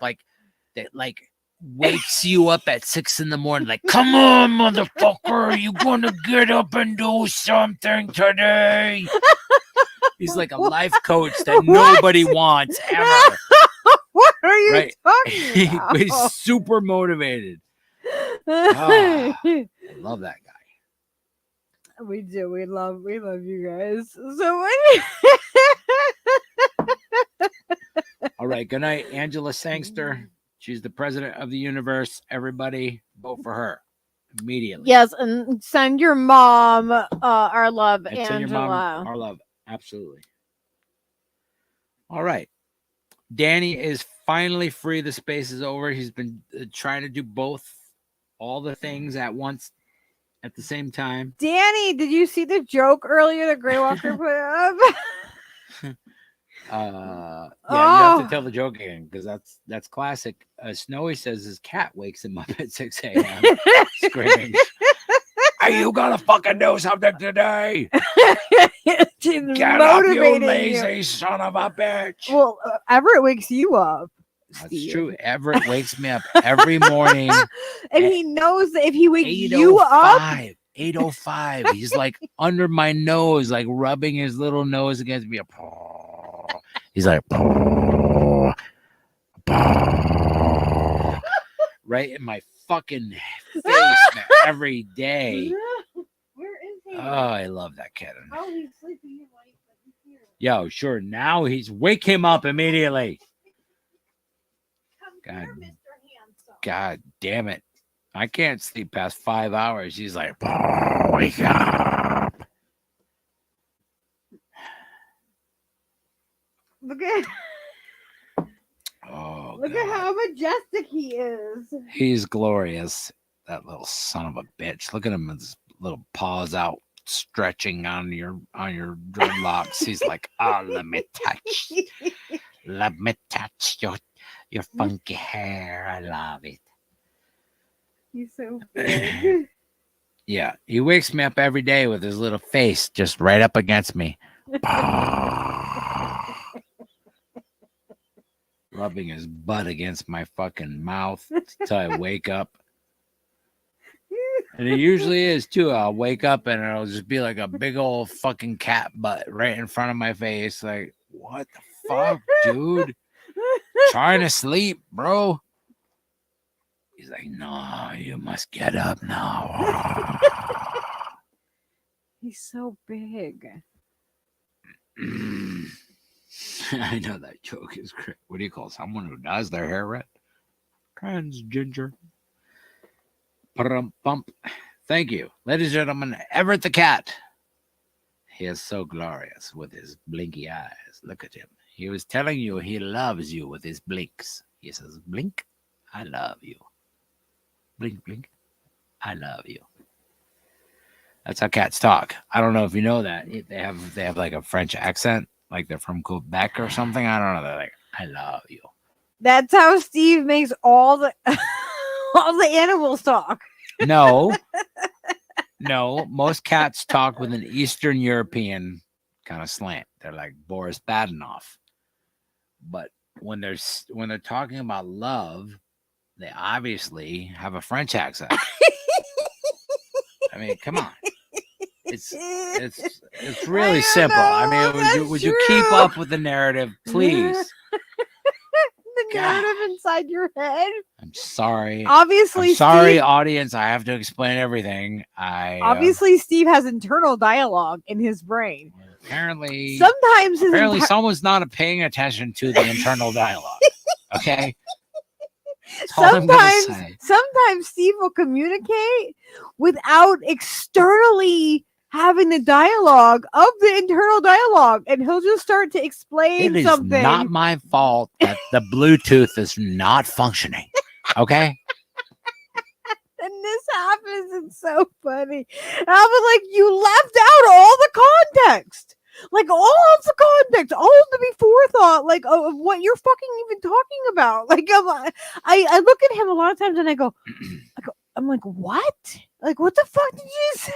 Speaker 3: wakes you up at 6 in the morning, like, come on, motherfucker, you gonna get up and do something today? He's like a life coach that nobody wants ever.
Speaker 2: What are you
Speaker 3: Right?
Speaker 2: talking
Speaker 3: But
Speaker 2: about?
Speaker 3: he's super motivated. I love that guy.
Speaker 2: We do. We love you guys. So
Speaker 3: All right. Good night, Angela Sangster. She's the president of the universe. Everybody vote for her immediately.
Speaker 2: yes, and send your mom our love,
Speaker 3: And
Speaker 2: Angela.
Speaker 3: send your mom our love. Absolutely. All right. Danny is finally free. The space is over. He's been trying to do all the things at once at the same time.
Speaker 2: Danny, did you see the joke earlier that Grey Walker put up?
Speaker 3: Yeah, you have to tell the joke again because that's classic. Snowy says his cat wakes him up at 6 a.m. screaming, "Hey, you gotta fucking do something today! Get up, you lazy son of a bitch!"
Speaker 2: Well, Everett wakes you up.
Speaker 3: That's
Speaker 2: Steve.
Speaker 3: true. Everett wakes me up every morning,
Speaker 2: and he knows that if he wakes you up,
Speaker 3: 8:05, he's like under my nose, like rubbing his little nose against me. He's like, right in my fucking face, man, every day.
Speaker 2: Where is he?
Speaker 3: Oh, I love that kid.
Speaker 2: Oh, he's sleeping.
Speaker 3: Yo, sure. Now wake him up immediately.
Speaker 2: Come here, Mr. Handsome.
Speaker 3: God damn it. I can't sleep past 5 hours. She's like, wake up.
Speaker 2: Look at
Speaker 3: Look
Speaker 2: at how majestic he is.
Speaker 3: He's glorious. That little son of a bitch. Look at him with his little paws out, stretching on your dreadlocks. He's like, oh, let me touch your funky hair. I love it.
Speaker 2: He's so big.
Speaker 3: Yeah, he wakes me up every day with his little face just right up against me. Rubbing his butt against my fucking mouth until I wake up. And it usually is too. I'll wake up and it'll just be like a big old fucking cat butt right in front of my face. Like, what the fuck, dude? Trying to sleep, bro. He's like, no, you must get up now.
Speaker 2: He's so big.
Speaker 3: I know that joke is great. What do you call someone who dyes their hair red? Transginger. Bump. Thank you. Ladies and gentlemen, Everett the cat. He is so glorious with his blinky eyes. Look at him. He was telling you he loves you with his blinks. He says, blink, I love you. Blink, blink, I love you. That's how cats talk. I don't know if you know that. They have like a French accent. Like they're from Quebec or something. I don't know. They're like, I love you.
Speaker 2: That's how Steve makes all the all the animals talk.
Speaker 3: No. Most cats talk with an Eastern European kind of slant. They're like Boris Badenov. But when they're talking about love, they obviously have a French accent. I mean, come on. It's really simple. I mean, would you keep up with the narrative, please?
Speaker 2: The narrative inside your head.
Speaker 3: I'm sorry.
Speaker 2: Obviously,
Speaker 3: sorry,
Speaker 2: Steve,
Speaker 3: audience. I have to explain everything.
Speaker 2: Obviously, Steve has internal dialogue in his brain.
Speaker 3: Apparently, someone's not paying attention to the internal dialogue. Okay.
Speaker 2: Sometimes Steve will communicate without externally having the dialogue of the internal dialogue, and he'll just start to explain something.
Speaker 3: It is not my fault that the Bluetooth is not functioning. Okay.
Speaker 2: And this happens. It's so funny. And I was like, you left out all the context. Like all of the context, all of the forethought, like of what you're fucking even talking about. Like I look at him a lot of times and I go, I'm like, what? Like, what the fuck did you say?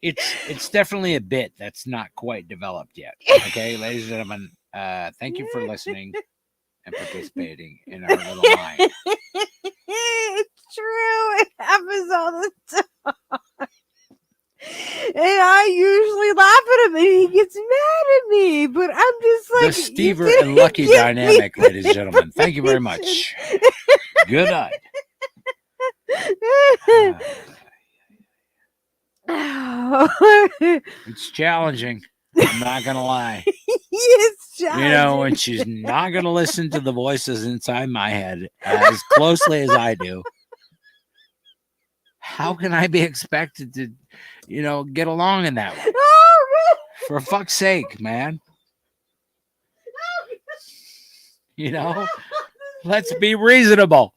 Speaker 3: It's definitely a bit that's not quite developed yet. Okay, ladies and gentlemen, thank you for listening. and participating in our little mind.
Speaker 2: It's true. It happens all the time. And I usually laugh at him and he gets mad at me. But I'm just
Speaker 3: The
Speaker 2: like,
Speaker 3: Stever and Lucky dynamic, ladies and gentlemen. Thank you very much. Good night. It's challenging. I'm not going to lie.
Speaker 2: It's
Speaker 3: You know, when
Speaker 2: challenging.
Speaker 3: she's not going to listen to the voices inside my head as closely as I do, how can I be expected to, get along in that way? For fuck's sake, man. Let's be reasonable.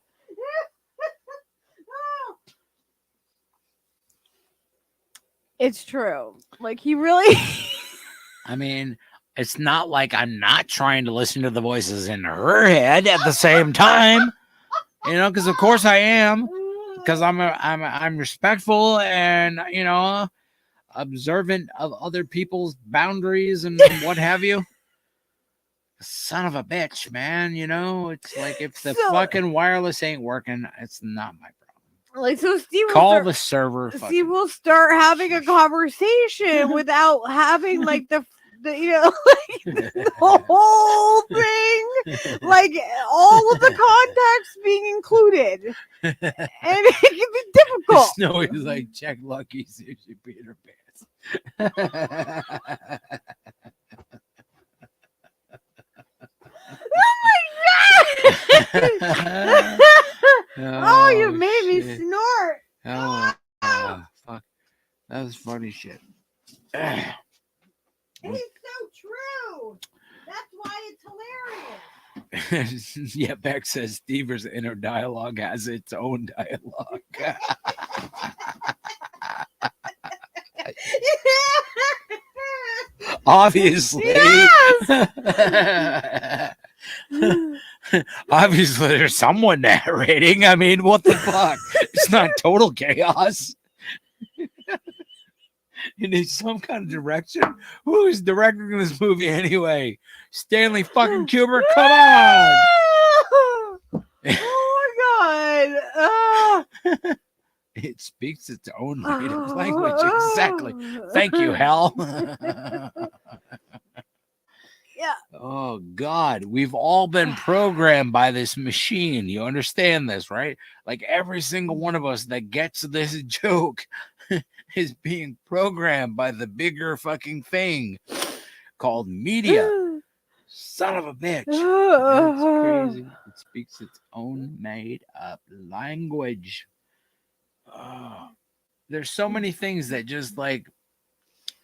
Speaker 2: It's true. Like, he really.
Speaker 3: I mean, it's not like I'm not trying to listen to the voices in her head at the same time, because of course I am, because I'm respectful and observant of other people's boundaries and what have you. Son of a bitch, man. It's like if the fucking wireless ain't working, it's not my problem.
Speaker 2: Like, so Steve
Speaker 3: Call the server.
Speaker 2: Steve will start having a conversation without having like the the whole thing, like all of the contacts being included, and it can be difficult.
Speaker 3: Snowy's like, check Lucky, see if she peed her pants.
Speaker 2: Oh, you made me snort.
Speaker 3: Fuck. That was funny shit.
Speaker 2: It's so true. That's why it's hilarious.
Speaker 3: Yeah, Beck says Stever's inner dialogue has its own dialogue. Obviously.
Speaker 2: Yes!
Speaker 3: Obviously, there's someone narrating. I mean, what the fuck? It's not total chaos. You need some kind of direction. Who is directing this movie anyway? Stanley fucking Kubrick? Come on!
Speaker 2: Oh my god!
Speaker 3: It speaks its own native language. Exactly. Thank you, Hal.
Speaker 2: Yeah.
Speaker 3: Oh God, we've all been programmed by this machine. You understand this, right? Like every single one of us that gets this joke is being programmed by the bigger fucking thing called media. Son of a bitch. That's crazy. It speaks its own made up language. Oh, there's so many things that just like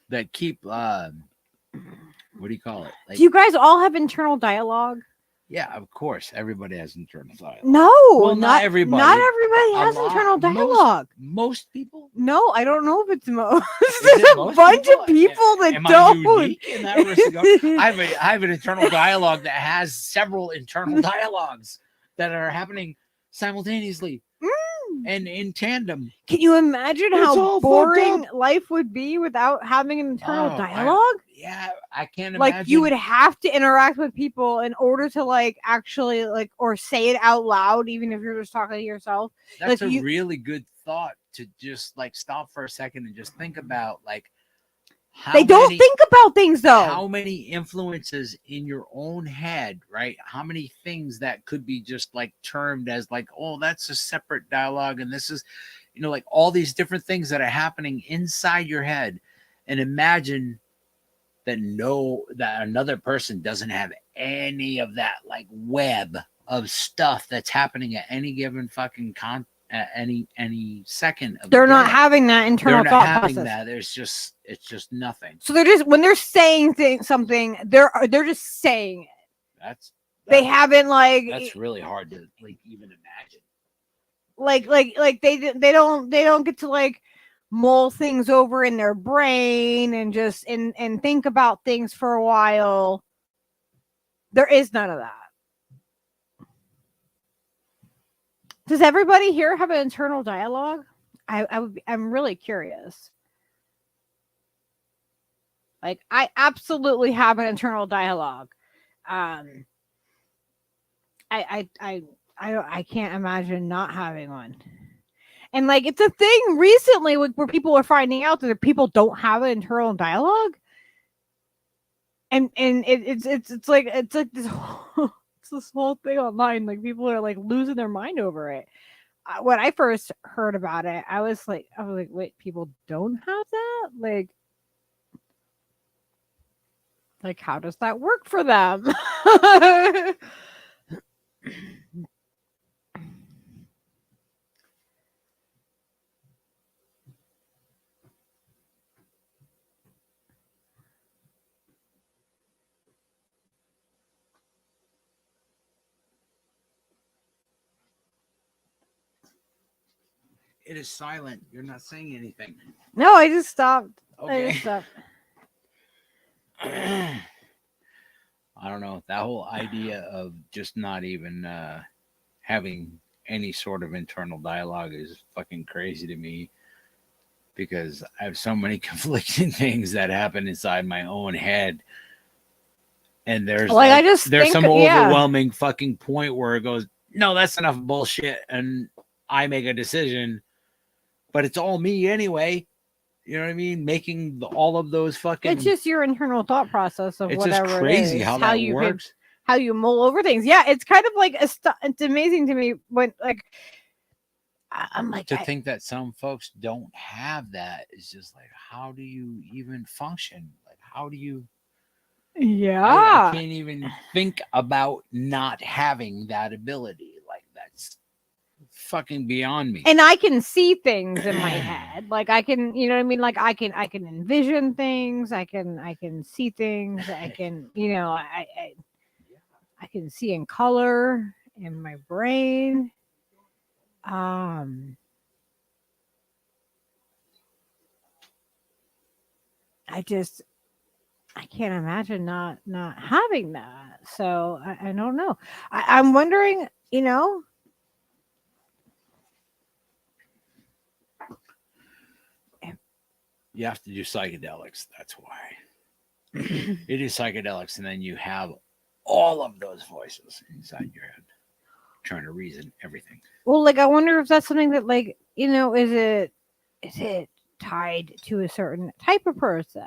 Speaker 3: that keep what do you call it? Like,
Speaker 2: do you guys all have internal dialogue?
Speaker 3: Yeah, of course. Everybody has internal dialogue.
Speaker 2: No,
Speaker 3: well, not everybody.
Speaker 2: Not everybody has internal dialogue.
Speaker 3: Most people?
Speaker 2: No, I don't know if it's most.
Speaker 3: There's
Speaker 2: a bunch of people that
Speaker 3: am
Speaker 2: don't.
Speaker 3: I unique in that regard? I have an internal dialogue that has several internal dialogues that are happening simultaneously and in tandem.
Speaker 2: Can you imagine how boring life would be without having an internal dialogue?
Speaker 3: I can't imagine.
Speaker 2: Like, you would have to interact with people in order to like actually like or say it out loud, even if you're just talking to yourself.
Speaker 3: That's
Speaker 2: like,
Speaker 3: a really good thought to just like stop for a second and just think about like
Speaker 2: they don't think about things though.
Speaker 3: How many influences in your own head, right? How many things that could be just like termed as like, oh, that's a separate dialogue, and this is, like all these different things that are happening inside your head. And imagine that another person doesn't have any of that like web of stuff that's happening at any given fucking any second of
Speaker 2: they're not having that internal thought process.
Speaker 3: That it's just nothing.
Speaker 2: So they're just when they're saying something, they're just saying it. They haven't like.
Speaker 3: That's really hard to like even imagine.
Speaker 2: Like they don't get to like mull things over in their brain and just and think about things for a while. There is none of that. Does everybody here have an internal dialogue? I'm really curious. Like, I absolutely have an internal dialogue. I can't imagine not having one. And like it's a thing recently where people are finding out that people don't have an internal dialogue. And it's like this whole, it's this whole thing online. Like people are like losing their mind over it. When I first heard about it, I was like, wait, people don't have that? Like how does that work for them?
Speaker 3: It is silent. You're not saying anything.
Speaker 2: No, I just stopped.
Speaker 3: Okay.
Speaker 2: I just stopped.
Speaker 3: I don't know. That whole idea of just not even having any sort of internal dialogue is fucking crazy to me, because I have so many conflicting things that happen inside my own head. And there's there's some overwhelming fucking point where it goes, no, that's enough bullshit. And I make a decision, but it's all me anyway. You know what I mean? Making all of those fucking.
Speaker 2: It's just your internal thought process of
Speaker 3: it's
Speaker 2: whatever
Speaker 3: just crazy
Speaker 2: it is,
Speaker 3: how that works.
Speaker 2: How you mull over things. Yeah, it's kind of like it's amazing to me when like I'm like
Speaker 3: to think that some folks don't have that is just like, how do you even function? Like, how do you?
Speaker 2: Yeah,
Speaker 3: I can't even think about not having that ability. Like that's fucking beyond me.
Speaker 2: and I can see things in my head. Like I can, you know what I mean? Like I can envision things. I can see things. I can, you know, I can see in color in my brain. I can't imagine not having that. So I don't know. I'm wondering, you know.
Speaker 3: You have to do psychedelics. That's why. You do psychedelics, and then you have all of those voices inside your head trying to reason everything.
Speaker 2: Well, like I wonder if that's something that, like, you know, is it tied to a certain type of person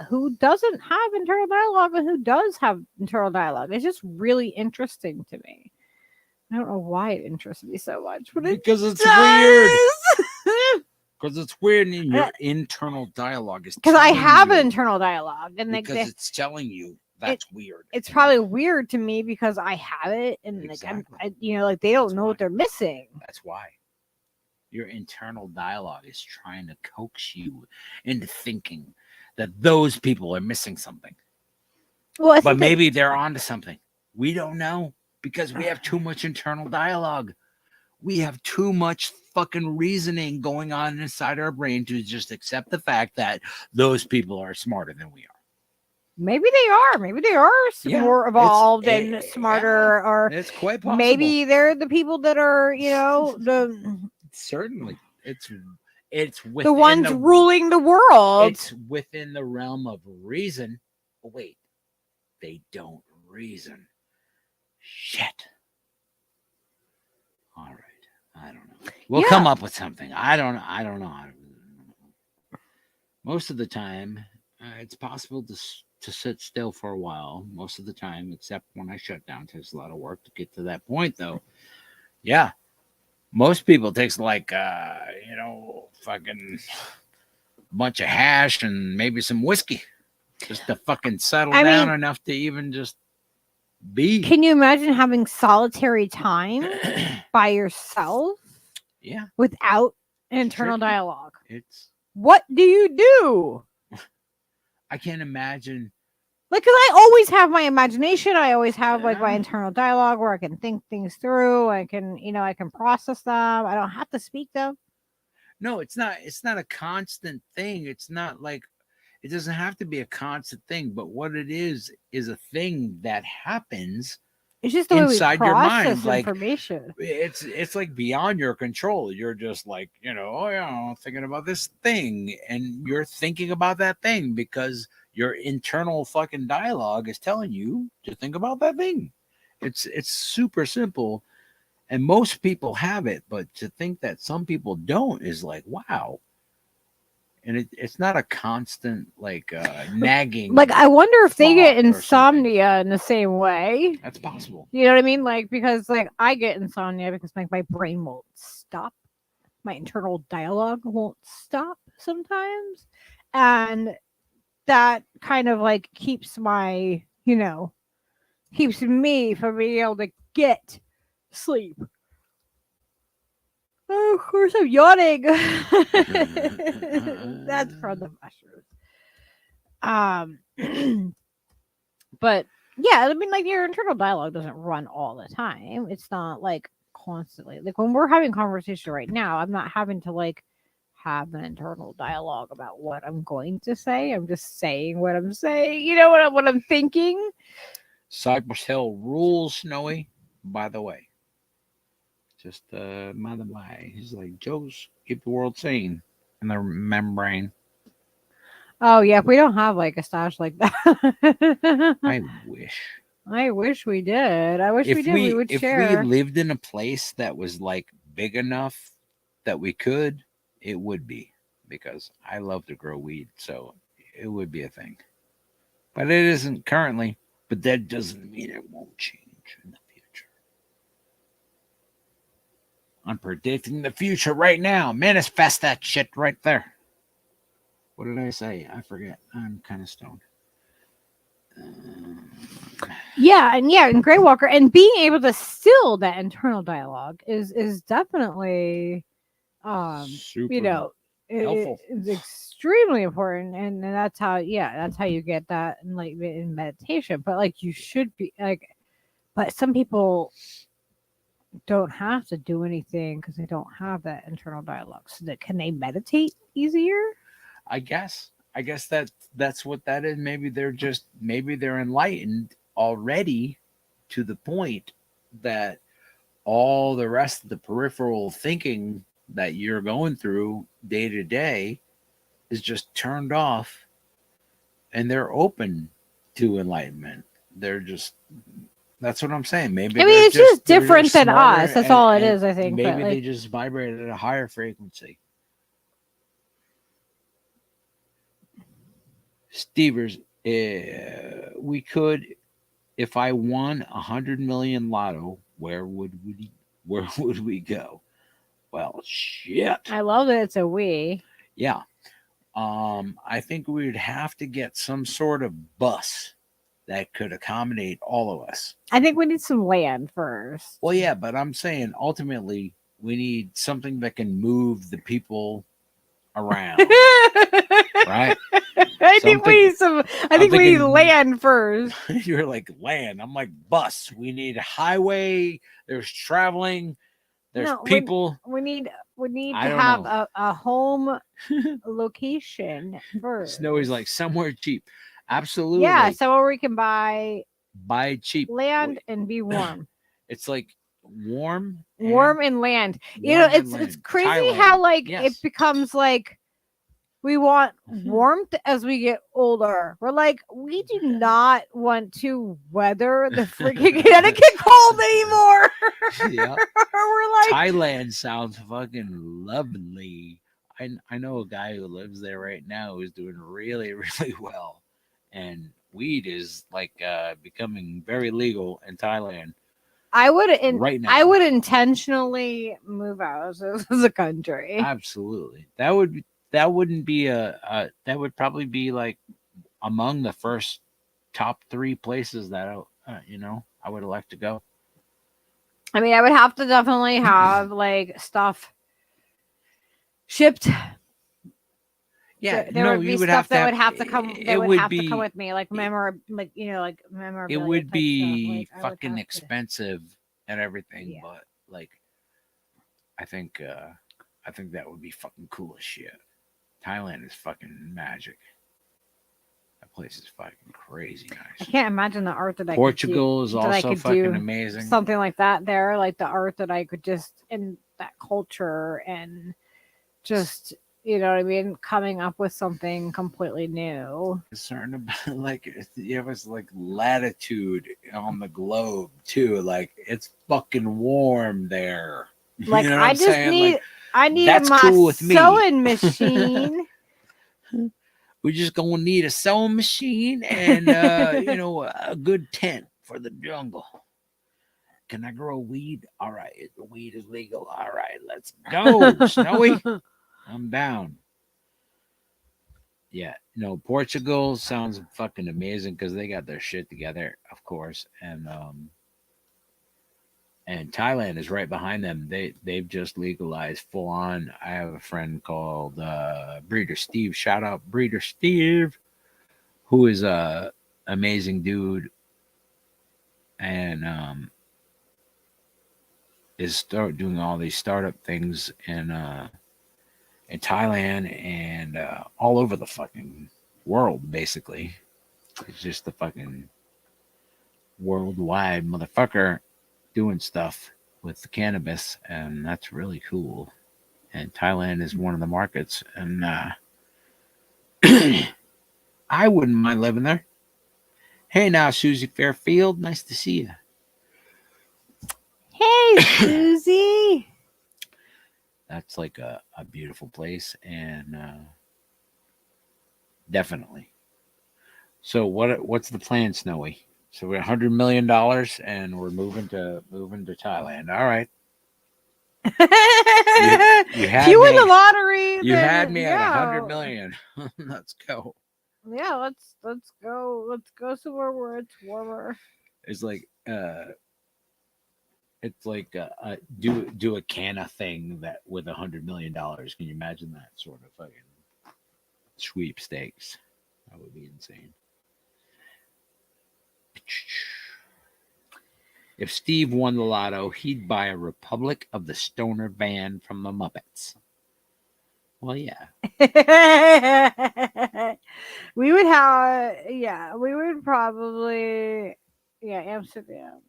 Speaker 2: who doesn't have internal dialogue and who does have internal dialogue? It's just really interesting to me. I don't know why it interests me so much, but
Speaker 3: because it's weird. Because it's weird, and your internal dialogue is
Speaker 2: because I have an internal dialogue, and
Speaker 3: because it's telling you that's weird.
Speaker 2: It's probably weird to me because I have it, and
Speaker 3: exactly.
Speaker 2: like you know, like they don't know what they're missing.
Speaker 3: That's why your internal dialogue is trying to coax you into thinking that those people are missing something. Well, but maybe they're onto something. We don't know because we have too much internal dialogue. We have too much fucking reasoning going on inside our brain to just accept the fact that those people are smarter than we are.
Speaker 2: Maybe they are. Maybe they are more evolved and smarter, or
Speaker 3: it's quite possible.
Speaker 2: Maybe they're the people that are, you know,
Speaker 3: certainly it's
Speaker 2: the ones ruling the world.
Speaker 3: It's within the realm of reason. Oh, wait, they don't reason. Shit. All right. I don't know. We'll come up with something. I don't know. Most of the time, it's possible to sit still for a while. Most of the time, except when I shut down. It takes a lot of work to get to that point, though. Yeah. Most people it takes like, you know, fucking bunch of hash and maybe some whiskey just to fucking settle down enough to even just be.
Speaker 2: Can you imagine having solitary time by yourself?
Speaker 3: Yeah.
Speaker 2: Without internal dialogue.
Speaker 3: It's
Speaker 2: what do you do?
Speaker 3: I can't imagine.
Speaker 2: Like, cause I always have my imagination. I always have like my internal dialogue where I can think things through. I can, you know, I can process them. I don't have to speak them.
Speaker 3: No, it's not a constant thing. It's not like it doesn't have to be a constant thing, but what it is a thing that happens.
Speaker 2: It's just the inside way we process your mind, information.
Speaker 3: Like it's like beyond your control. You're just like, you know, oh yeah, I'm thinking about this thing, and you're thinking about that thing because your internal fucking dialogue is telling you to think about that thing. It's super simple, and most people have it, but to think that some people don't is like, wow. And it's not a constant like nagging.
Speaker 2: Like, I wonder if they get
Speaker 3: thought or something.
Speaker 2: insomnia in the same way.
Speaker 3: That's possible.
Speaker 2: You know what I mean? Like, because like I get insomnia because like my brain won't stop. My internal dialogue won't stop sometimes. And that kind of like keeps my, keeps me from being able to get sleep. Oh, of course I'm yawning. That's from the mushrooms. But yeah, I mean, like your internal dialogue doesn't run all the time. It's not like constantly. Like when we're having conversation right now, I'm not having to like have an internal dialogue about what I'm going to say. I'm just saying what I'm saying. You know what I'm thinking.
Speaker 3: Cypress Hill rules, Snowy. By the way, just by the way, he's like Joe's keep the world sane in the membrane.
Speaker 2: Oh yeah, if we don't have like a stash like that.
Speaker 3: I wish.
Speaker 2: I wish we did. I wish we did. We would
Speaker 3: if
Speaker 2: share.
Speaker 3: we lived in a place that was like big enough that we could, it would be, because I love to grow weed, so it would be a thing. But it isn't currently. But that doesn't mean it won't change in the future. I'm predicting the future right now. Manifest that shit right there. What did I say? I forget. I'm kind of stoned.
Speaker 2: And Grey Walker, and being able to still that internal dialogue is definitely
Speaker 3: super helpful.
Speaker 2: it's extremely important, and that's how you get that in like in meditation. But like you should be like, but some people don't have to do anything because they don't have that internal dialogue. So that can they meditate easier?
Speaker 3: I guess that's what that is. Maybe they're enlightened already to the point that all the rest of the peripheral thinking that you're going through day to day is just turned off, and they're open to enlightenment. That's what I'm saying. Maybe
Speaker 2: I mean, it's just different than us. That's all it is, I think.
Speaker 3: Maybe they just vibrate at a higher frequency. Stevers, we could, if I won 100 million lotto, where would we go? Well, shit.
Speaker 2: I love that it's a we.
Speaker 3: Yeah. I think we would have to get some sort of bus that could accommodate all of us.
Speaker 2: I think we need some land first.
Speaker 3: Well, yeah, but I'm saying ultimately we need something that can move the people around. Right?
Speaker 2: I think we need land first.
Speaker 3: You're like land. I'm like bus. We need a highway. There's traveling. There's people.
Speaker 2: We need to have a home location first.
Speaker 3: Snowy's like somewhere cheap. Absolutely.
Speaker 2: Yeah, somewhere we can buy
Speaker 3: cheap
Speaker 2: land and be warm.
Speaker 3: It's like warm
Speaker 2: and land. It's crazy Thailand. How like it becomes like we want warmth as we get older. We're like, we do not want to weather the freaking Connecticut cold anymore.
Speaker 3: Yeah.
Speaker 2: We're like,
Speaker 3: Thailand sounds fucking lovely. I know a guy who lives there right now who's doing really, really well. And weed is like becoming very legal in Thailand.
Speaker 2: I would
Speaker 3: right now.
Speaker 2: I would intentionally move out of the country.
Speaker 3: Absolutely. That wouldn't be that would probably be like among the first top 3 places that I would like to go.
Speaker 2: I mean, I would have to definitely have like stuff shipped.
Speaker 3: Yeah,
Speaker 2: there would be stuff that would have to come. That would have to come with me, like memorabilia.
Speaker 3: It would be fucking expensive and everything,
Speaker 2: Yeah.
Speaker 3: but like, I think that would be fucking cool as shit. Thailand is fucking magic. That place is fucking crazy nice.
Speaker 2: I can't imagine the art that I
Speaker 3: Portugal
Speaker 2: could
Speaker 3: is also fucking amazing.
Speaker 2: Something like that there, like the art that I could just in that culture and just you know what I mean, coming up with something completely new.
Speaker 3: Concerned about like you have this like latitude on the globe too. Like it's fucking warm there.
Speaker 2: Like
Speaker 3: You know what
Speaker 2: I
Speaker 3: I'm
Speaker 2: just
Speaker 3: saying?
Speaker 2: need
Speaker 3: Like
Speaker 2: I need
Speaker 3: that's
Speaker 2: my
Speaker 3: cool with me.
Speaker 2: sewing machine.
Speaker 3: We're just gonna need a sewing machine and you know, a good tent for the jungle. Can I grow weed? All right, the weed is legal. All right, let's go, Snowy. I'm down. Yeah, no, Portugal sounds fucking amazing because they got their shit together, of course, and Thailand is right behind them. They've just legalized full on. I have a friend called Breeder Steve. Shout out Breeder Steve, who is a amazing dude and is start doing all these startup things in Thailand and all over the fucking world. Basically, it's just the fucking worldwide motherfucker doing stuff with the cannabis, and that's really cool. And Thailand is one of the markets, and I wouldn't mind living there. Hey, now, Susie Fairfield, nice to see you.
Speaker 2: Hey, Susie.
Speaker 3: That's like a beautiful place, and definitely. So, what's the plan, Snowy? So we're $100 million, and we're moving to Thailand. All right. You
Speaker 2: If you win the lottery,
Speaker 3: You
Speaker 2: then,
Speaker 3: had me at
Speaker 2: yeah.
Speaker 3: 100 million. Let's go.
Speaker 2: Yeah, let's go. Let's go somewhere where it's warmer.
Speaker 3: It's like do a Canna thing that with $100 million. Can you imagine that sort of fucking sweepstakes? That would be insane. If Steve won the lotto, he'd buy a Republic of the Stoner van from the Muppets. Well, yeah.
Speaker 2: We would have, yeah, we would probably, yeah, Amsterdam.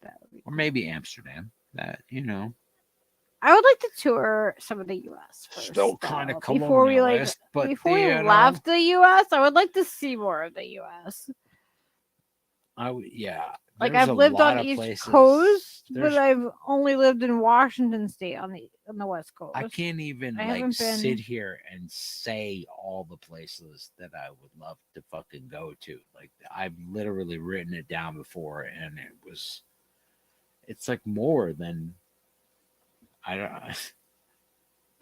Speaker 2: That would be
Speaker 3: Or
Speaker 2: cool.
Speaker 3: maybe Amsterdam. That, you know.
Speaker 2: I would like to tour some of the U.S. first.
Speaker 3: Still kind of
Speaker 2: before we
Speaker 3: colonialist, but
Speaker 2: before we
Speaker 3: you know,
Speaker 2: left the U.S. I would like to see more of the U.S.
Speaker 3: Yeah.
Speaker 2: Like
Speaker 3: there's
Speaker 2: I've
Speaker 3: a
Speaker 2: lived
Speaker 3: lot
Speaker 2: on
Speaker 3: of
Speaker 2: East
Speaker 3: places.
Speaker 2: Coast,
Speaker 3: There's-
Speaker 2: but I've only lived in Washington State on the West Coast.
Speaker 3: I can't even
Speaker 2: I
Speaker 3: like
Speaker 2: haven't been-
Speaker 3: sit here and say all the places that I would love to fucking go to. Like I've literally written it down before, and it's like more than I don't.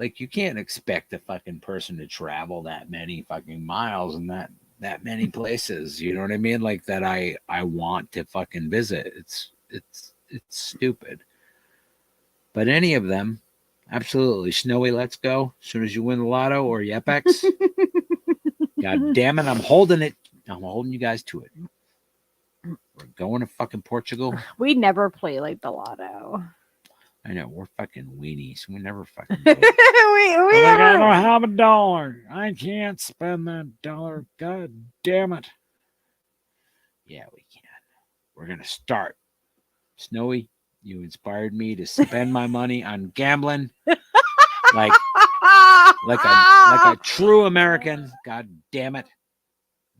Speaker 3: Like you can't expect a fucking person to travel that many fucking miles and that many places. You know what I mean? Like that I want to fucking visit. It's stupid. But any of them, absolutely. Snowy, let's go. As soon as you win the lotto or Yepex. God damn it, I'm holding it. I'm holding you guys to it. We're going to fucking Portugal.
Speaker 2: We never play like the lotto.
Speaker 3: I know, we're fucking weenies. We never fucking do it.
Speaker 2: we
Speaker 3: Like, I
Speaker 2: never.
Speaker 3: don't have $1. I can't spend that $1. God damn it. Yeah, we can. We're gonna start. Snowy, you inspired me to spend my money on gambling. like a true American. God damn it.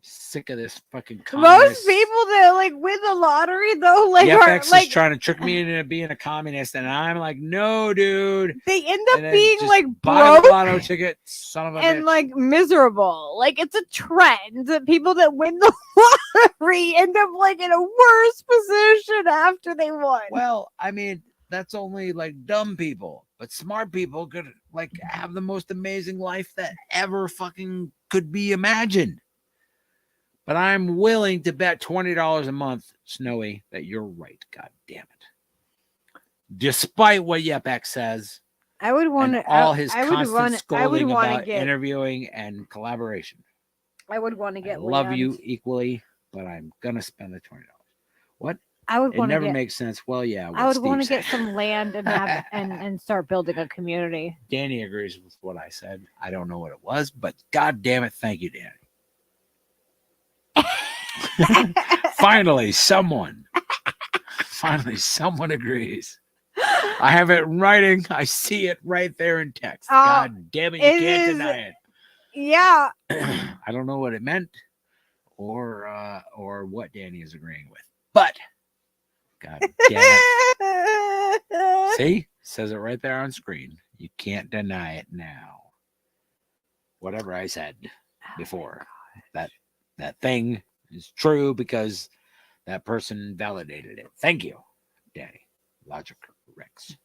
Speaker 3: Sick of this fucking communist.
Speaker 2: Most people that like win the lottery though, like are
Speaker 3: FX
Speaker 2: like
Speaker 3: is trying to trick me into being a communist, and I'm like, no, dude.
Speaker 2: they end
Speaker 3: And
Speaker 2: up
Speaker 3: then
Speaker 2: being
Speaker 3: just
Speaker 2: like
Speaker 3: buy
Speaker 2: broke
Speaker 3: the lotto ticket, son of a
Speaker 2: and
Speaker 3: bitch.
Speaker 2: like miserable. Like it's a trend that people that win the lottery end up like in a worse position after they won.
Speaker 3: Well, I mean, that's only like dumb people, but smart people could like have the most amazing life that ever fucking could be imagined. But I'm willing to bet $20 a month, Snowy, that you're right. God damn it. Despite what Yepex says,
Speaker 2: I would want
Speaker 3: and
Speaker 2: to
Speaker 3: all his
Speaker 2: I would
Speaker 3: constant
Speaker 2: want I would
Speaker 3: scolding
Speaker 2: want
Speaker 3: about
Speaker 2: to get
Speaker 3: interviewing and collaboration.
Speaker 2: I would want to
Speaker 3: I
Speaker 2: get
Speaker 3: love
Speaker 2: land.
Speaker 3: you equally, but I'm gonna spend the $20. What?
Speaker 2: I would
Speaker 3: It
Speaker 2: want to
Speaker 3: never
Speaker 2: get
Speaker 3: makes sense. Well, yeah.
Speaker 2: I would want to
Speaker 3: Steve
Speaker 2: get
Speaker 3: said.
Speaker 2: some land and have and start building a community.
Speaker 3: Danny agrees with what I said. I don't know what it was, but God damn it, thank you, Danny. Finally, someone agrees. I have it in writing. I see it right there in text.
Speaker 2: Oh,
Speaker 3: God damn it, you
Speaker 2: it
Speaker 3: can't
Speaker 2: is-
Speaker 3: deny it.
Speaker 2: Yeah.
Speaker 3: I don't know what it meant or what Danny is agreeing with. But God damn it. See? Says it right there on screen. You can't deny it now. Whatever I said before. That thing is true because that person validated it. Thank you, Danny. Logic Rex.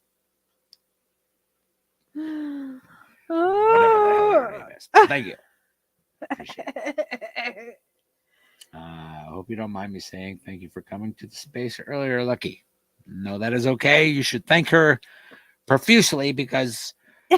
Speaker 3: Whatever the hell your name is. Thank you. Appreciate it. I hope you don't mind me saying thank you for coming to the space earlier, Lucky. No, that is okay. You should thank her profusely because
Speaker 2: Yeah,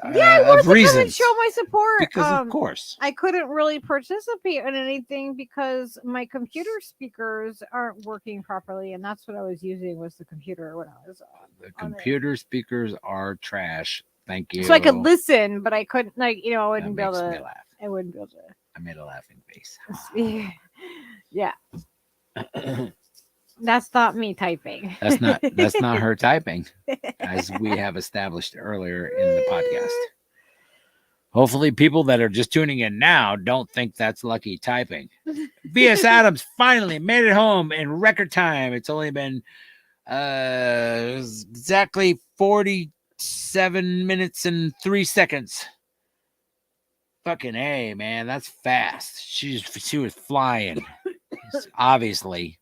Speaker 2: I wanted
Speaker 3: of
Speaker 2: to come and
Speaker 3: reasons.
Speaker 2: show my support.
Speaker 3: Because of course.
Speaker 2: I couldn't really participate in anything because my computer speakers aren't working properly, and that's what I was using was the computer when I was
Speaker 3: The
Speaker 2: on there.
Speaker 3: computer speakers are trash. Thank you.
Speaker 2: So I could listen, but I couldn't, like, I
Speaker 3: That
Speaker 2: wouldn't be able
Speaker 3: makes me
Speaker 2: to.
Speaker 3: laugh.
Speaker 2: I wouldn't be able to.
Speaker 3: I made a laughing face.
Speaker 2: Yeah, that's not me typing.
Speaker 3: That's not her typing, as we have established earlier in the podcast. Hopefully, people that are just tuning in now don't think that's Lucky typing. V.S. Adams finally made it home in record time. It's only been exactly 47 minutes and 3 seconds. Fucking A, man, that's fast. She was flying. Obviously,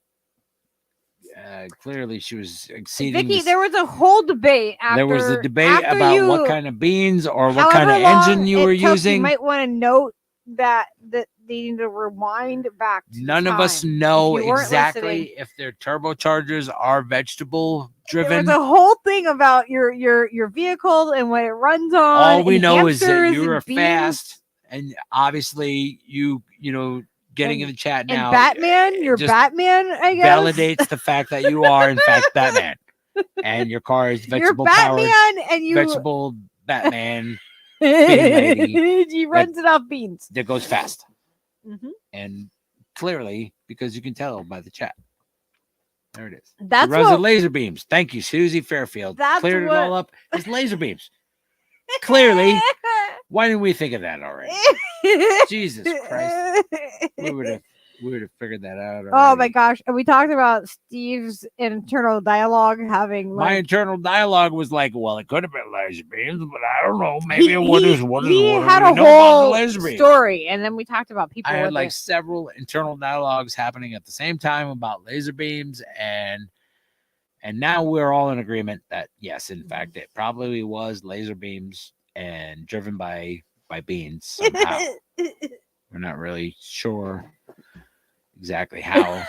Speaker 3: clearly she was exceeding.
Speaker 2: Vicky, there was a whole debate after.
Speaker 3: There was a debate about what kind of beans or what kind of
Speaker 2: however
Speaker 3: engine
Speaker 2: long
Speaker 3: you were
Speaker 2: it took,
Speaker 3: using.
Speaker 2: You might want to note that they need to rewind back to the
Speaker 3: None of us
Speaker 2: time.
Speaker 3: know
Speaker 2: If you weren't
Speaker 3: exactly
Speaker 2: listening.
Speaker 3: if their turbochargers are vegetable
Speaker 2: There
Speaker 3: driven.
Speaker 2: was a whole thing about your vehicle and what it runs on.
Speaker 3: All we
Speaker 2: and
Speaker 3: know is that
Speaker 2: hamsters
Speaker 3: you were
Speaker 2: and beans.
Speaker 3: fast, and obviously you know getting in the chat now.
Speaker 2: And Batman, you're
Speaker 3: just
Speaker 2: Batman, I guess.
Speaker 3: validates the fact that you are in fact Batman, and your car is vegetable
Speaker 2: You're
Speaker 3: powered.
Speaker 2: Batman, and you
Speaker 3: Vegetable Batman lady
Speaker 2: he runs it off beans.
Speaker 3: that goes fast,
Speaker 2: Mhm.
Speaker 3: and clearly because you can tell by the chat. There it is.
Speaker 2: That's
Speaker 3: She runs
Speaker 2: what.
Speaker 3: the laser beams. Thank you, Susie Fairfield.
Speaker 2: That's
Speaker 3: Cleared it
Speaker 2: what-
Speaker 3: all up. It's laser beams. Clearly, why didn't we think of that already? Jesus Christ. We would have figured that out.
Speaker 2: Oh my
Speaker 3: already.
Speaker 2: gosh! And we talked about Steve's internal dialogue having
Speaker 3: My
Speaker 2: like
Speaker 3: internal dialogue was like, well, it could have been laser beams, but I don't know. Maybe
Speaker 2: he
Speaker 3: what do we
Speaker 2: had
Speaker 3: know
Speaker 2: a
Speaker 3: about the
Speaker 2: whole
Speaker 3: laser beams?
Speaker 2: story, and then we talked about people.
Speaker 3: I had
Speaker 2: with
Speaker 3: like
Speaker 2: it.
Speaker 3: several internal dialogues happening at the same time about laser beams, and now we're all in agreement that yes, in fact, it probably was laser beams and driven by beans somehow. We're not really sure exactly how,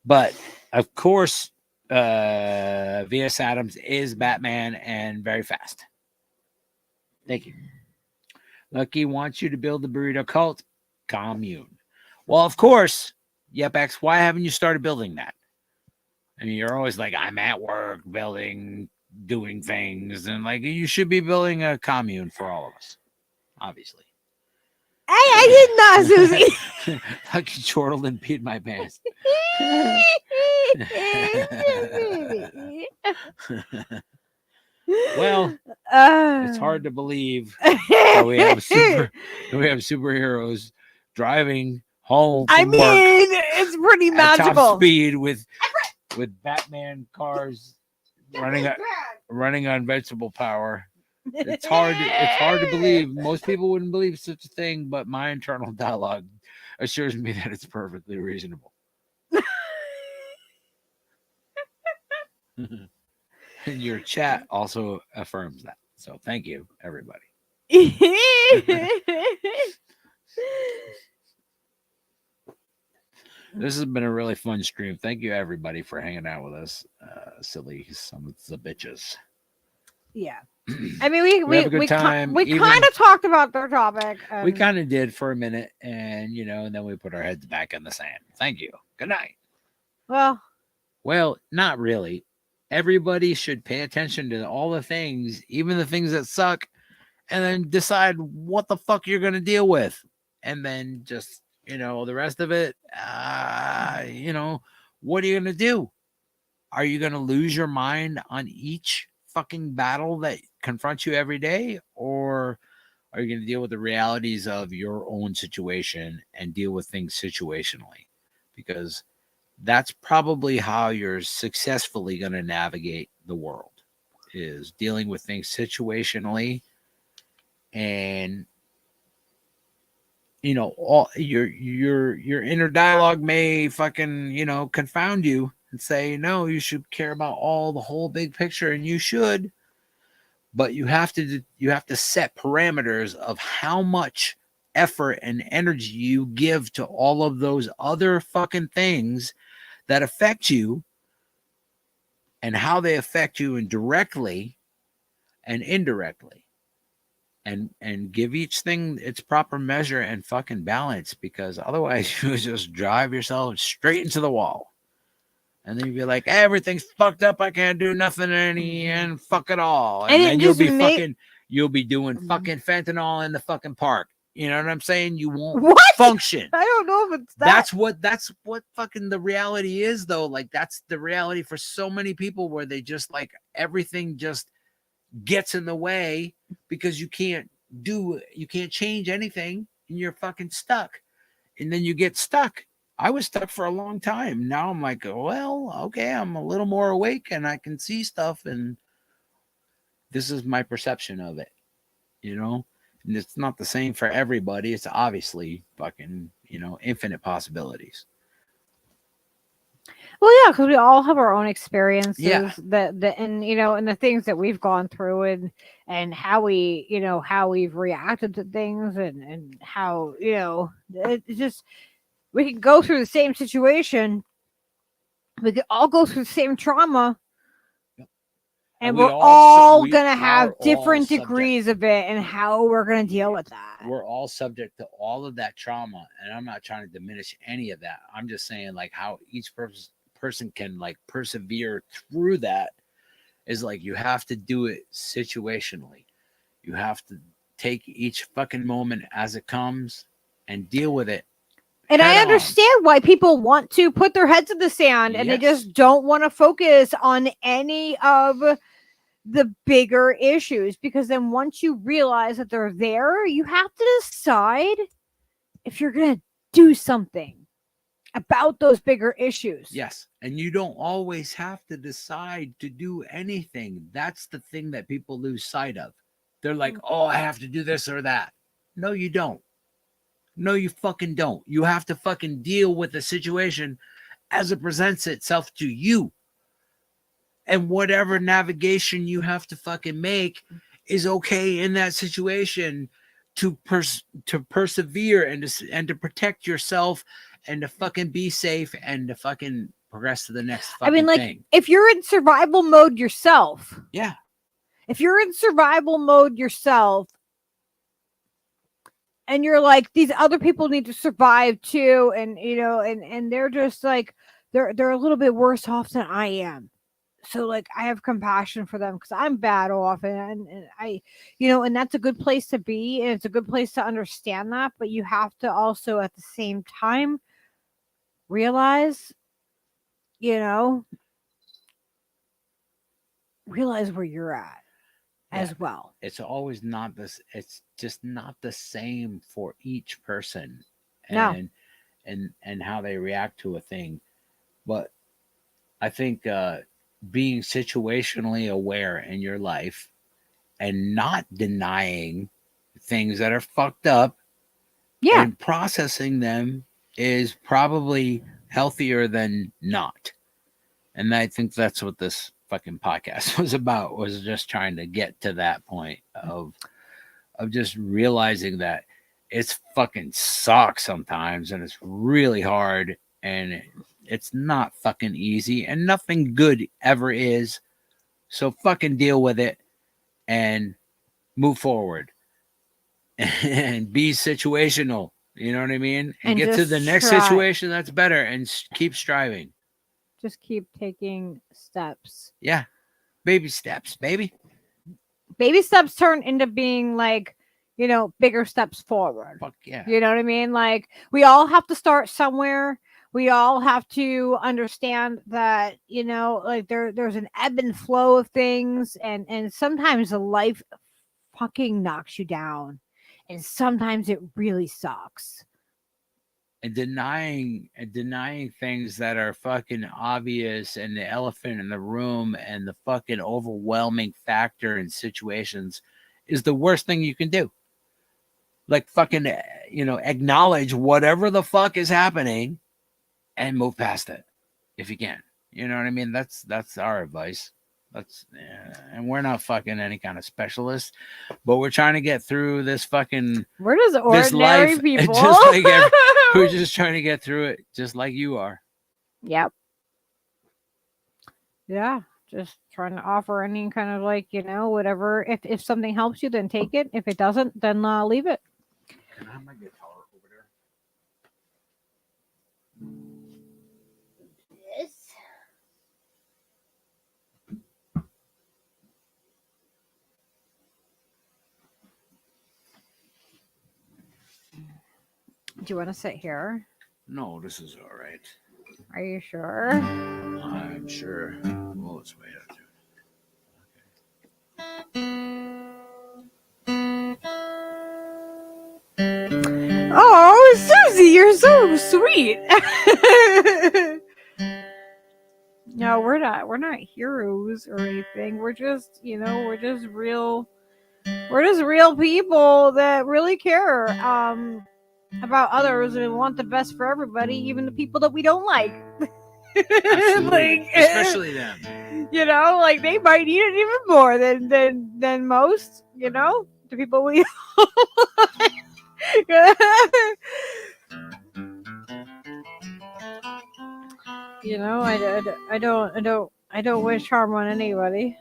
Speaker 3: but of course, V.S. Adams is Batman and very fast. Thank you. Lucky wants you to build the burrito cult commune. Well, of course, Yep X. Why haven't you started building that? I mean, you're always like, I'm at work building, doing things, and like you should be building a commune for all of us, obviously.
Speaker 2: Hey, I did not, Susie.
Speaker 3: Lucky chortled and peed my pants. Well, it's hard to believe that we have superheroes driving home from
Speaker 2: I mean,
Speaker 3: work
Speaker 2: it's pretty
Speaker 3: at
Speaker 2: magical.
Speaker 3: top speed with Batman cars running on vegetable power. It's hard to believe. Most people wouldn't believe such a thing, but my internal dialogue assures me that it's perfectly reasonable. And your chat also affirms that. So thank you, everybody. This has been a really fun stream. Thank you, everybody, for hanging out with us. Silly some of the bitches.
Speaker 2: Yeah. I mean,
Speaker 3: We have a good time,
Speaker 2: we
Speaker 3: even-
Speaker 2: kind of talked about their topic.
Speaker 3: We kind of did for a minute, and and then we put our heads back in the sand. Thank you. Good night. Well, not really. Everybody should pay attention to all the things, even the things that suck, and then decide what the fuck you're going to deal with. And then just, the rest of it, what are you going to do? Are you going to lose your mind on each fucking battle that confronts you every day? Or are you going to deal with the realities of your own situation and deal with things situationally? Because that's probably how you're successfully going to navigate the world, is dealing with things situationally. And all your inner dialogue may fucking confound you and say, no, you should care about all the whole big picture, and you should, but you have to set parameters of how much effort and energy you give to all of those other fucking things that affect you, and how they affect you indirectly and indirectly, and give each thing its proper measure and fucking balance, because otherwise you just drive yourself straight into the wall. And then you'd be like, everything's fucked up, I can't do nothing any, and fuck it all. And then you'll be doing fucking fentanyl in the fucking park. You know what I'm saying? You won't function.
Speaker 2: I don't know if it's that.
Speaker 3: That's what fucking the reality is, though. Like, that's the reality for so many people, where they just like everything just gets in the way because you can't change anything, and you're fucking stuck. And then you get stuck. I was stuck for a long time. Now I'm like, well, okay, I'm a little more awake and I can see stuff, and this is my perception of it, And it's not the same for everybody. It's obviously fucking, infinite possibilities.
Speaker 2: Well, yeah, because we all have our own experiences,
Speaker 3: Yeah.
Speaker 2: and the things that we've gone through, and how we've reacted to things, and how it's just, we can go through the same situation, we could all go through the same trauma, and we're all gonna have different degrees of it, and how we're gonna deal with that.
Speaker 3: We're all subject to all of that trauma, and I'm not trying to diminish any of that. I'm just saying, like, how each person can like persevere through that is like, you have to do it situationally. You have to take each fucking moment as it comes and deal with it.
Speaker 2: And I understand why people want to put their heads in the sand, and they just don't want to focus on any of the bigger issues, because then once you realize that they're there, you have to decide if you're going to do something about those bigger issues.
Speaker 3: Yes. And you don't always have to decide to do anything. That's the thing that people lose sight of. They're like, oh, I have to do this or that. No, you don't. No, you fucking don't. You have to fucking deal with the situation as it presents itself to you. And whatever navigation you have to fucking make is okay in that situation, to persevere and to protect yourself, and to fucking be safe, and to fucking progress to the next fucking thing.
Speaker 2: If you're in survival mode yourself.
Speaker 3: Yeah.
Speaker 2: If you're in survival mode yourself, and you're like, these other people need to survive too, and and they're just like, they're a little bit worse off than I am. So like, I have compassion for them because I'm bad off, and I, and that's a good place to be, and it's a good place to understand that. But you have to also at the same time realize, realize where you're at as well.
Speaker 3: It's always not this. It's just not the same for each person,
Speaker 2: and
Speaker 3: how they react to a thing. But I think being situationally aware in your life and not denying things that are fucked up, and processing them, is probably healthier than not. And I think that's what this fucking podcast was about, was just trying to get to that point of just realizing that it's fucking sucks sometimes, and it's really hard, and it's not fucking easy, and nothing good ever is. So fucking deal with it and move forward and be situational. You know what I mean? And get to the next situation that's better, and keep striving.
Speaker 2: Just keep taking steps.
Speaker 3: Yeah. Baby steps, baby.
Speaker 2: Baby steps turn into being like, bigger steps forward.
Speaker 3: Fuck yeah.
Speaker 2: You know what I mean? Like, we all have to start somewhere. We all have to understand that, you know, like there's an ebb and flow of things, and sometimes life fucking knocks you down, and sometimes it really sucks.
Speaker 3: And denying things that are fucking obvious, and the elephant in the room, and the fucking overwhelming factor in situations is the worst thing you can do. Like fucking, acknowledge whatever the fuck is happening and move past it if you can. You know what I mean? That's our advice. And we're not fucking any kind of specialist, but we're trying to get through this fucking
Speaker 2: We're just
Speaker 3: this
Speaker 2: ordinary
Speaker 3: life,
Speaker 2: people.
Speaker 3: just like we're just trying to get through it, just like you are.
Speaker 2: Yep. Yeah, just trying to offer any kind of, like, you know, whatever. If something helps you, then take it. If it doesn't, then leave it.
Speaker 3: Can I have my guitar over there?
Speaker 2: Yes. Do you want to sit here?
Speaker 3: No, this is all right.
Speaker 2: Are you sure?
Speaker 3: I'm sure. Oh, let's wait up to
Speaker 2: Oh, Susie, you're so sweet. No, we're not heroes or anything. We're just, you know, we're just real people that really care about others and want the best for everybody, even the people that we don't like.
Speaker 3: Absolutely. Especially them.
Speaker 2: You know, like they might need it even more than most, you know, the people we you know, I don't wish harm on anybody.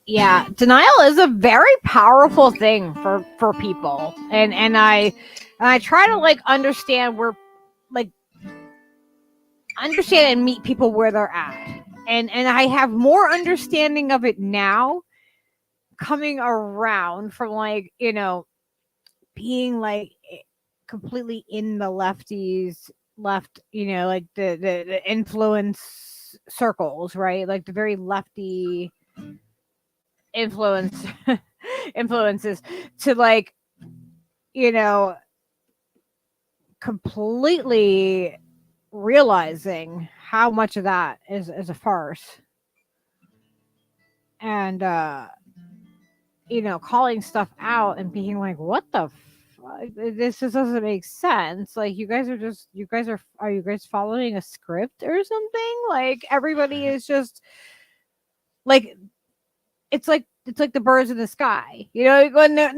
Speaker 2: Yeah, denial is a very powerful thing for people, and I try to like understand and meet people where they're at, and I have more understanding of it now, coming around from, like, you know, being like completely in the left, you know, like the influence circles, right? Like the very lefty influences, to, like, you know, completely realizing how much of that is a farce, and you know, calling stuff out and being like, what the fuck? This just doesn't make sense. Like, you guys are you guys following a script or something? Like, everybody is just like, it's like the birds in the sky, you know, like when they're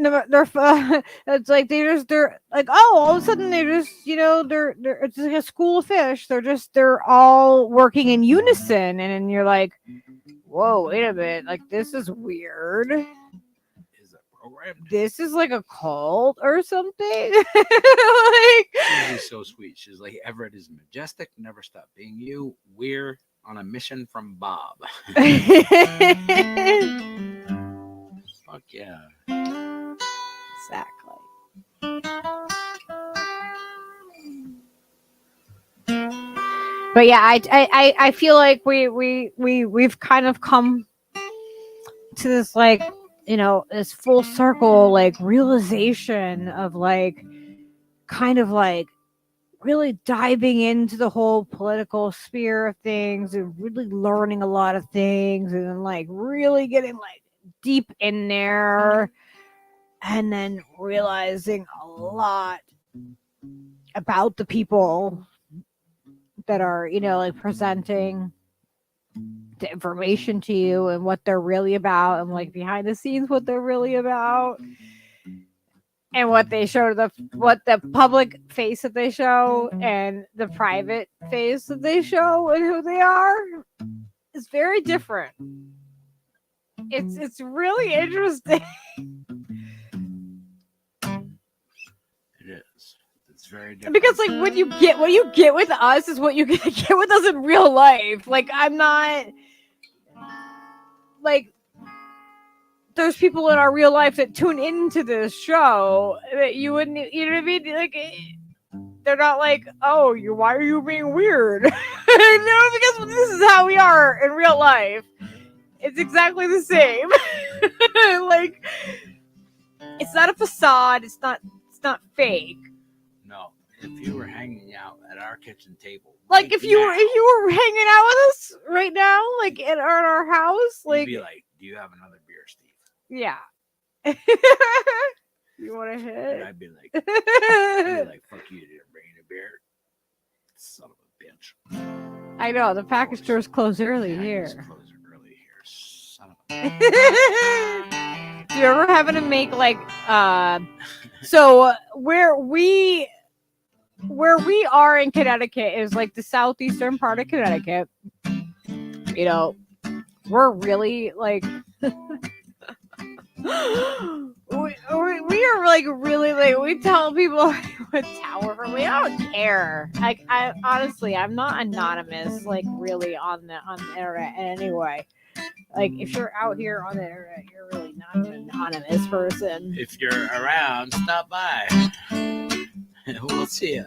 Speaker 2: it's like they're like, oh, all of a sudden they just, you know, they're it's like a school of fish. They're all working in unison, and then you're like, whoa, wait a minute, like, this is weird.
Speaker 3: Is that programmed?
Speaker 2: This is like a cult or something. Like,
Speaker 3: She's so sweet. She's like, Everett is majestic, never stop being you. We're on a mission from Bob. Fuck yeah.
Speaker 2: Exactly. But yeah, I feel like we've kind of come to this, like, you know, this full circle, like, realization of, like, kind of like really diving into the whole political sphere of things, and really learning a lot of things, and then, like, really getting, like, deep in there, and then realizing a lot about the people that are, you know, like, presenting the information to you, and what they're really about, and, like, behind the scenes what they're really about, and what they show what the public face that they show, and the private face that they show, and who they are is very different. It's really interesting.
Speaker 3: It is. It's very different.
Speaker 2: Because, like, what you get with us is what you get with us in real life. Like, I'm not, like, there's people in our real life that tune into this show that you wouldn't, you know what I mean? Like, they're not like, oh, why are you being weird? No, because this is how we are in real life. It's exactly the same. Like, it's not a facade. It's not fake.
Speaker 3: No, if you were hanging out at our kitchen table,
Speaker 2: Like
Speaker 3: right
Speaker 2: if you
Speaker 3: now,
Speaker 2: were hanging out with us right now, like at our house, like,
Speaker 3: you'd be like, "Do you have another beer, Steve?"
Speaker 2: yeah. You want to
Speaker 3: And
Speaker 2: hit?
Speaker 3: I'd be like, "Fuck you, didn't bring any beer, son of a bitch."
Speaker 2: I know the package stores close early
Speaker 3: Package
Speaker 2: here.
Speaker 3: close early here, son of a.
Speaker 2: Do you ever happen to make like so where we are in Connecticut is like the southeastern part of Connecticut. You know, we're really like we are like really like, we tell people what town we're from. We don't care. Like, I honestly, I'm not anonymous like really on the internet in any way. Like, if you're out here on the internet, you're really not an anonymous person.
Speaker 3: If you're around, stop by. We'll see you.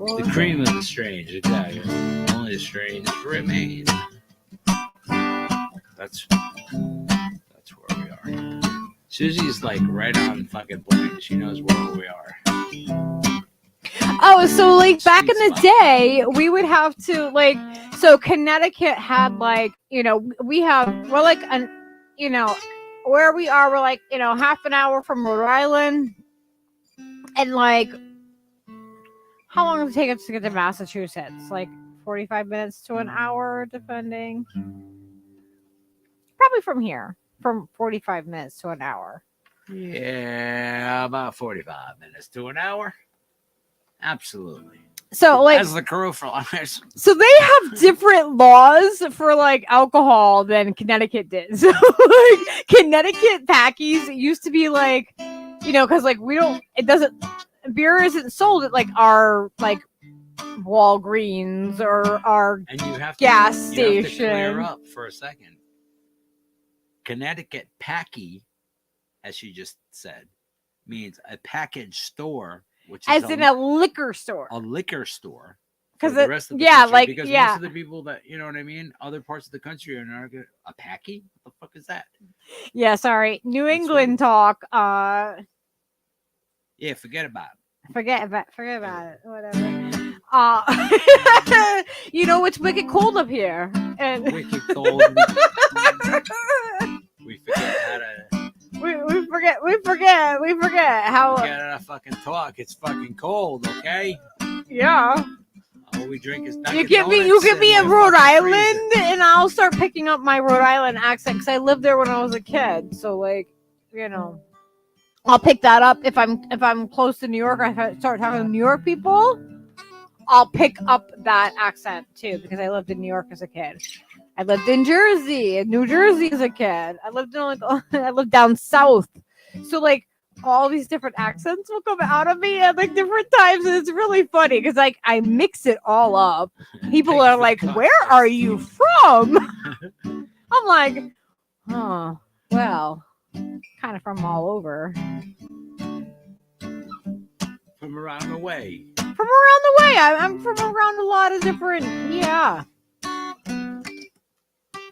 Speaker 3: The cream of the strange, exactly. Only the strange remain. That's where we are. Susie's like right on fucking point. She knows where we are.
Speaker 2: Oh, so like back in the day, we would have to like, so Connecticut had like, you know, we're like an, you know, where we are, we're like, you know, half an hour from Rhode Island, and like, how long does it take us to get to Massachusetts? Like 45 minutes to an hour, depending. Probably from here, from 45 minutes to an hour.
Speaker 3: Yeah, about 45 minutes to an hour. Absolutely.
Speaker 2: So like,
Speaker 3: as the crow flies.
Speaker 2: So they have different laws for like alcohol than Connecticut did. So like Connecticut packies used to be like, you know, because like beer isn't sold at like our like Walgreens or our
Speaker 3: and you have
Speaker 2: gas
Speaker 3: to,
Speaker 2: station.
Speaker 3: You have to clear up for a second. Connecticut packy, as she just said, means a package store, which is
Speaker 2: as in a liquor store.
Speaker 3: A liquor store.
Speaker 2: Because
Speaker 3: the rest of the country, because most of the people that, you know what I mean, other parts of the country are not good. A packy? What the fuck is that?
Speaker 2: Yeah, sorry, New England talk.
Speaker 3: Yeah, forget about it.
Speaker 2: Forget about it. Whatever. You know, it's wicked cold up here, and
Speaker 3: wicked cold. We forget how to.
Speaker 2: We forget how.
Speaker 3: We gotta fucking talk. It's fucking cold, okay?
Speaker 2: Yeah.
Speaker 3: All we drink is.
Speaker 2: You get me in Rhode Island, and I'll start picking up my Rhode Island accent because I lived there when I was a kid. So like, you know, I'll pick that up if I'm close to New York. I start talking to New York people. I'll pick up that accent too because I lived in New York as a kid. I lived in New Jersey as a kid. I lived down south. So like all these different accents will come out of me at like different times, and it's really funny because like I mix it all up. People are like, "Where are you from?" I'm like, "Oh, well, kind of from all over."
Speaker 3: From around the way.
Speaker 2: From around the way. I'm from around a lot of different, yeah.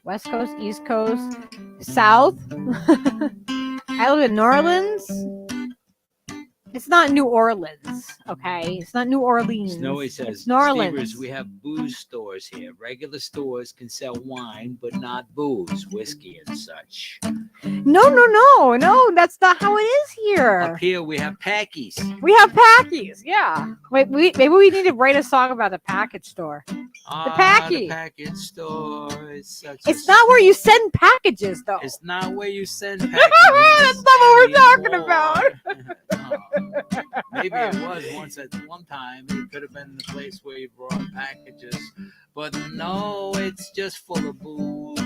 Speaker 2: West Coast, East Coast, South. I live in New Orleans. It's not New Orleans, okay? It's not New Orleans.
Speaker 3: Snowy says,
Speaker 2: it's New Orleans.
Speaker 3: Stevers, we have booze stores here. Regular stores can sell wine, but not booze, whiskey, and such.
Speaker 2: No. That's not how it is here.
Speaker 3: Up here, we have packies.
Speaker 2: We have packies, yeah. Wait, maybe we need to write a song about the package store. The packy.
Speaker 3: The package store is such
Speaker 2: It's not where you send packages, though.
Speaker 3: It's not where you send packages.
Speaker 2: That's not what we're talking about.
Speaker 3: Maybe it was once at one time. It could have been the place where you brought packages. But no, it's just full of booze.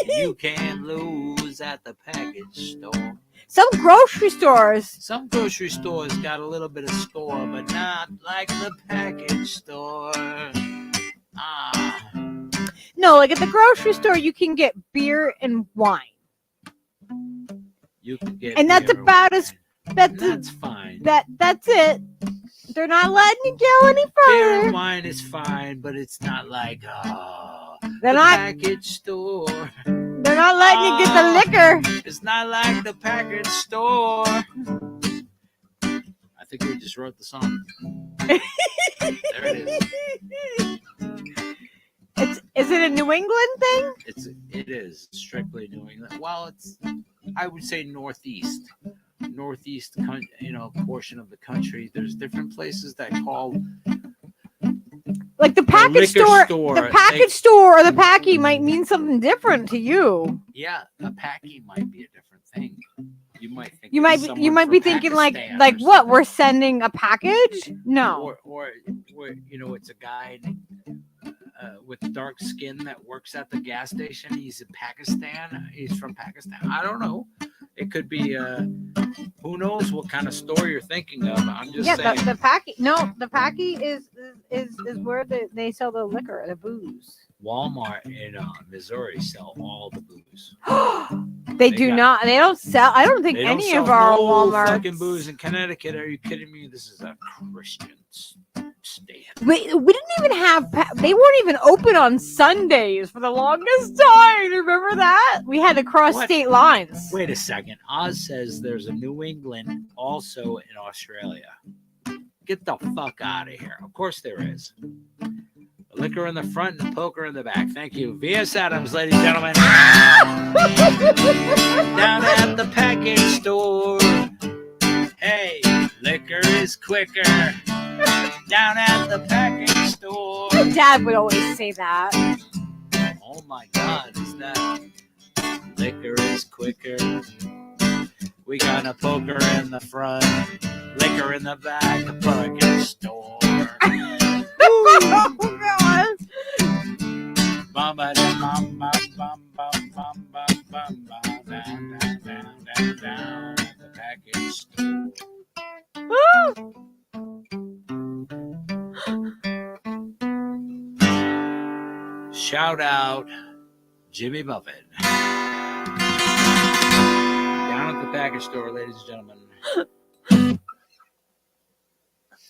Speaker 3: You can't lose at the package store.
Speaker 2: Some grocery stores.
Speaker 3: Some grocery stores got a little bit of score, but not like the package store.
Speaker 2: No, like at the grocery store, you can get beer and wine.
Speaker 3: You can get
Speaker 2: And that's
Speaker 3: beer or
Speaker 2: about as
Speaker 3: wine.
Speaker 2: that's
Speaker 3: That's fine.
Speaker 2: that's it. They're not letting you go any
Speaker 3: Beer and
Speaker 2: further.
Speaker 3: wine is fine, but it's not like
Speaker 2: They're
Speaker 3: the
Speaker 2: not.
Speaker 3: package store.
Speaker 2: They're not letting you get the liquor.
Speaker 3: It's not like the package store. I think we just wrote the song. There it is.
Speaker 2: Is it a New England thing?
Speaker 3: It is strictly New England. Well, it's I would say northeast portion of the country. There's different places that call
Speaker 2: Like the package
Speaker 3: liquor
Speaker 2: store, the package store or the packy might mean something different to you.
Speaker 3: Yeah, a packy might be a different thing. You might think
Speaker 2: You might be thinking like
Speaker 3: Pakistan or
Speaker 2: what?
Speaker 3: something.
Speaker 2: We're sending a package? No.
Speaker 3: Or it's a guy with dark skin that works at the gas station. He's in Pakistan. He's from Pakistan. I don't know. It could be who knows what kind of store you're thinking of. I'm just saying.
Speaker 2: The packy. No, the packy is where they sell the liquor, the booze.
Speaker 3: Walmart in Missouri sell all the booze.
Speaker 2: They do not. They don't sell. I don't think
Speaker 3: They don't
Speaker 2: any
Speaker 3: sell
Speaker 2: of our
Speaker 3: no
Speaker 2: Walmarts.
Speaker 3: fucking booze in Connecticut. Are you kidding me? This is a Christian state.
Speaker 2: We didn't even have. They weren't even open on Sundays for the longest time. Remember that? We had to cross
Speaker 3: What?
Speaker 2: state lines.
Speaker 3: Wait a second. Oz says there's a New England also in Australia. Get the fuck out of here. Of course there is. Liquor in the front and poker in the back. Thank you. V.S. Adams, ladies and gentlemen. Down at the package store. Hey, liquor is quicker. Down at the package store.
Speaker 2: My dad would always say that.
Speaker 3: Oh my God, is that liquor is quicker? We got a poker in the front, liquor in the back, the package store.
Speaker 2: Oh God!
Speaker 3: Bum ba dum bum bum bum bum bum bum bum down at the package store. Shout out Jimmy Buffett. Down at the package store, ladies and gentlemen.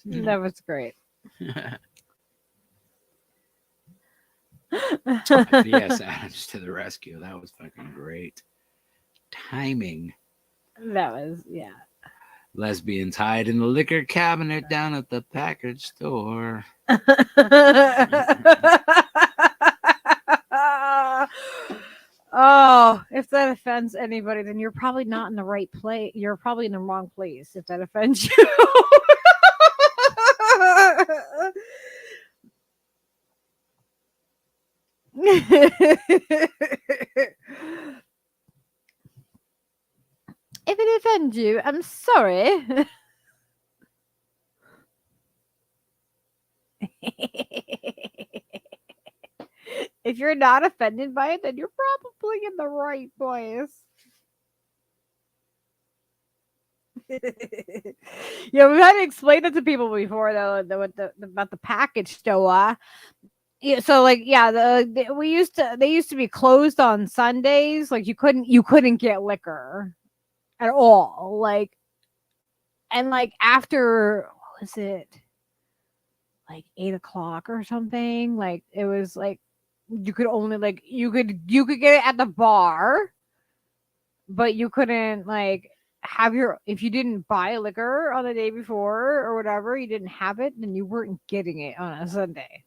Speaker 2: That was great.
Speaker 3: Yes, Adams to the rescue. That was fucking great. Timing.
Speaker 2: That was, yeah.
Speaker 3: Lesbians hide in the liquor cabinet down at the package store.
Speaker 2: Oh, if that offends anybody, then you're probably not in the right place. You're probably in the wrong place if that offends you. If it offends you, I'm sorry. If you're not offended by it, then you're probably in the right place. Yeah, we've had to explain it to people before, though, about the package store. Yeah, so like, yeah, they used to be closed on Sundays. Like you couldn't get liquor at all. Like, and like after, what was it? Like 8:00 or something. Like it was like you could only like you could get it at the bar, but you couldn't like have if you didn't buy liquor on the day before or whatever, you didn't have it, then you weren't getting it on a Sunday.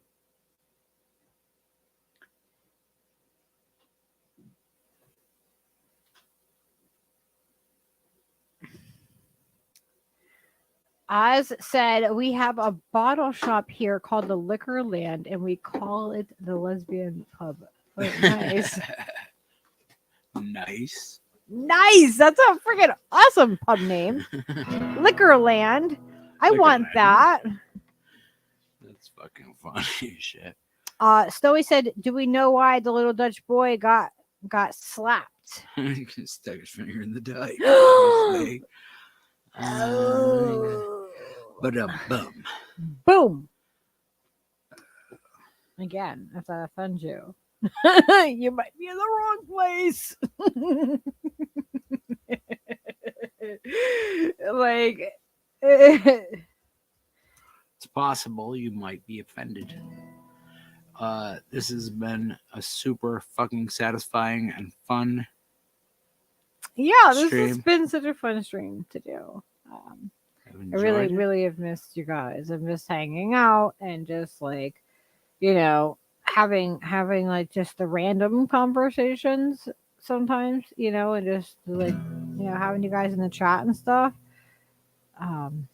Speaker 2: Oz said, we have a bottle shop here called the Liquor Land, and we call it the Lesbian Pub. Oh, nice.
Speaker 3: Nice.
Speaker 2: Nice. That's a freaking awesome pub name. Liquor Land. I
Speaker 3: Liquor
Speaker 2: want
Speaker 3: Land.
Speaker 2: that.
Speaker 3: That's fucking funny as shit.
Speaker 2: Snowy said, "Do we know why the little Dutch boy got slapped?"
Speaker 3: He stuck his finger in the dike, obviously.
Speaker 2: Oh.
Speaker 3: But bum.
Speaker 2: Boom. Again, if that offends you, you might be in the wrong place. Like,
Speaker 3: It's possible you might be offended. This has been a super fucking satisfying and fun
Speaker 2: yeah, this has
Speaker 3: stream.
Speaker 2: been such a fun stream to do.
Speaker 3: I've
Speaker 2: I really,
Speaker 3: enjoyed it.
Speaker 2: really have missed you guys. I've missed hanging out and just like, having like just the random conversations sometimes, and just like, having you guys in the chat and stuff. Um,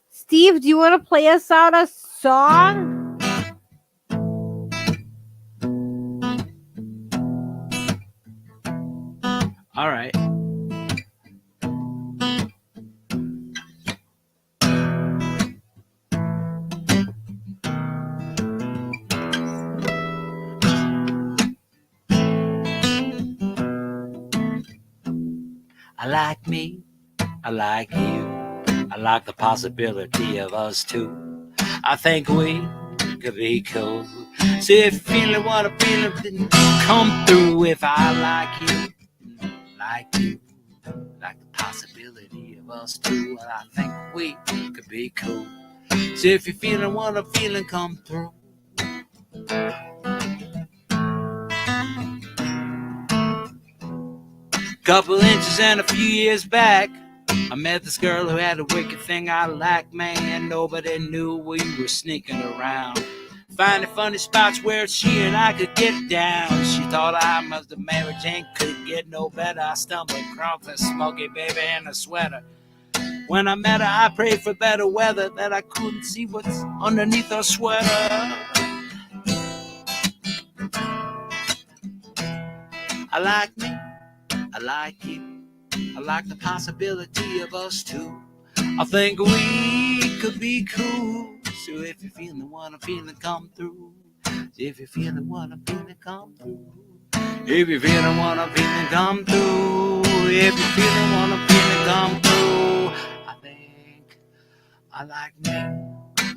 Speaker 2: Steve, do you want to play us out a song?
Speaker 3: All right. I like me, I like you, I like the possibility of us two. I think we could be cool. See if you're feeling what I'm feeling, then come through. If I like you, like the possibility of us two. Well, I think we could be cool. See if you're feeling what I'm feeling, come through. Couple inches and a few years back, I met this girl who had a wicked thing I liked, man. Nobody knew we were sneaking around, finding funny spots where she and I could get down. She thought I must have married Jane, couldn't get no better. I stumbled across a smoky baby in a sweater. When I met her, I prayed for better weather, that I couldn't see what's underneath her sweater. I like me, I like you, I like the possibility of us two. I think we could be cool. So if you're feeling what I'm feeling, come through. If you're feeling what I'm feeling, come through. If you're feeling what I'm feeling, come through. If you're feeling what I'm feeling, come through. I think I like me,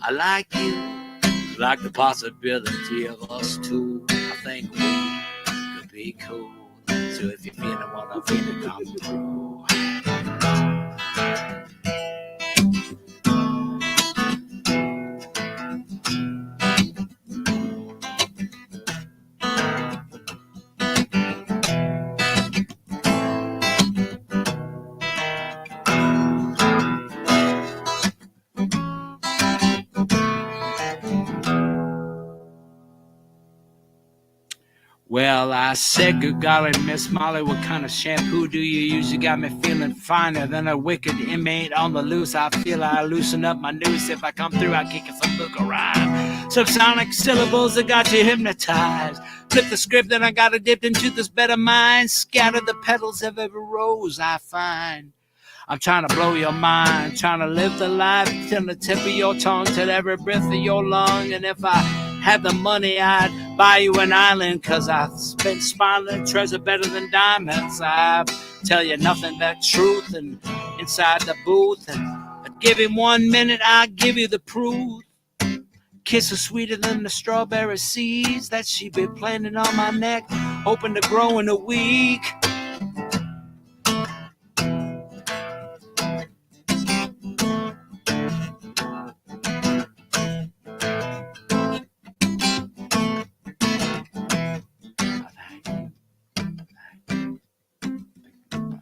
Speaker 3: I like you, I like the possibility of us two. I think we could be cool. So if you're feeling what I'm feeling, come through. Well, I said, good golly, Miss Molly, what kind of shampoo do you use? You got me feeling finer than a wicked inmate on the loose. I feel I loosen up my noose. If I come through, I kick it some look around. Subsonic syllables that got you hypnotized. Flip the script and I got it dipped into this better mind. Scatter the petals of every rose I find. I'm trying to blow your mind, trying to live the life till the tip of your tongue, till every breath of your lung. And if I had the money, I'd buy you an island, cause I spent smiling treasure better than diamonds. I tell you nothing but truth, and inside the booth, and I'd give him 1 minute, I'll give you the proof. Kisses sweeter than the strawberry seeds that she been planting on my neck, hoping to grow in a week.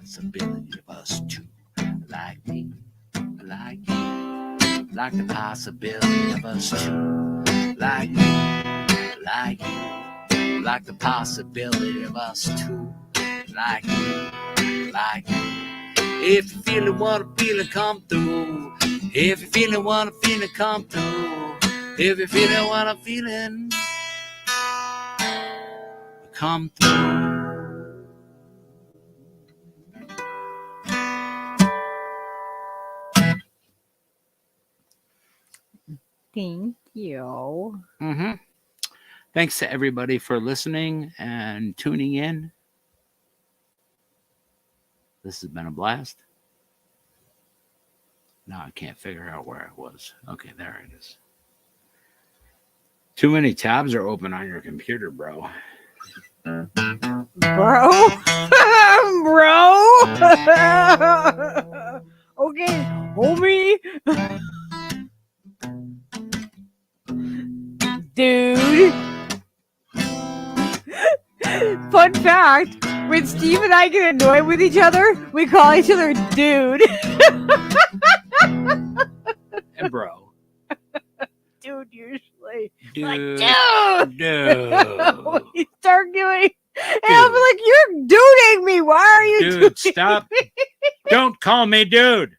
Speaker 3: Possibility of us two, like me, like you, like the possibility of us two, like me, like you, like the possibility of us two, like you, like you. If you're feeling what I'm feeling, come through. If you're feeling what I'm feeling, come through. If you're feeling what I'm feeling, come through.
Speaker 2: Thank you.
Speaker 3: Mm-hmm. Thanks to everybody for listening and tuning in. This has been a blast. Now I can't figure out where I was. Okay, there it is. Too many tabs are open on your computer, bro.
Speaker 2: Bro? Bro? Okay, homie. Dude. Fun fact, when Steve and I get annoyed with each other, we call each other dude.
Speaker 3: And bro.
Speaker 2: Dude, usually.
Speaker 3: Dude.
Speaker 2: Like, dude.
Speaker 3: Dude.
Speaker 2: We start doing, and I'll be like, you're duding me. Why are you
Speaker 3: Dude, stop. Don't call me dude.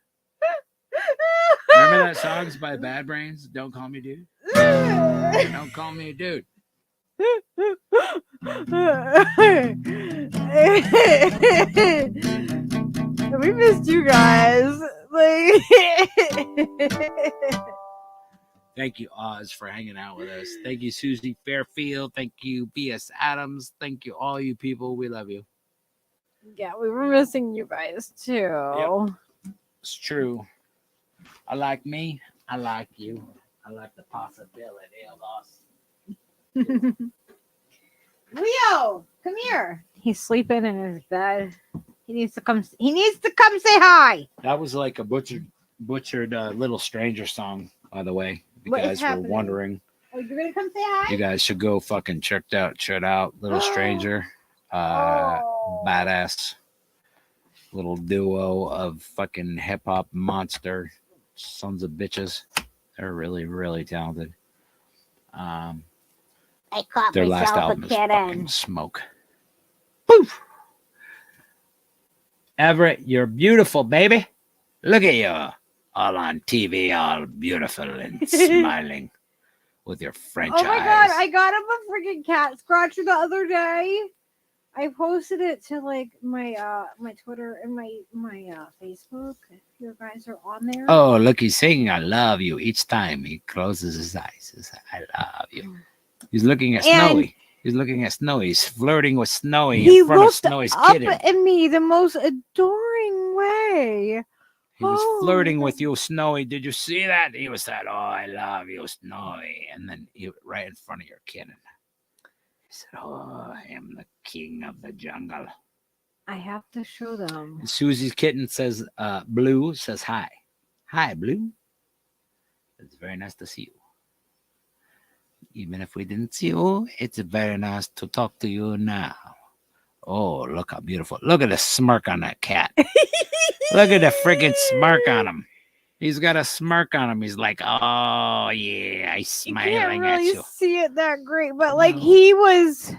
Speaker 3: Remember that song's by Bad Brains? Don't call me dude. Don't call me a dude.
Speaker 2: We missed you guys. Like,
Speaker 3: thank you, Oz, for hanging out with us. Thank you, Susie Fairfield. Thank you, B.S. Adams. Thank you, all you people. We love you.
Speaker 2: yeah, we were missing you guys too.
Speaker 3: Yep. It's true. I like me. I like you. I like the possibility of us.
Speaker 2: Leo, come here. He's sleeping in his bed. He needs to come. He needs to come say hi.
Speaker 3: That was like a butchered Little Stranger song, by the way. If you
Speaker 2: What is
Speaker 3: guys were
Speaker 2: happening?
Speaker 3: wondering,
Speaker 2: Oh, you're gonna come say hi?
Speaker 3: you guys should go fucking check out Little Stranger.
Speaker 2: Oh.
Speaker 3: Badass little duo of fucking hip hop monster sons of bitches. They're really, really talented.
Speaker 2: I caught
Speaker 3: Their last
Speaker 2: myself
Speaker 3: album
Speaker 2: a
Speaker 3: is
Speaker 2: kitten.
Speaker 3: fucking smoke. Poof. Everett, you're beautiful, baby. Look at you, all on TV, all beautiful and smiling with your French eyes.
Speaker 2: Oh my god, I got him a freaking cat scratcher the other day. I posted it to like my my Twitter and my Facebook. If you guys are on there.
Speaker 3: Oh, look, he's saying I love you each time he closes his eyes. He says, I love you. He's looking at Snowy. He's looking at Snowy. He's flirting with Snowy in front of Snowy's
Speaker 2: up
Speaker 3: kitten.
Speaker 2: at me the most adoring way.
Speaker 3: He was flirting with you, Snowy. Did you see that? He was that, oh, I love you, Snowy. And then he right in front of your kitten. He said, oh, I am the king of the jungle.
Speaker 2: I have to show them.
Speaker 3: And Susie's kitten says, Blue says hi. Hi, Blue. It's very nice to see you. Even if we didn't see you, it's very nice to talk to you now. Oh, look how beautiful. Look at the smirk on that cat. Look at the freaking smirk on him. He's got a smirk on him. He's like, oh, yeah, I'm smiling
Speaker 2: you can't really
Speaker 3: at you.
Speaker 2: see it that great, but like he was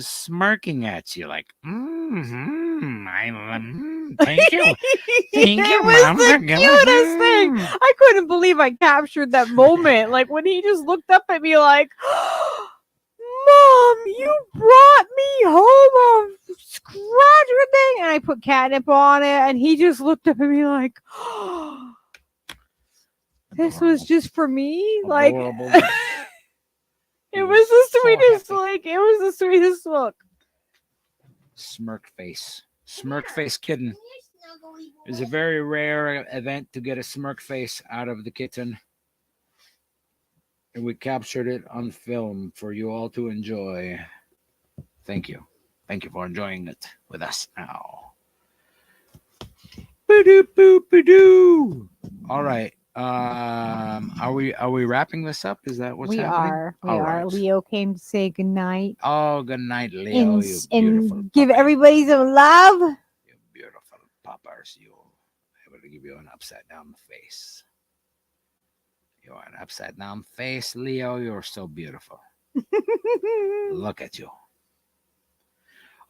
Speaker 3: smirking at you like, thank you. Thank you,
Speaker 2: it was
Speaker 3: Mom.
Speaker 2: the cutest thing. I couldn't believe I captured that moment. Like when he just looked up at me like, Mom, you brought me home a scratcher thing. And I put catnip on it and he just looked up at me like, this was just for me.
Speaker 3: Adorable.
Speaker 2: Like it was the
Speaker 3: so
Speaker 2: sweetest,
Speaker 3: happy.
Speaker 2: like it was the sweetest look.
Speaker 3: Smirk face kitten. It's a very rare event to get a smirk face out of the kitten. And we captured it on film for you all to enjoy. Thank you. Thank you for enjoying it with us now. Ba-doo-boo-ba-doo. All right. Are we wrapping this up? Is that what's happening?
Speaker 2: We
Speaker 3: All
Speaker 2: are.
Speaker 3: right.
Speaker 2: Leo came to say goodnight.
Speaker 3: Oh, good night, Leo.
Speaker 2: And,
Speaker 3: You beautiful
Speaker 2: and give
Speaker 3: puppy.
Speaker 2: everybody some love.
Speaker 3: You beautiful poppers. You able to give you an upside down face. You're an upside down face, Leo. You're so beautiful. Look at you.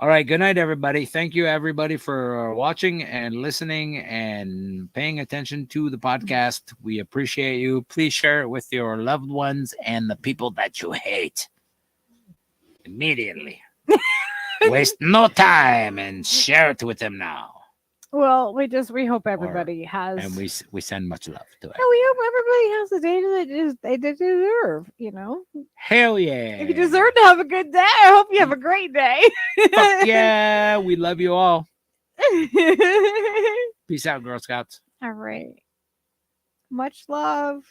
Speaker 3: All right. Good night, everybody. Thank you, everybody, for watching and listening and paying attention to the podcast. We appreciate you. Please share it with your loved ones and the people that you hate immediately. Waste no time and share it with them now.
Speaker 2: Well, we hope everybody has,
Speaker 3: And we send much love to it.
Speaker 2: yeah, we hope everybody has the day that they deserve. You know,
Speaker 3: Hell yeah!
Speaker 2: if you deserve to have a good day, I hope you have a great day.
Speaker 3: Fuck yeah! We love you all. Peace out, Girl Scouts.
Speaker 2: All right. Much love.